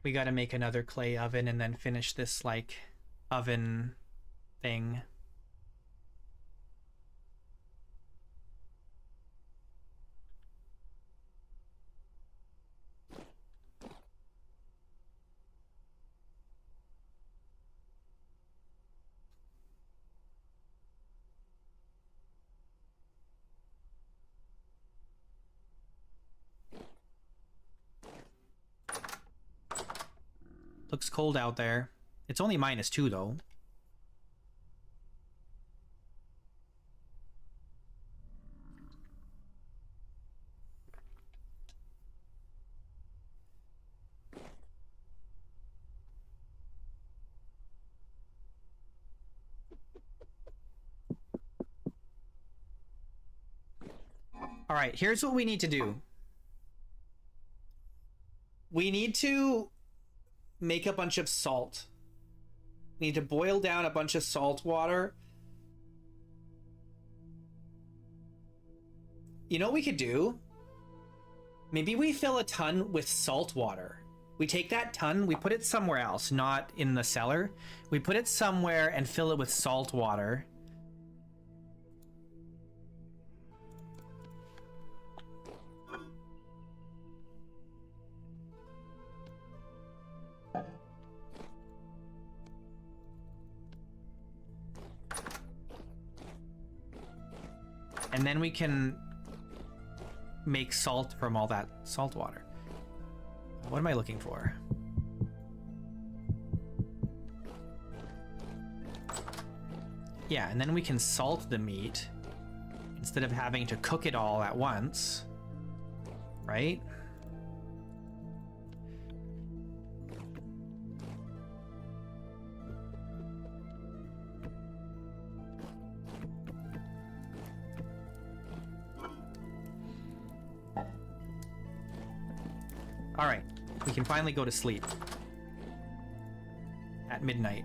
We gotta make another clay oven and then finish this, like, oven thing. Looks cold out there. It's only -2 though. All right, here's what we need to do. We need to make a bunch of salt. We need to boil down a bunch of salt water. You know what we could do? Maybe we fill a ton with salt water. We take that ton, we put it somewhere else, not in the cellar. We put it somewhere and fill it with salt water. And then we can make salt from all that salt water. What am I looking for? Yeah, and then we can salt the meat instead of having to cook it all at once, right? All right, we can finally go to sleep at midnight.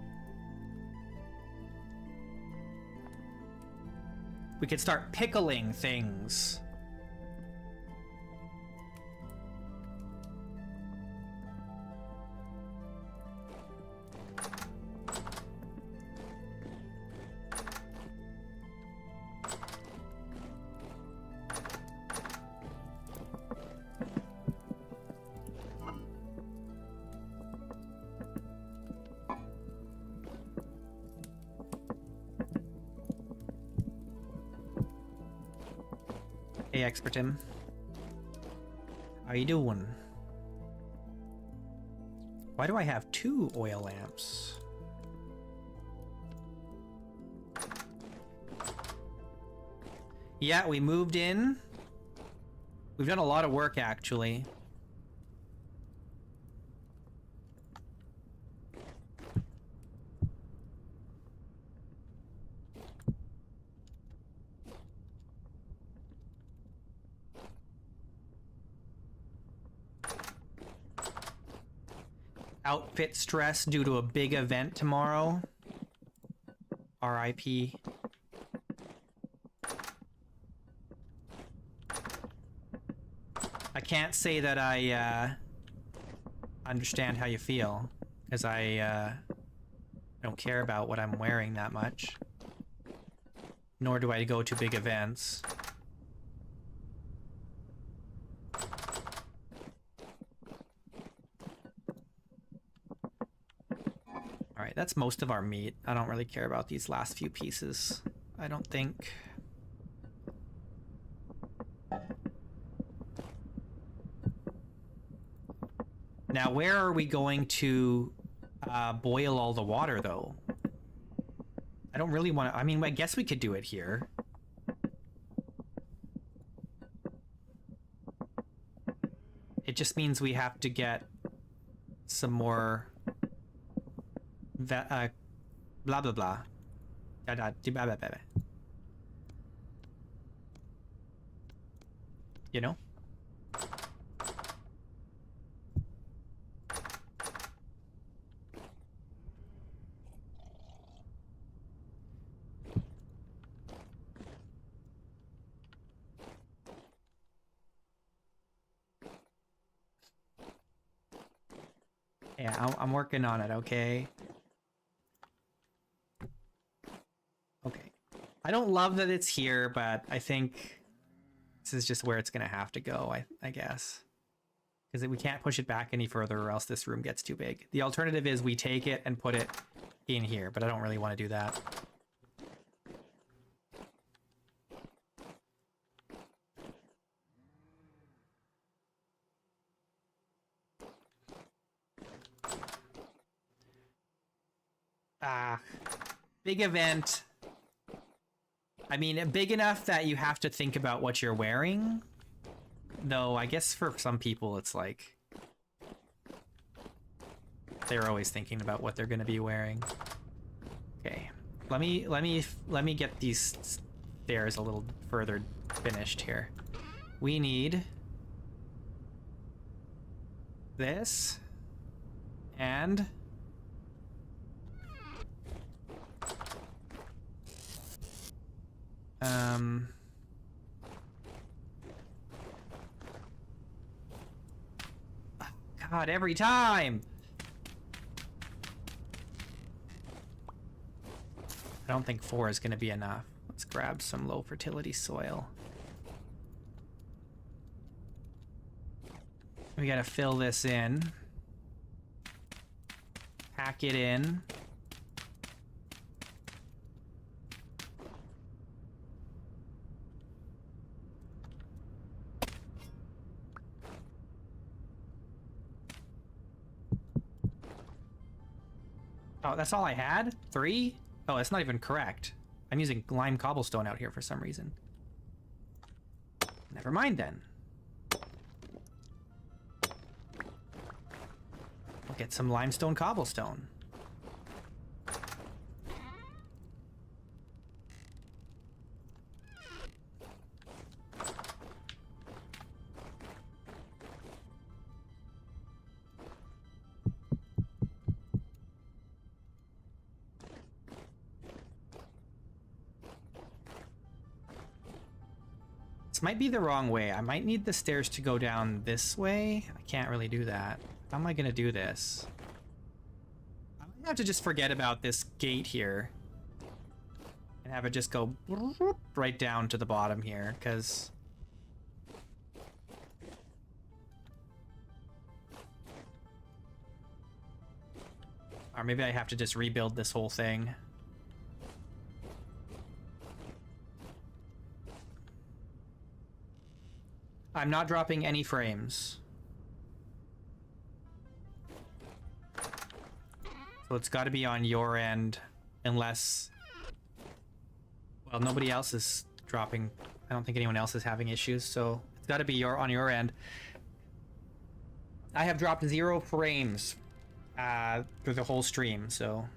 We could start pickling things. Hey, Expertim. How you doing? Why do I have 2 oil lamps? Yeah, we moved in. We've done a lot of work, actually. Outfit stress due to a big event tomorrow. RIP. I can't say that I understand how you feel, because I don't care about what I'm wearing that much. Nor do I go to big events. Alright, that's most of our meat. I don't really care about these last few pieces, I don't think. Now, where are we going to boil all the water, though? I don't really want to... I mean, I guess we could do it here. It just means we have to get some more... blah, blah, blah. You know? Yeah, I'm working on it, okay? Okay. I don't love that it's here, but I think this is just where it's gonna have to go, I guess. Because we can't push it back any further or else this room gets too big. The alternative is we take it and put it in here, but I don't really want to do that. Big event. I mean, big enough that you have to think about what you're wearing. Though, I guess for some people, it's like... they're always thinking about what they're going to be wearing. Okay. Let me get these stairs a little further finished here. We need... this. And... God, every time! I don't think 4 is going to be enough. Let's grab some low fertility soil. We gotta fill this in. Pack it in. Oh, that's all I had? 3? Oh, that's not even correct. I'm using lime cobblestone out here for some reason. Never mind then. We'll get some limestone cobblestone. This might be the wrong way. I might need the stairs to go down this way. I can't really do that. How am I gonna do this? I might have to just forget about this gate here and have it just go right down to the bottom here, because or maybe I have to just rebuild this whole thing. I'm not dropping any frames. So it's got to be on your end, unless... Well, nobody else is dropping. I don't think anyone else is having issues, so it's got to be on your end. I have dropped 0 frames through the whole stream, so...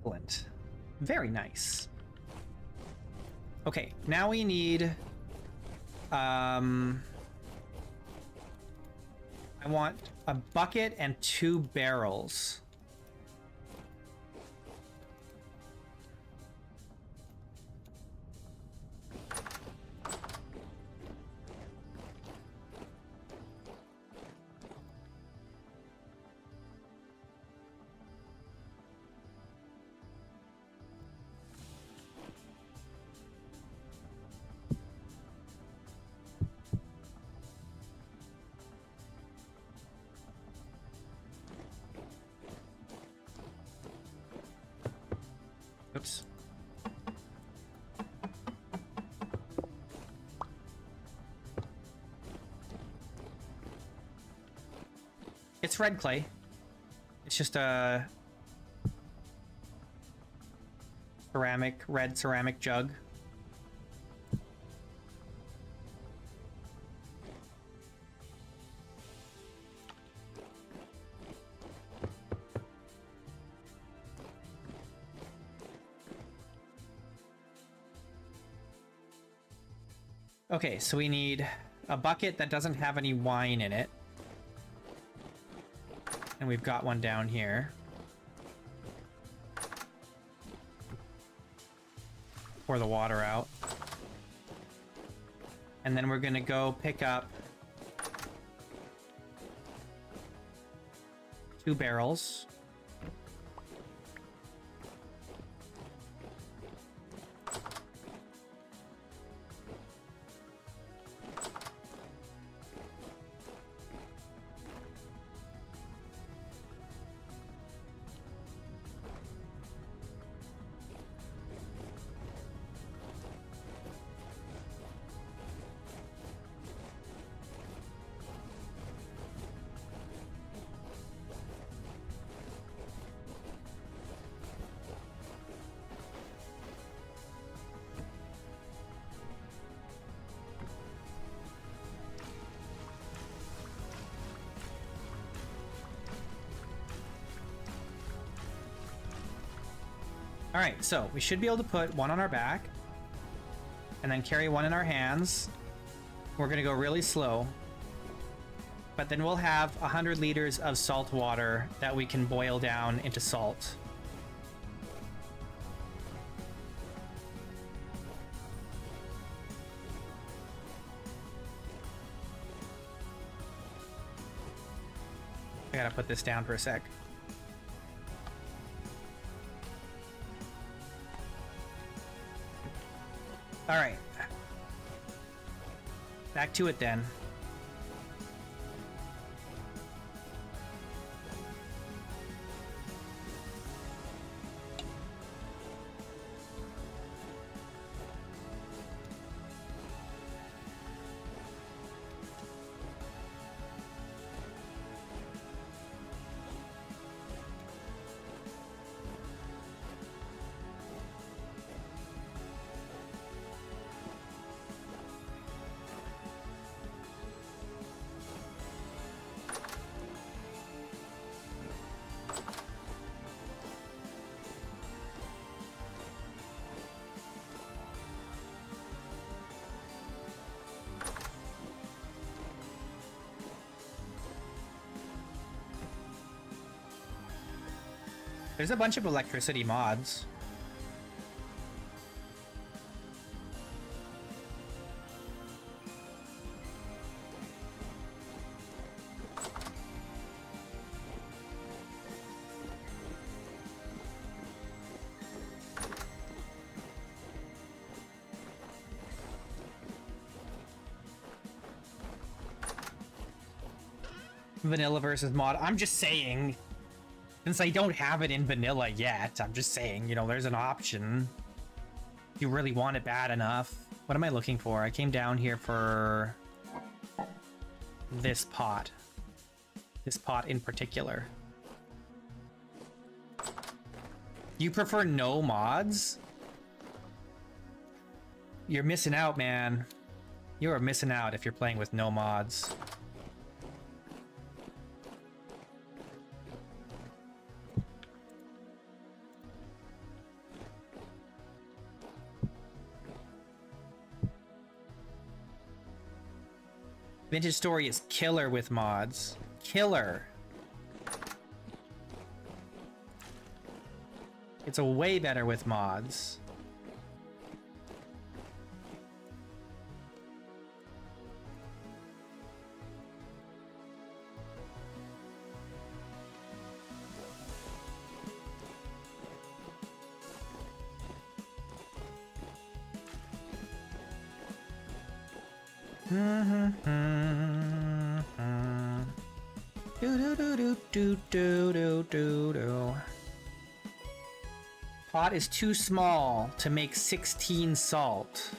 Excellent. Very nice. Okay, now we need... I want a bucket and 2 barrels. Oops. It's red clay. It's just a red ceramic jug. Okay, so we need a bucket that doesn't have any wine in it. And we've got one down here. Pour the water out. And then we're gonna go pick up 2 barrels. All right, so we should be able to put one on our back and then carry one in our hands. We're gonna go really slow, but then we'll have 100 liters of salt water that we can boil down into salt. I gotta put this down for a sec. All right. Back to it then. There's a bunch of electricity mods. Vanilla versus mod. I'm just saying, since I don't have it in vanilla yet, I'm just saying, you know, there's an option. If you really want it bad enough. What am I looking for? I came down here for this pot. This pot in particular. You prefer no mods? You're missing out, man. You are missing out if you're playing with no mods. Vintage Story is killer with mods. Killer. It's a way better with mods. Pot is too small to make 16 salt.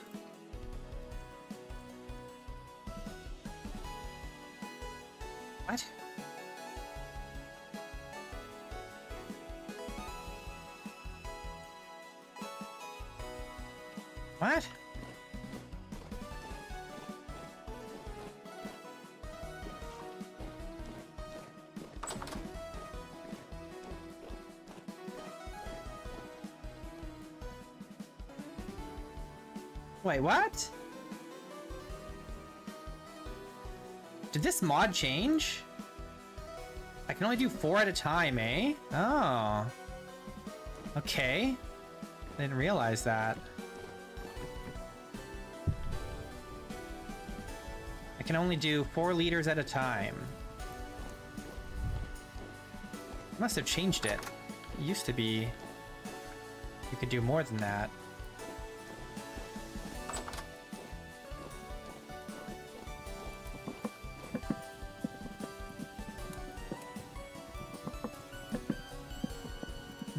What? What? Wait, what? Did this mod change? I can only do 4 at a time, eh? Oh. Okay. I didn't realize that. I can only do 4 liters at a time. Must have changed it. It used to be you could do more than that.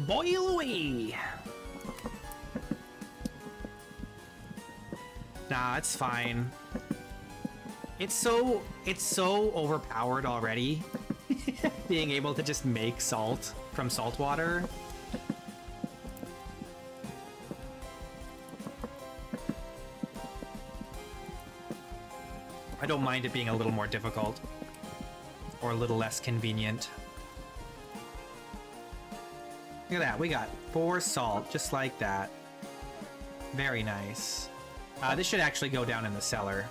Boil away! Nah, it's fine. It's so overpowered already. Being able to just make salt from salt water. I don't mind it being a little more difficult. Or a little less convenient. Look at that, we got 4 salt, just like that. Very nice. This should actually go down in the cellar.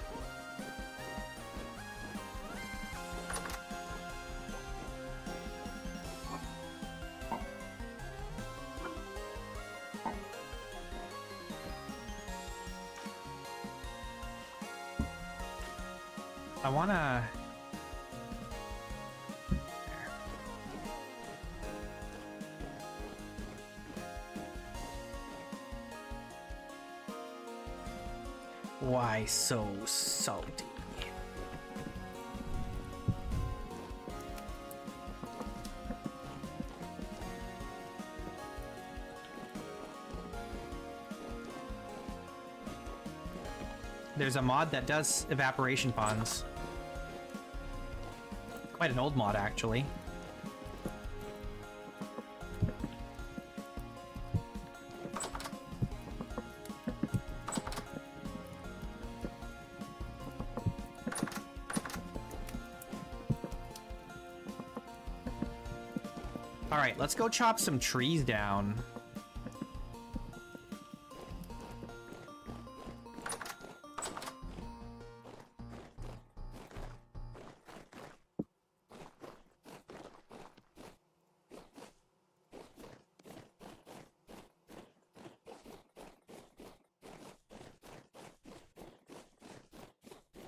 I wanna... Why so salty? There's a mod that does evaporation ponds. Quite an old mod, actually. Alright, let's go chop some trees down.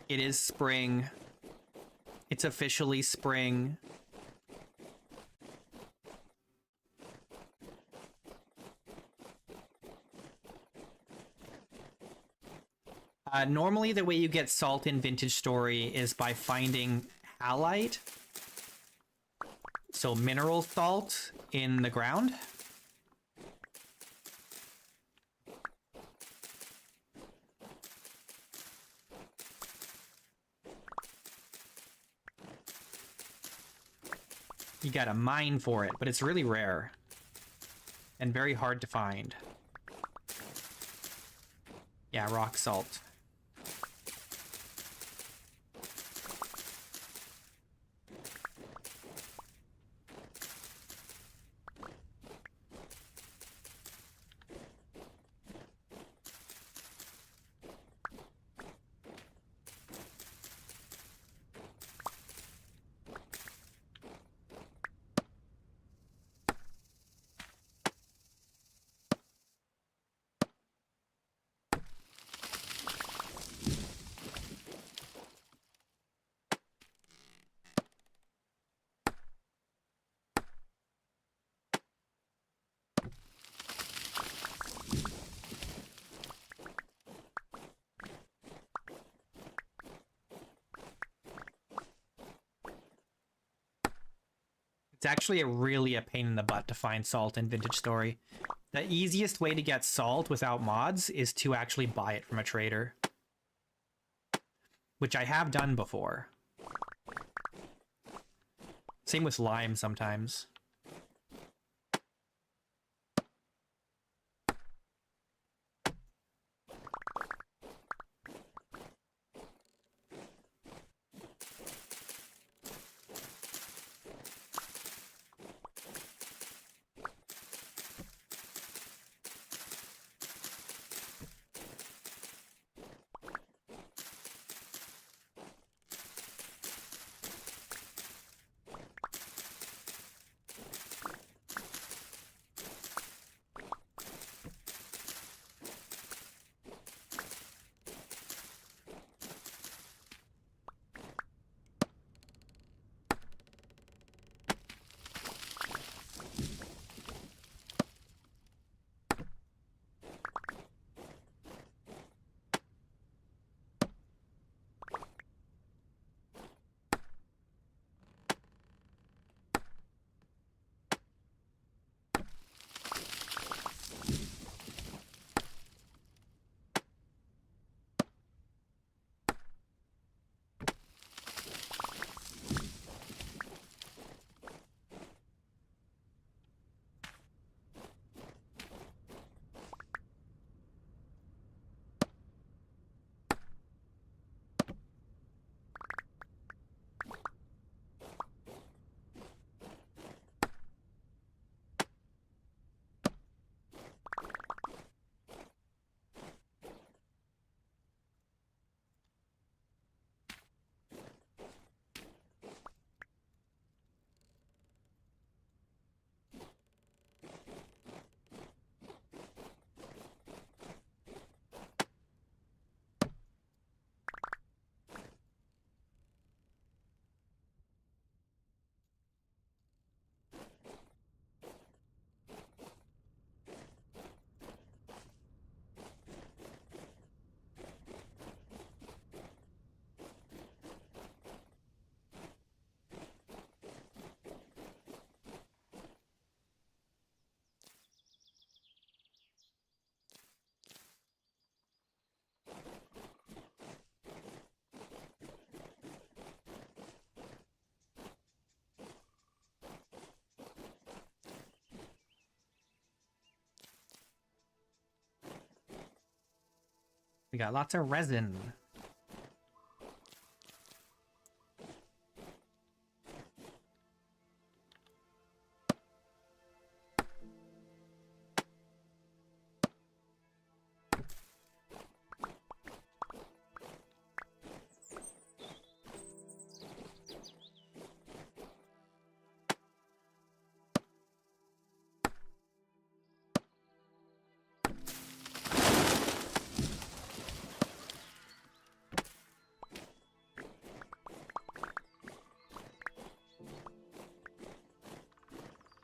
It is spring. It's officially spring. Normally the way you get salt in Vintage Story is by finding halite So mineral salt in the ground. You gotta mine for it, but it's really rare and very hard to find. Yeah, rock salt. It's actually really a pain in the butt to find salt in Vintage Story. The easiest way to get salt without mods is to actually buy it from a trader. Which I have done before. Same with lime sometimes. We got lots of resin.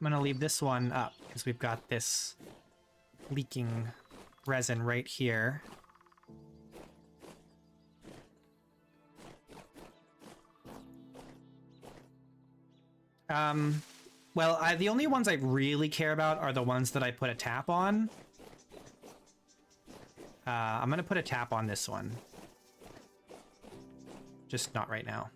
I'm gonna leave this one up because we've got this leaking resin right here. Well, the only ones I really care about are the ones that I put a tap on. I'm gonna put a tap on this one. Just not right now.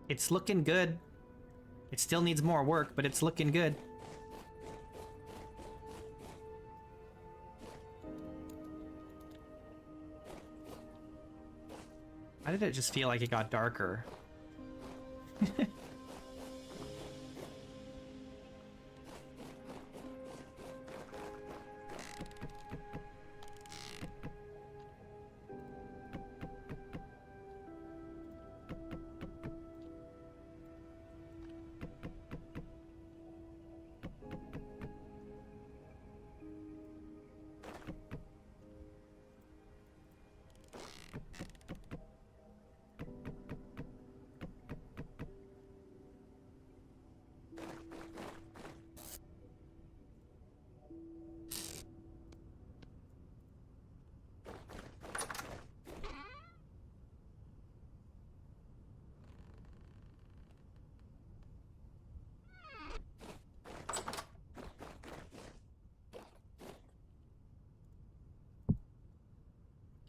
It's looking good. It still needs more work, but it's looking good. Why did it just feel like it got darker?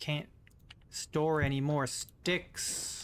Can't store any more sticks.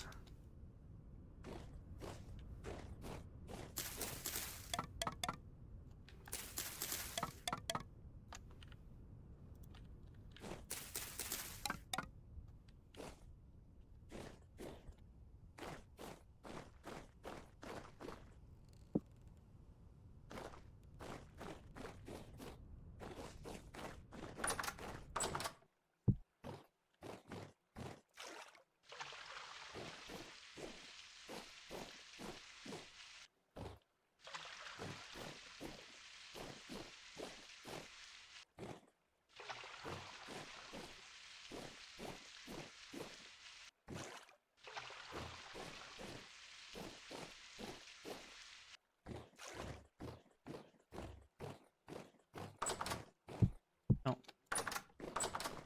Oh,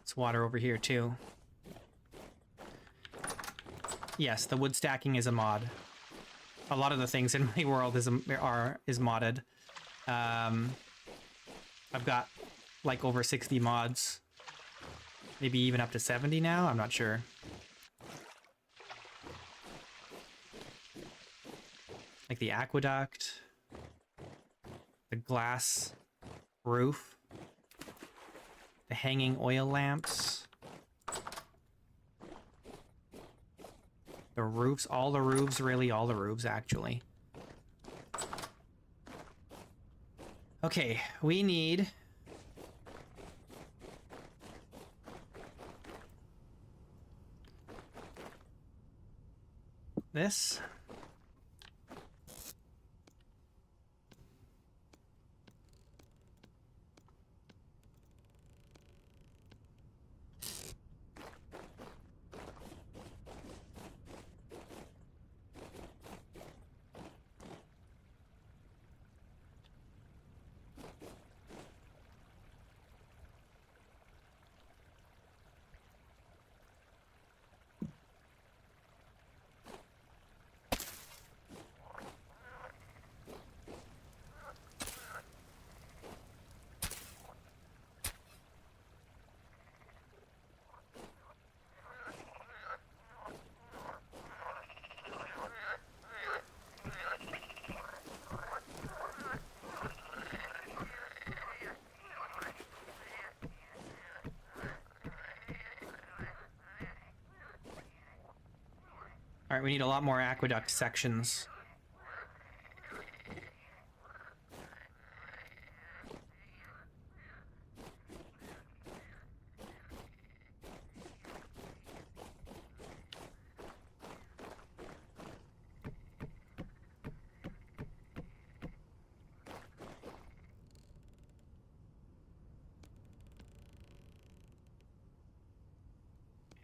it's water over here too. Yes, the wood stacking is a mod. A lot of the things in my world is modded. I've got like over 60 mods, maybe even up to 70 now. I'm not sure. Like the aqueduct, the glass roof, the hanging oil lamps, the roofs, all the roofs, really, all the roofs, actually. Okay, we need... this. All right, we need a lot more aqueduct sections.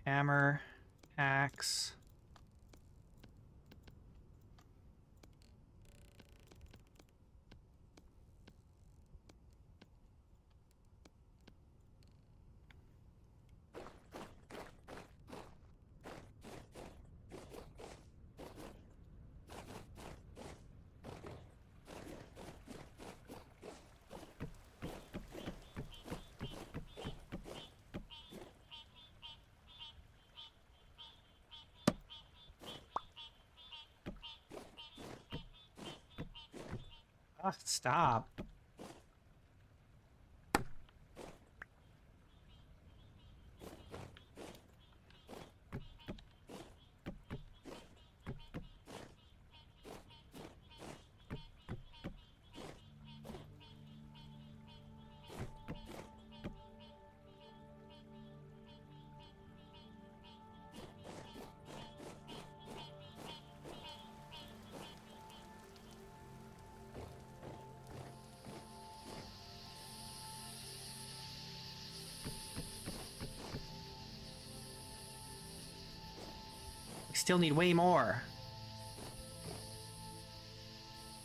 Hammer, axe. Oh, stop. We still need way more.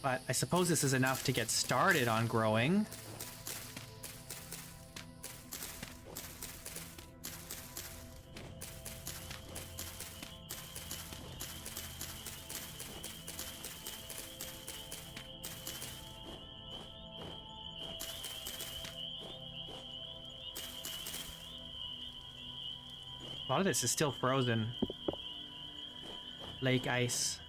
But I suppose this is enough to get started on growing. A lot of this is still frozen. Lake ice.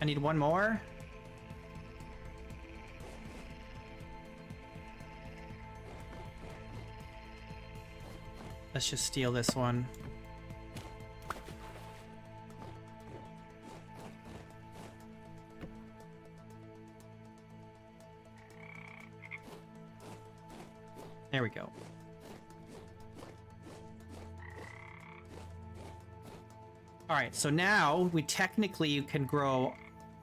I need one more. Let's just steal this one. There we go. All right, so now we technically can grow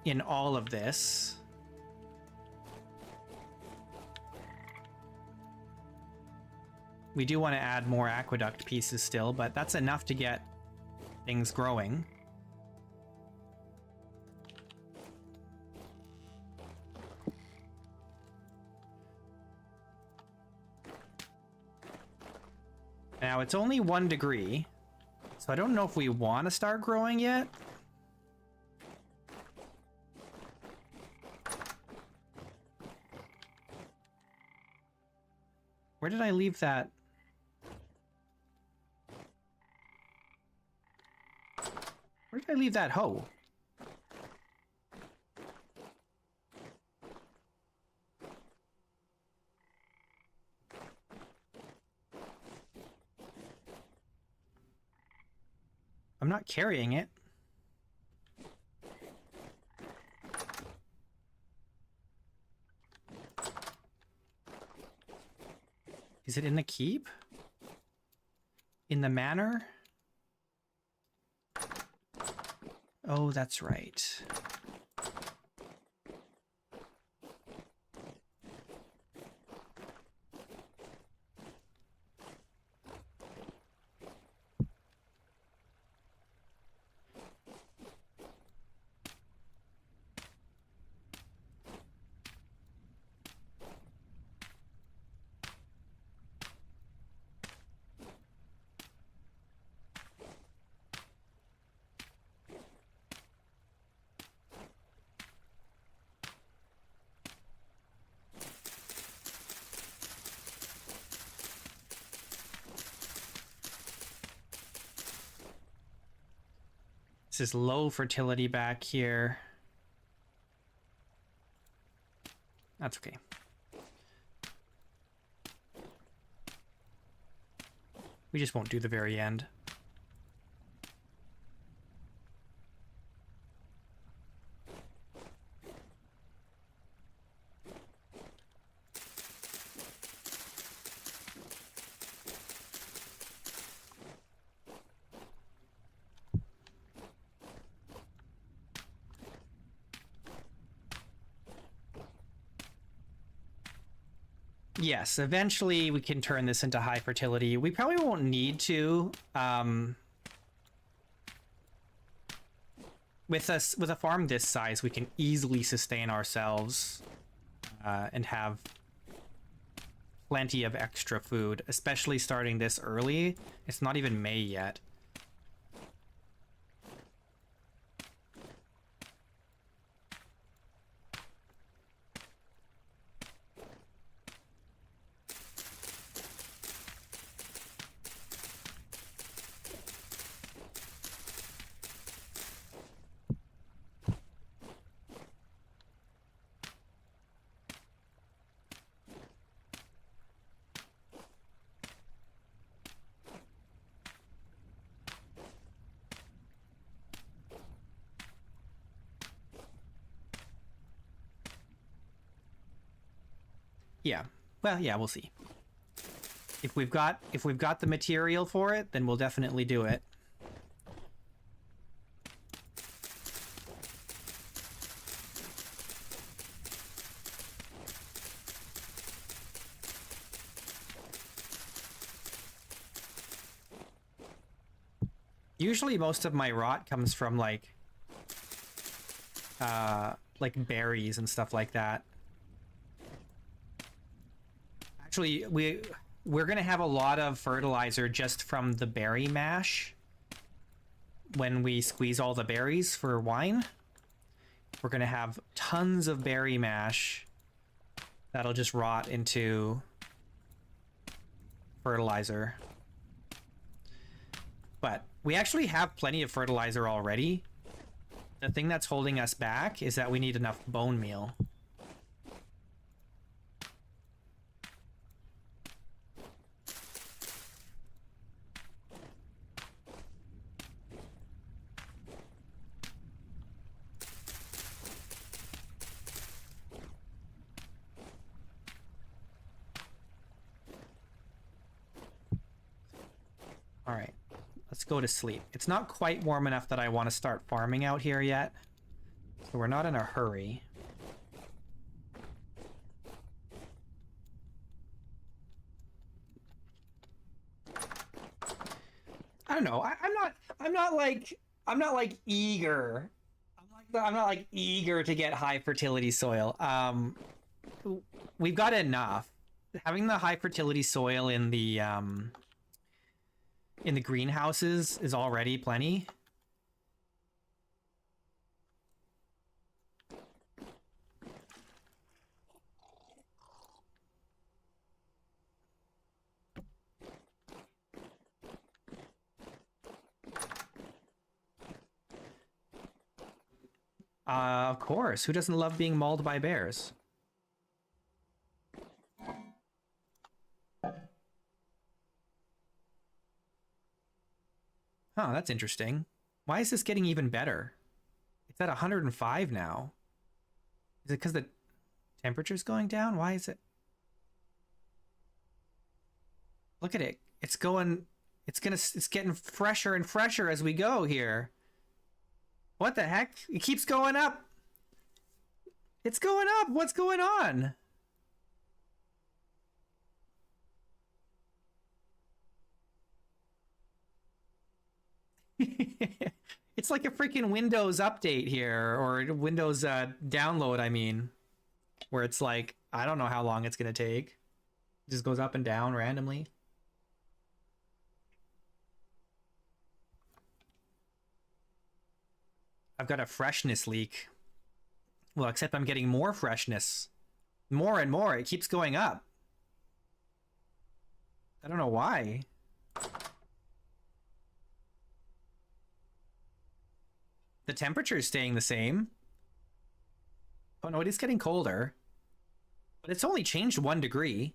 in all of this. We do want to add more aqueduct pieces still, but that's enough to get things growing. Now it's only 1 degree, so I don't know if we want to start growing yet. Where did I leave that? Where did I leave that hoe? I'm not carrying it. Is it in the keep? In the manor? Oh, that's right. This is low fertility back here. That's okay. We just won't do the very end. Yes, eventually we can turn this into high fertility. We probably won't need to. With a farm this size, we can easily sustain ourselves and have plenty of extra food, especially starting this early. It's not even May yet. Yeah. Well, yeah, we'll see. If we've got the material for it, then we'll definitely do it. Usually most of my rot comes from like berries and stuff like that. Actually, we're gonna have a lot of fertilizer just from the berry mash when we squeeze all the berries for wine. We're gonna have tons of berry mash that'll just rot into fertilizer. But we actually have plenty of fertilizer already. The thing that's holding us back is that we need enough bone meal. All right, let's go to sleep. It's not quite warm enough that I want to start farming out here yet, so we're not in a hurry. I don't know. I'm not like eager. I'm not like eager to get high fertility soil. We've got enough. Having the high fertility soil in the in the greenhouses is already plenty. Of course. Who doesn't love being mauled by bears? Oh, that's interesting. Why is this getting even better? It's at 105 now. Is it because the temperature's going down? Why is it? Look at it. It's getting fresher and fresher as we go here. What the heck? It keeps going up. It's going up. What's going on? It's like a freaking Windows update here, or Windows download, I mean, where it's like, I don't know how long it's going to take. It just goes up and down randomly. I've got a freshness leak. Well, except I'm getting more freshness. More and more. It keeps going up. I don't know why. The temperature is staying the same. Oh no, it is getting colder. But it's only changed 1 degree.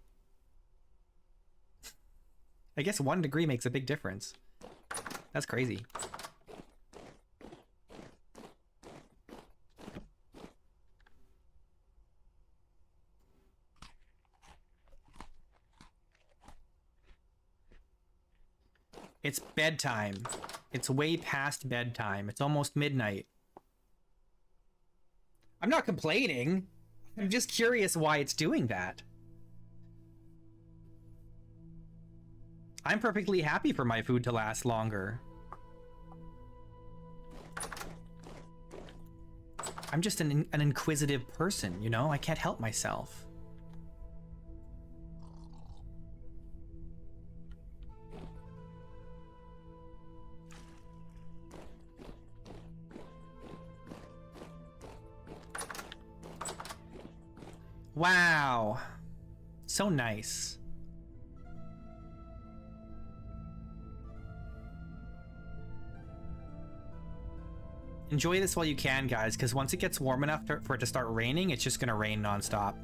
I guess 1 degree makes a big difference. That's crazy. It's bedtime. It's way past bedtime. It's almost midnight. I'm not complaining. I'm just curious why it's doing that. I'm perfectly happy for my food to last longer. I'm just an inquisitive person, you know? I can't help myself. Wow. So nice. Enjoy this while you can, guys, because once it gets warm enough for it to start raining, it's just going to rain nonstop.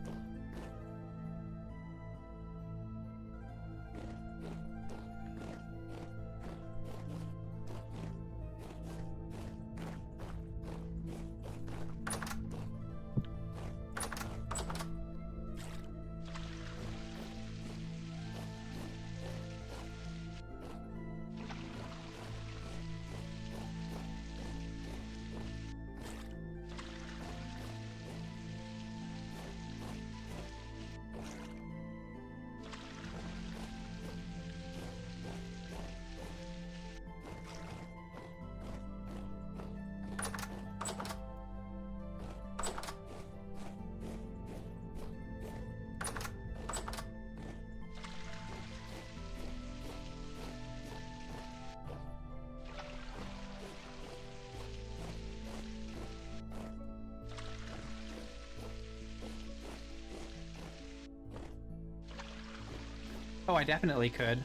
Oh, I definitely could.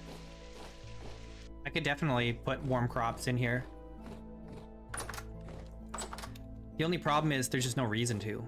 I could definitely put warm crops in here. The only problem is there's just no reason to.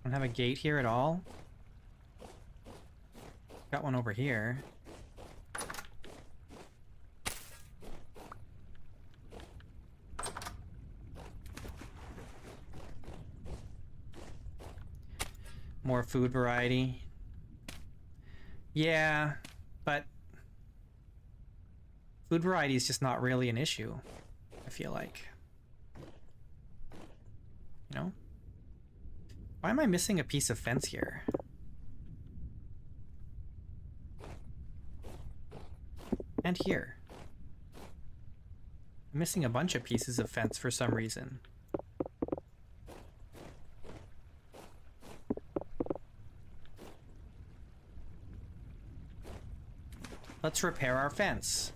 Don't have a gate here at all. Got one over here. More food variety. Yeah, But food variety is just not really an issue, I feel like. You know? Why am I missing a piece of fence here? And here. I'm missing a bunch of pieces of fence for some reason. Let's repair our fence.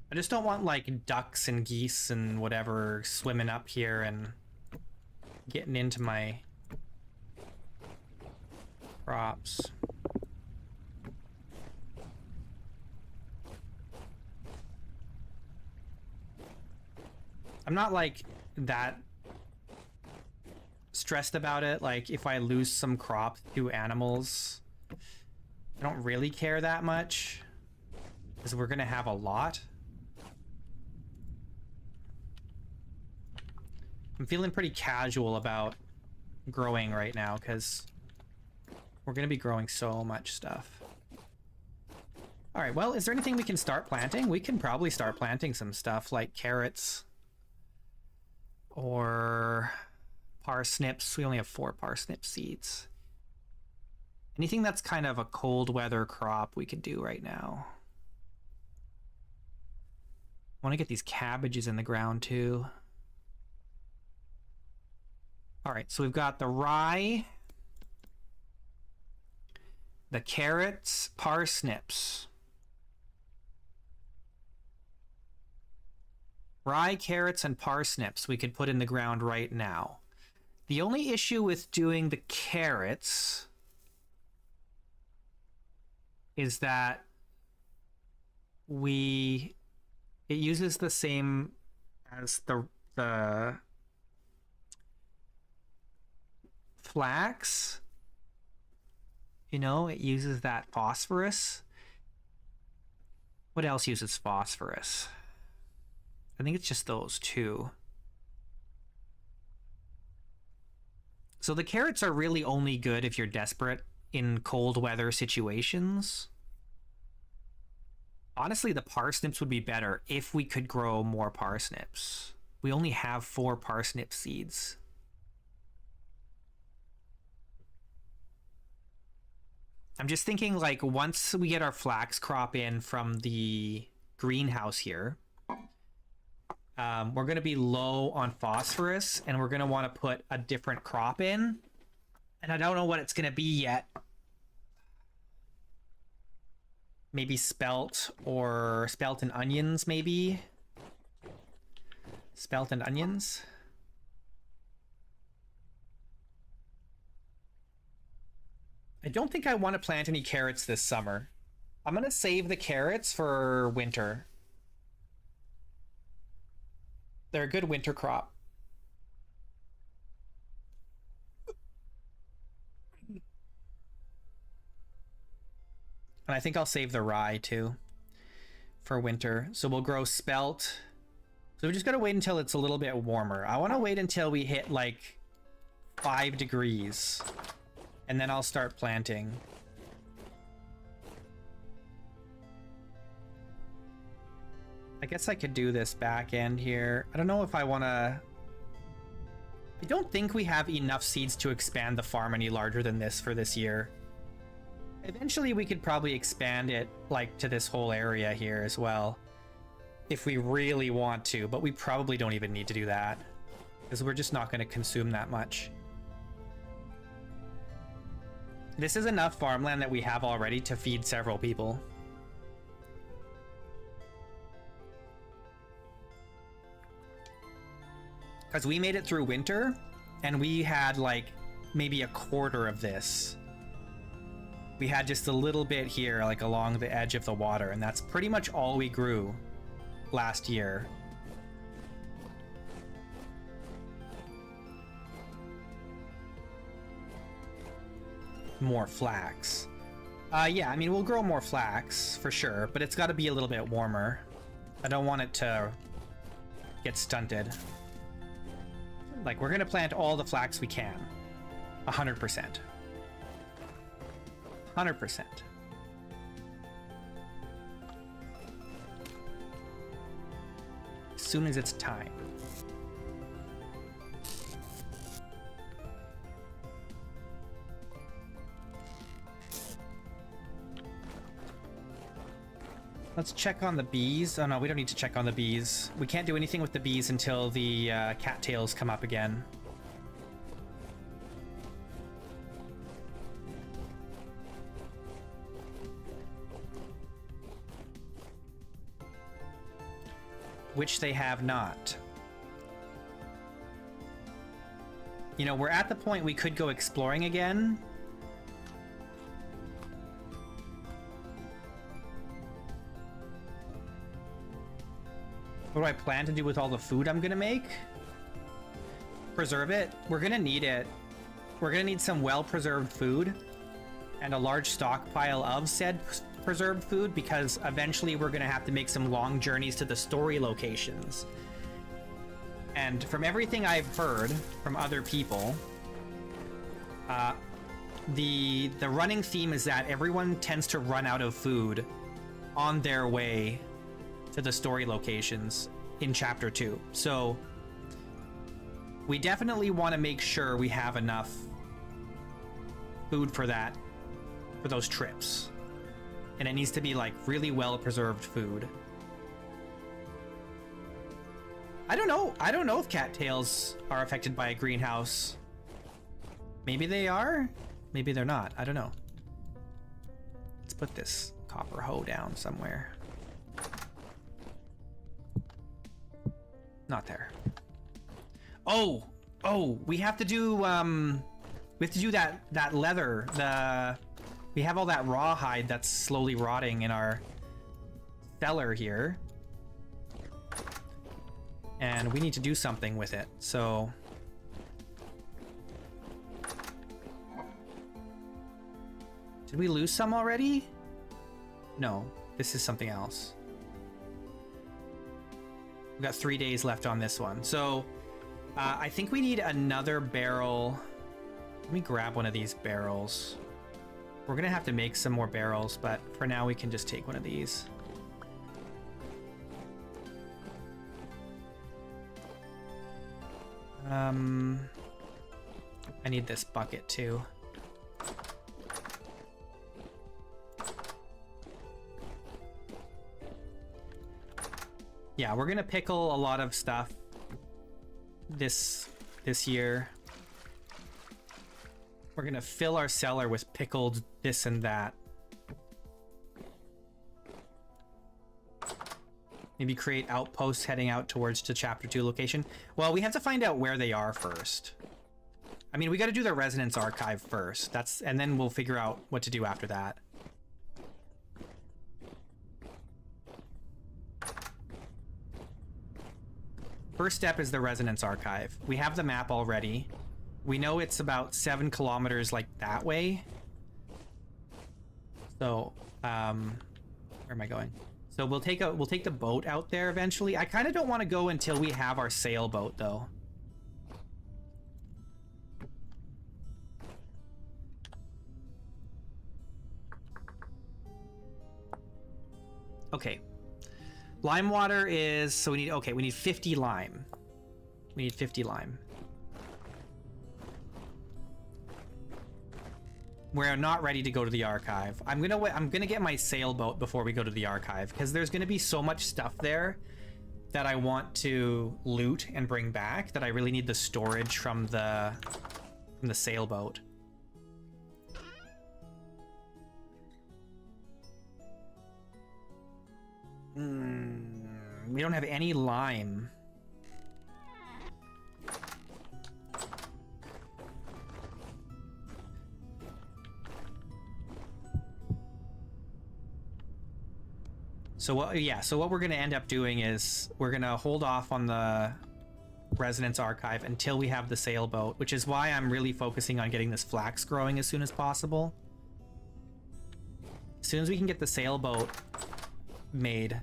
I just don't want like ducks and geese and whatever swimming up here and getting into my crops. I'm not like that stressed about it. Like if I lose some crop to animals, I don't really care that much because we're gonna have a lot. I'm feeling pretty casual about growing right now because we're going to be growing so much stuff. All right, well, is there anything we can start planting? We can probably start planting some stuff like carrots or parsnips. We only have 4 parsnip seeds. Anything that's kind of a cold weather crop we could do right now. I want to get these cabbages in the ground too. All right, so we've got the rye, the carrots, parsnips. Rye, carrots, and parsnips we could put in the ground right now. The only issue with doing the carrots is that it uses the same as the flax, you know, it uses that phosphorus. What else uses phosphorus? I think it's just those 2. So the carrots are really only good if you're desperate in cold weather situations. Honestly, the parsnips would be better if we could grow more parsnips. We only have 4 parsnip seeds. I'm just thinking like once we get our flax crop in from the greenhouse here, we're going to be low on phosphorus and we're going to want to put a different crop in. And I don't know what it's going to be yet. Maybe spelt and onions, maybe. Spelt and onions. I don't think I want to plant any carrots this summer. I'm going to save the carrots for winter. They're a good winter crop. And I think I'll save the rye too for winter. So we'll grow spelt. So we just got to wait until it's a little bit warmer. I want to wait until we hit like 5 degrees. And then I'll start planting. I guess I could do this back end here. I don't know if I want to... I don't think we have enough seeds to expand the farm any larger than this for this year. Eventually we could probably expand it like to this whole area here as well. If we really want to, but we probably don't even need to do that. Because we're just not going to consume that much. This is enough farmland that we have already to feed several people. Because we made it through winter, and we had like maybe a quarter of this. We had just a little bit here, like along the edge of the water, and that's pretty much all we grew last year. more flax. Yeah, I mean, we'll grow more flax for sure, but it's got to be a little bit warmer. I don't want it to get stunted. Like, we're gonna plant all the flax we can. 100%. 100%. As soon as it's time. Let's check on the bees. Oh no, we don't need to check on the bees. We can't do anything with the bees until the cattails come up again. Which they have not. You know, we're at the point we could go exploring again. What do I plan to do with all the food I'm gonna make? Preserve it. We're gonna need it. We're gonna need some well-preserved food and a large stockpile of said preserved food, because eventually we're gonna have to make some long journeys to the story locations. And from everything I've heard from other people, the running theme is that everyone tends to run out of food on their way to the story locations in chapter 2. So we definitely want to make sure we have enough food for that, for those trips. And it needs to be like really well preserved food. I don't know if cattails are affected by a greenhouse. Maybe they are, maybe they're not. I don't know. Let's put this copper hoe down somewhere. Not there. Oh, we have to do that leather. We have all that rawhide that's slowly rotting in our cellar here. And we need to do something with it. So did we lose some already? No, this is something else. We've got 3 days left on this one. So I think we need another barrel. Let me grab one of these barrels. We're gonna have to make some more barrels, but for now we can just take one of these. I need this bucket too. Yeah, we're gonna pickle a lot of stuff this year. We're gonna fill our cellar with pickled this and that. Maybe create outposts heading out towards the chapter 2 location. Well, we have to find out where they are first. I mean, we got to do the resonance archive first. And then we'll figure out what to do after that. First step is the resonance archive. We have the map already. We know it's about 7 kilometers like that way. So, where am I going? So we'll take the boat out there eventually. I kind of don't want to go until we have our sailboat though. Okay. Lime water is, so we need 50 lime. We need 50 lime. We're not ready to go to the archive. I'm gonna get my sailboat before we go to the archive, because there's gonna be so much stuff there that I want to loot and bring back that I really need the storage from the sailboat. We don't have any lime. So what we're gonna end up doing is we're gonna hold off on the Resonance Archive until we have the sailboat, which is why I'm really focusing on getting this flax growing as soon as possible. As soon as we can get the sailboat made,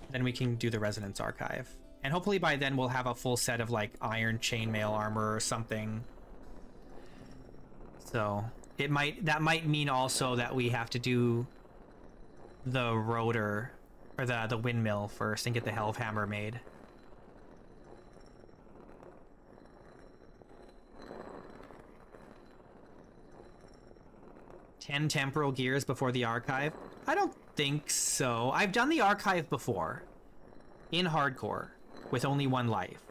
then we can do the Resonance Archive. And hopefully by then we'll have a full set of like iron chainmail armor or something. So that might mean also that we have to do the rotor or the windmill first and get the Helvhammer made. "10 temporal gears before the archive?" I don't think so. I've done the archive before in hardcore with only 1 life.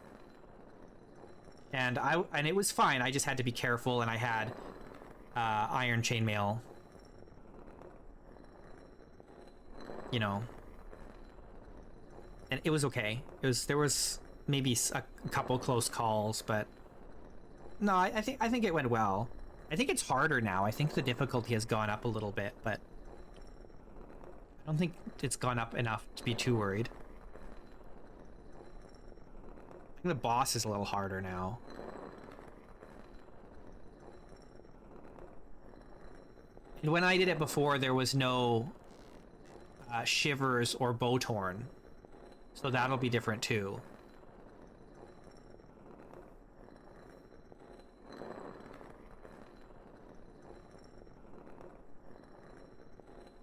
And it was fine. I just had to be careful, and I had iron chainmail. You know. And it was okay. There was maybe a couple close calls, but no, I think it went well. I think it's harder now. I think the difficulty has gone up a little bit, but I don't think it's gone up enough to be too worried. I think the boss is a little harder now. And when I did it before, there was no shivers or bowtorn, so that'll be different too.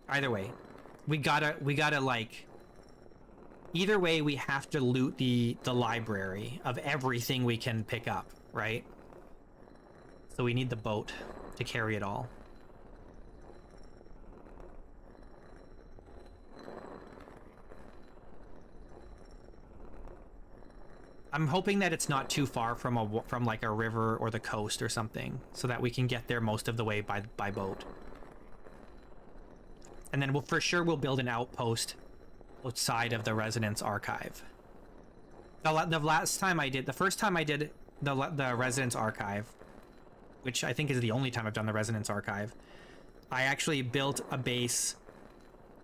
Either way, we gotta like, either way we have to loot the library of everything we can pick up, right? So we need the boat to carry it all. I'm hoping that it's not too far from like a river or the coast or something, so that we can get there most of the way by boat. And then we'll build an outpost outside of the Resonance Archive. The first time I did the Resonance Archive, which I think is the only time I've done the Resonance Archive, I actually built a base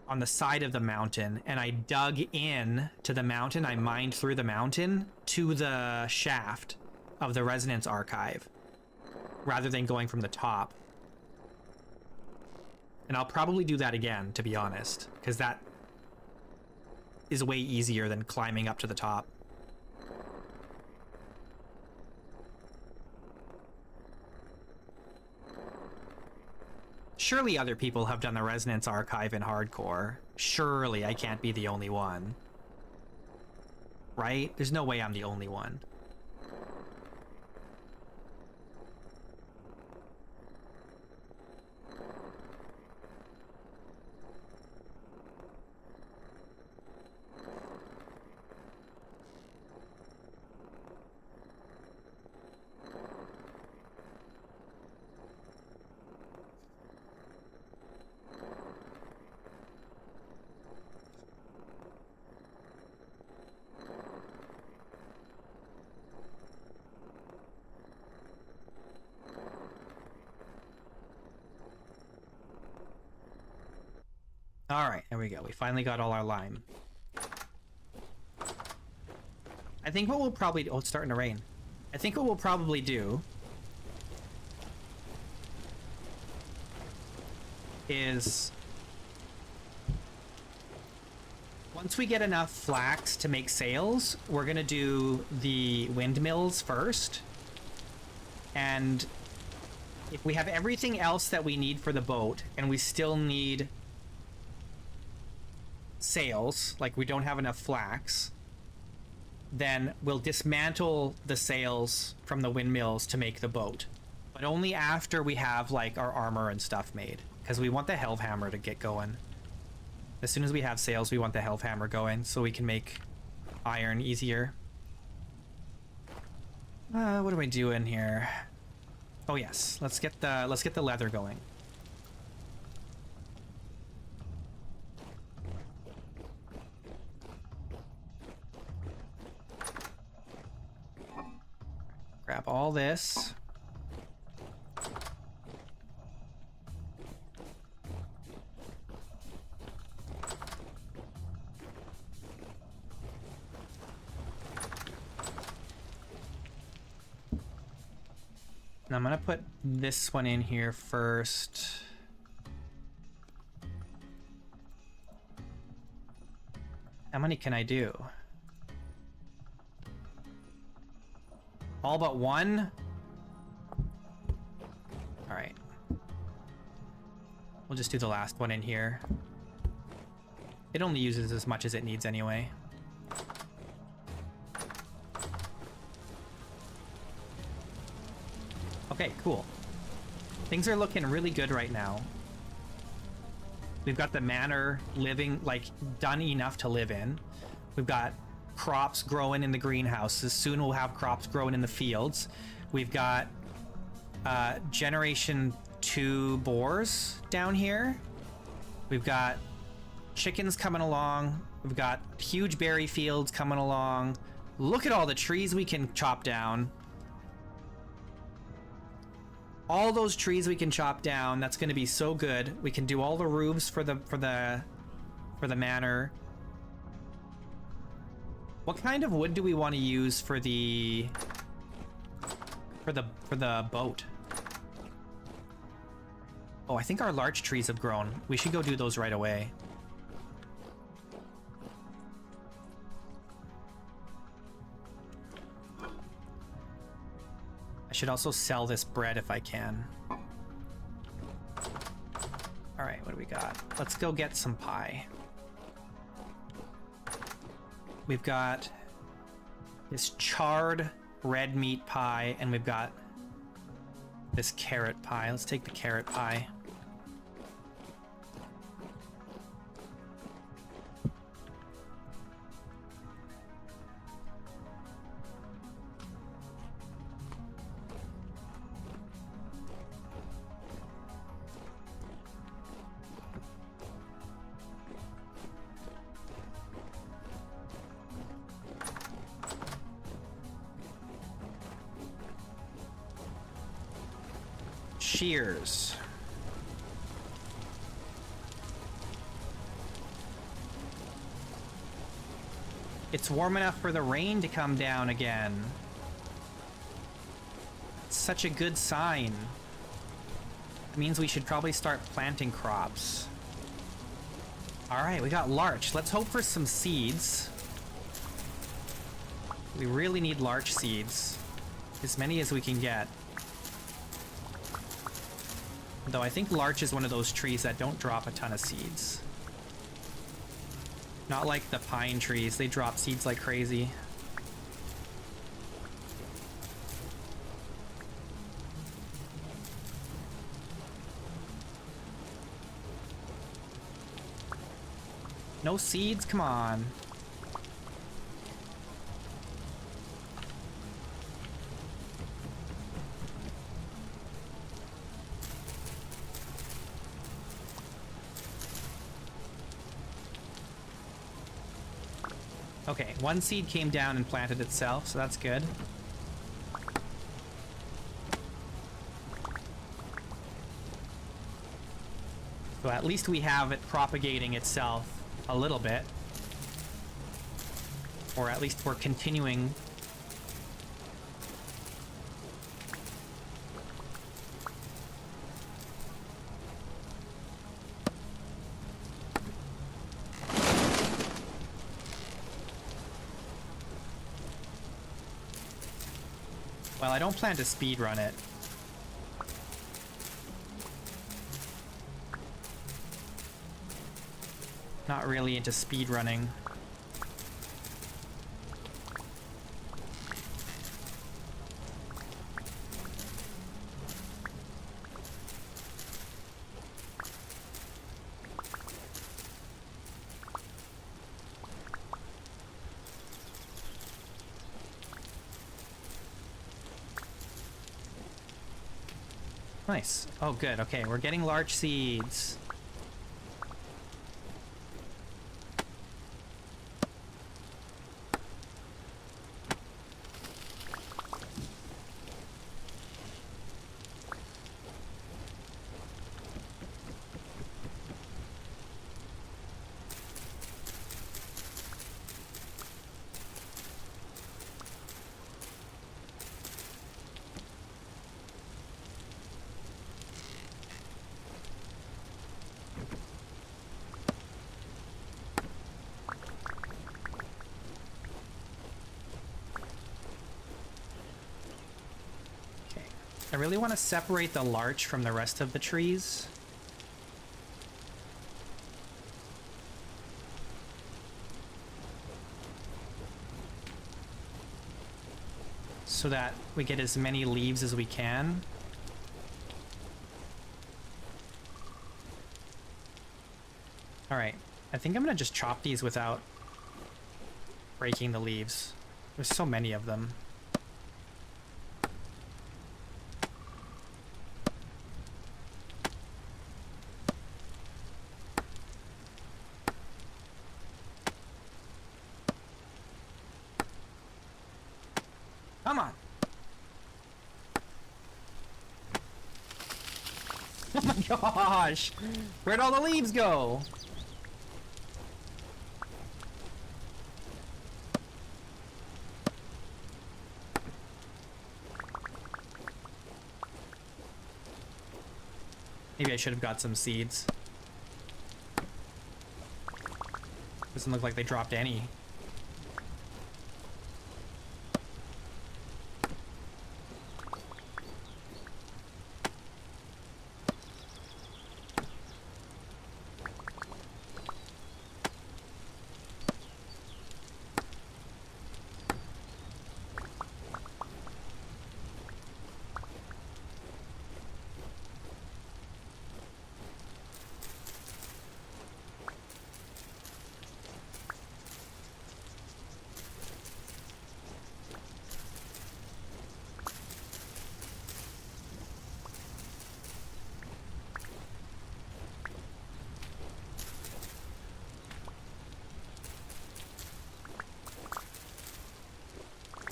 on the side of the mountain, and I dug in to the mountain. I mined through the mountain to the shaft of the Resonance Archive, rather than going from the top. And I'll probably do that again, to be honest, because that is way easier than climbing up to the top. Surely other people have done the Resonance Archive in hardcore. Surely I can't be the only one. Right? There's no way I'm the only one. Alright, there we go. We finally got all our lime. I think what we'll probably... Oh, it's starting to rain. I think what we'll probably do is... once we get enough flax to make sails, we're gonna do the windmills first. And if we have everything else that we need for the boat, and we still need sails, like we don't have enough flax, then we'll dismantle the sails from the windmills to make the boat. But only after we have like our armor and stuff made, because we want the Helvhammer to get going. As soon as we have sails, we want the Helvhammer going so we can make iron easier. What do we do in here? Oh yes, let's get the leather going. Grab all this. And I'm gonna put this one in here first. How many can I do? All but one? All right. We'll just do the last one in here. It only uses as much as it needs anyway. Okay, cool. Things are looking really good right now. We've got the manor living, like, done enough to live in. We've got crops growing in the greenhouses. Soon we'll have crops growing in the fields. We've got Generation 2 boars down here. We've got chickens coming along. We've got huge berry fields coming along. Look at all the trees we can chop down. All those trees we can chop down. That's going to be so good. We can do all the roofs for the manor. What kind of wood do we want to use for the boat? Oh, I think our large trees have grown. We should go do those right away. I should also sell this bread if I can. All right, what do we got? Let's go get some pie. We've got this charred red meat pie, and we've got this carrot pie. Let's take the carrot pie. Cheers. It's warm enough for the rain to come down again. It's such a good sign. It means we should probably start planting crops. Alright, we got larch. Let's hope for some seeds. We really need larch seeds. As many as we can get. Though I think larch is one of those trees that don't drop a ton of seeds. Not like the pine trees, they drop seeds like crazy. No seeds? Come on. Okay, one seed came down and planted itself, so that's good. So at least we have it propagating itself a little bit. Or at least we're continuing. Well, I don't plan to speedrun it. Not really into speedrunning. Nice. Oh, good. Okay, we're getting large seeds. I really want to separate the larch from the rest of the trees. So that we get as many leaves as we can. Alright, I think I'm gonna just chop these without breaking the leaves. There's so many of them. Come on! Oh my gosh! Where'd all the leaves go? Maybe I should have got some seeds. Doesn't look like they dropped any.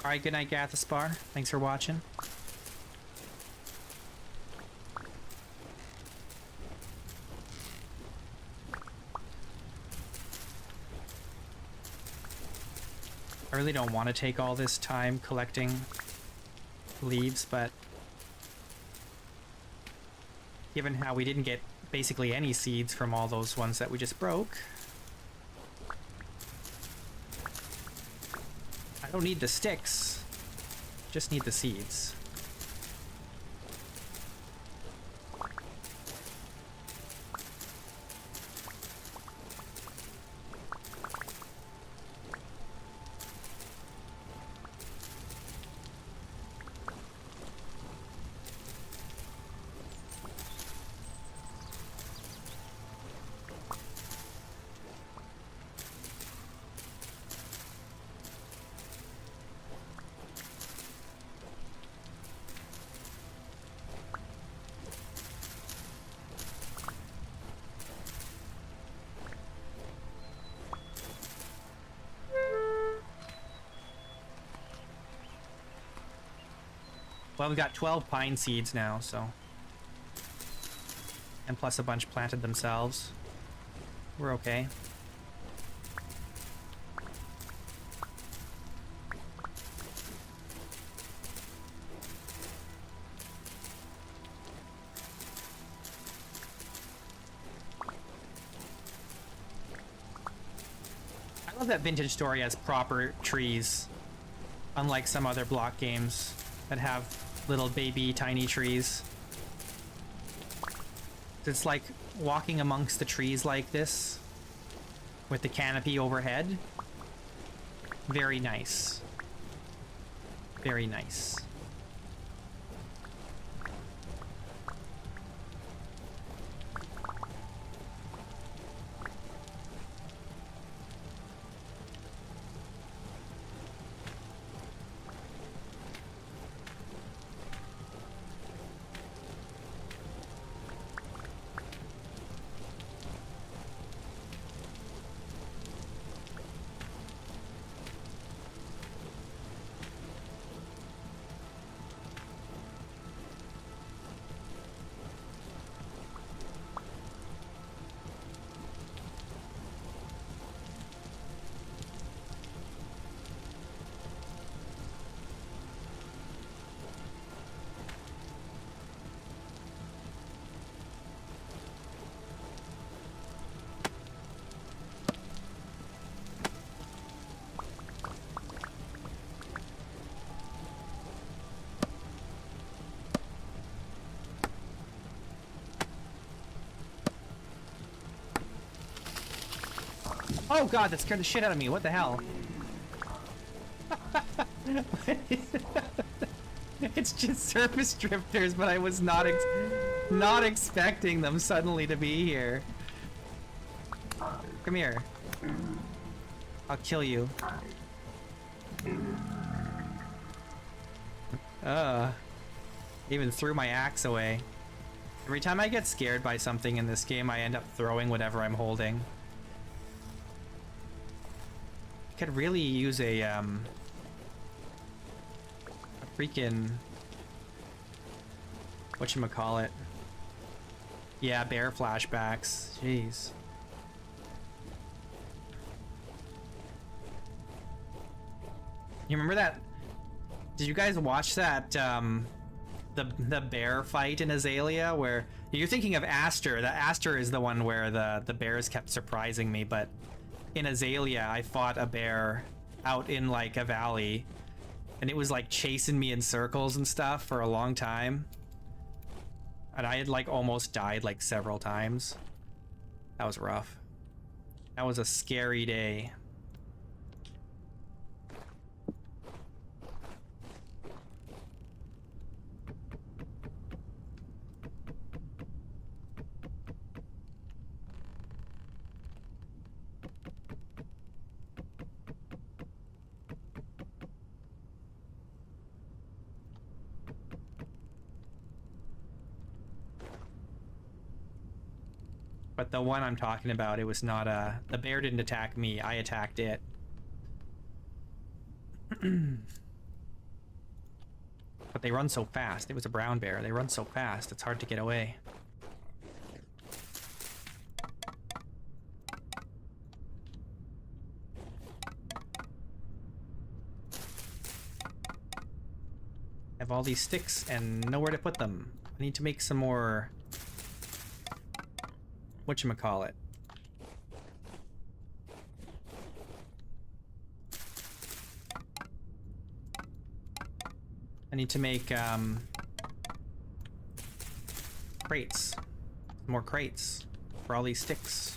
Alright, good night, Gathaspar. Thanks for watching. I really don't want to take all this time collecting leaves, but given how we didn't get basically any seeds from all those ones that we just broke, I don't need the sticks, just need the seeds. Well, we've got 12 pine seeds now, so... And plus a bunch planted themselves. We're okay. I love that Vintage Story has proper trees, unlike some other block games that have little baby tiny trees. It's like walking amongst the trees like this with the canopy overhead. Very nice. Very nice. Oh god, that scared the shit out of me. What the hell? It's just surface drifters, but I was not expecting them suddenly to be here. Come here. I'll kill you. Even threw my axe away. Every time I get scared by something in this game, I end up throwing whatever I'm holding. Could really use a freaking whatchamacallit. Yeah, bear flashbacks. Jeez. You remember that? Did you guys watch that the bear fight in Azalea where you're thinking of Aster? That Aster is the one where the bears kept surprising me, but in Azalea I fought a bear out in like a valley and it was like chasing me in circles and stuff for a long time. And I had like almost died like several times. That was rough. That was a scary day. But the one I'm talking about, it was not the bear didn't attack me, I attacked it. But they run so fast. It was a brown bear. They run so fast, it's hard to get away. I have all these sticks and nowhere to put them. I need to make some more whatchamacallit. I need to make crates. More crates for all these sticks.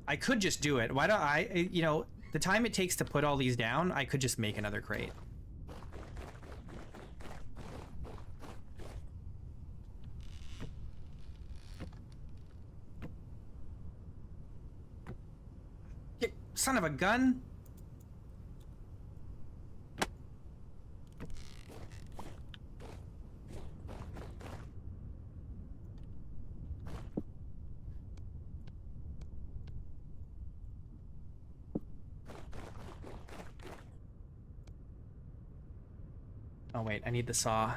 I could just do it. Why don't I, you know, the time it takes to put all these down, I could just make another crate. Son of a gun. Oh wait, I need the saw.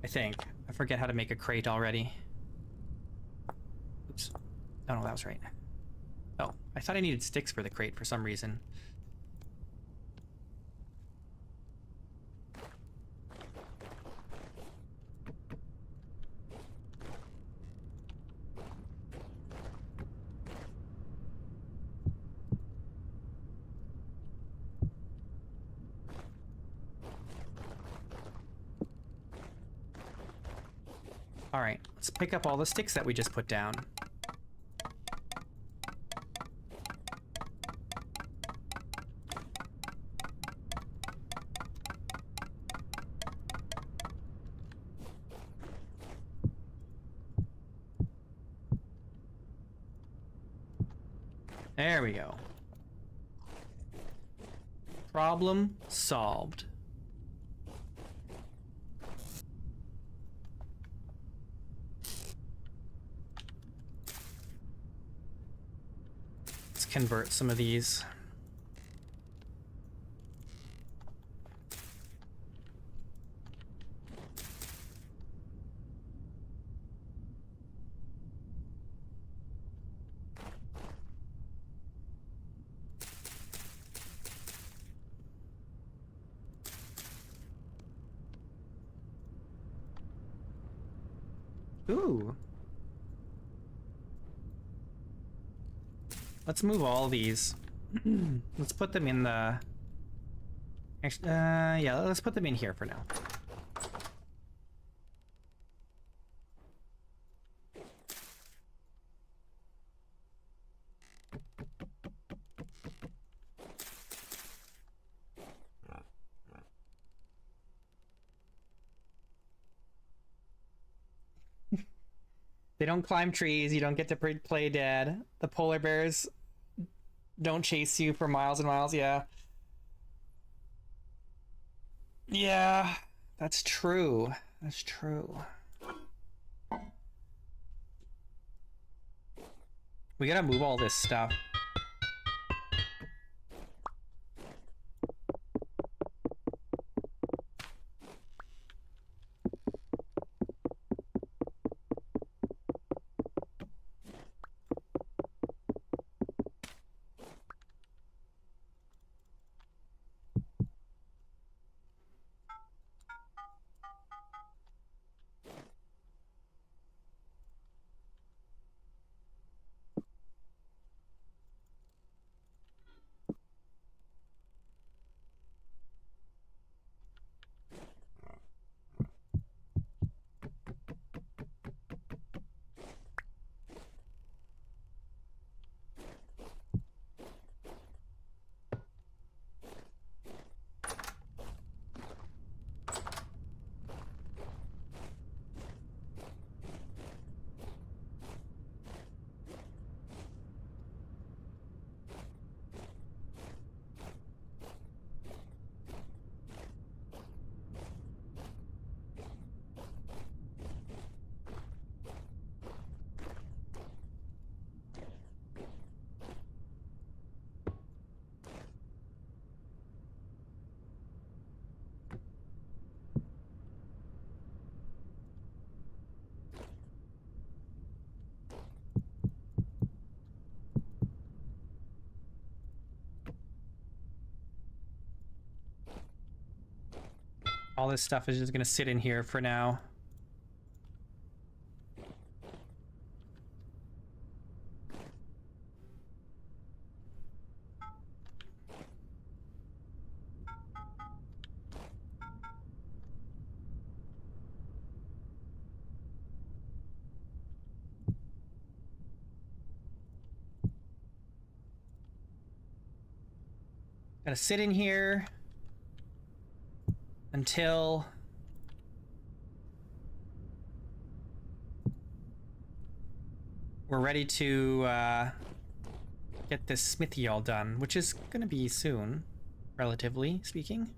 I think. I forget how to make a crate already. Oops. Oh no, that was right. Oh, I thought I needed sticks for the crate for some reason. All right, let's pick up all the sticks that we just put down. There we go. Problem solved. Let's convert some of these. Ooh. Let's move all these. Let's put them in the... Actually, yeah, let's put them in here for now. They don't climb trees. You don't get to play dead. The polar bears don't chase you for miles and miles. Yeah. Yeah, that's true. That's true. We gotta move all this stuff. All this stuff is just gonna sit in here for now. Gotta sit in here until we're ready to get this smithy all done, which is gonna be soon, relatively speaking.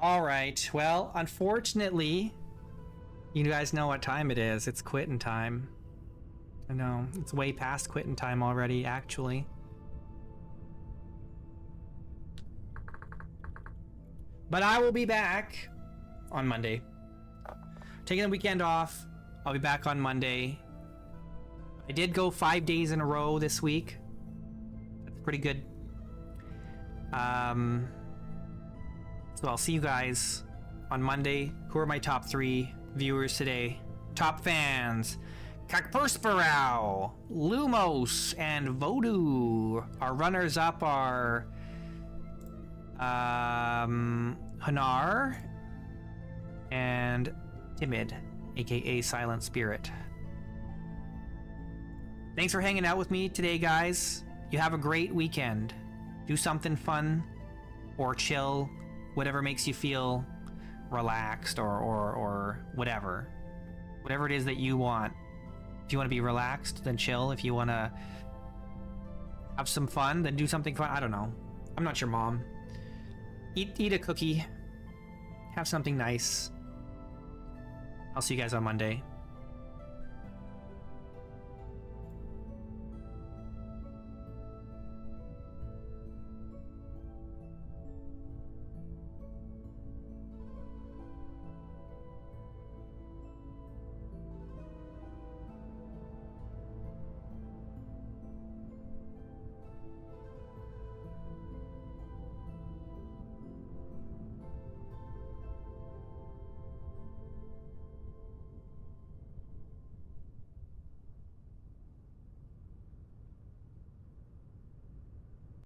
All right, well, unfortunately, you guys know what time it is. It's quitting time. I know, it's way past quitting time already, actually. But I will be back on Monday. Taking the weekend off. I'll be back on Monday. I did go 5 days in a row this week. That's pretty good. So I'll see you guys on Monday. Who are my top 3 viewers today? Top fans. Kakperspirao, Lumos, and Voodoo. Our runners up are Hanar and Timid, aka Silent Spirit. Thanks for hanging out with me today, guys. You have a great weekend. Do something fun or chill, whatever makes you feel relaxed or whatever. Whatever it is that you want. If you want to be relaxed, then chill. If you want to have some fun, then do something fun. I don't know. I'm not your mom. Eat a cookie. Have something nice. I'll see you guys on Monday.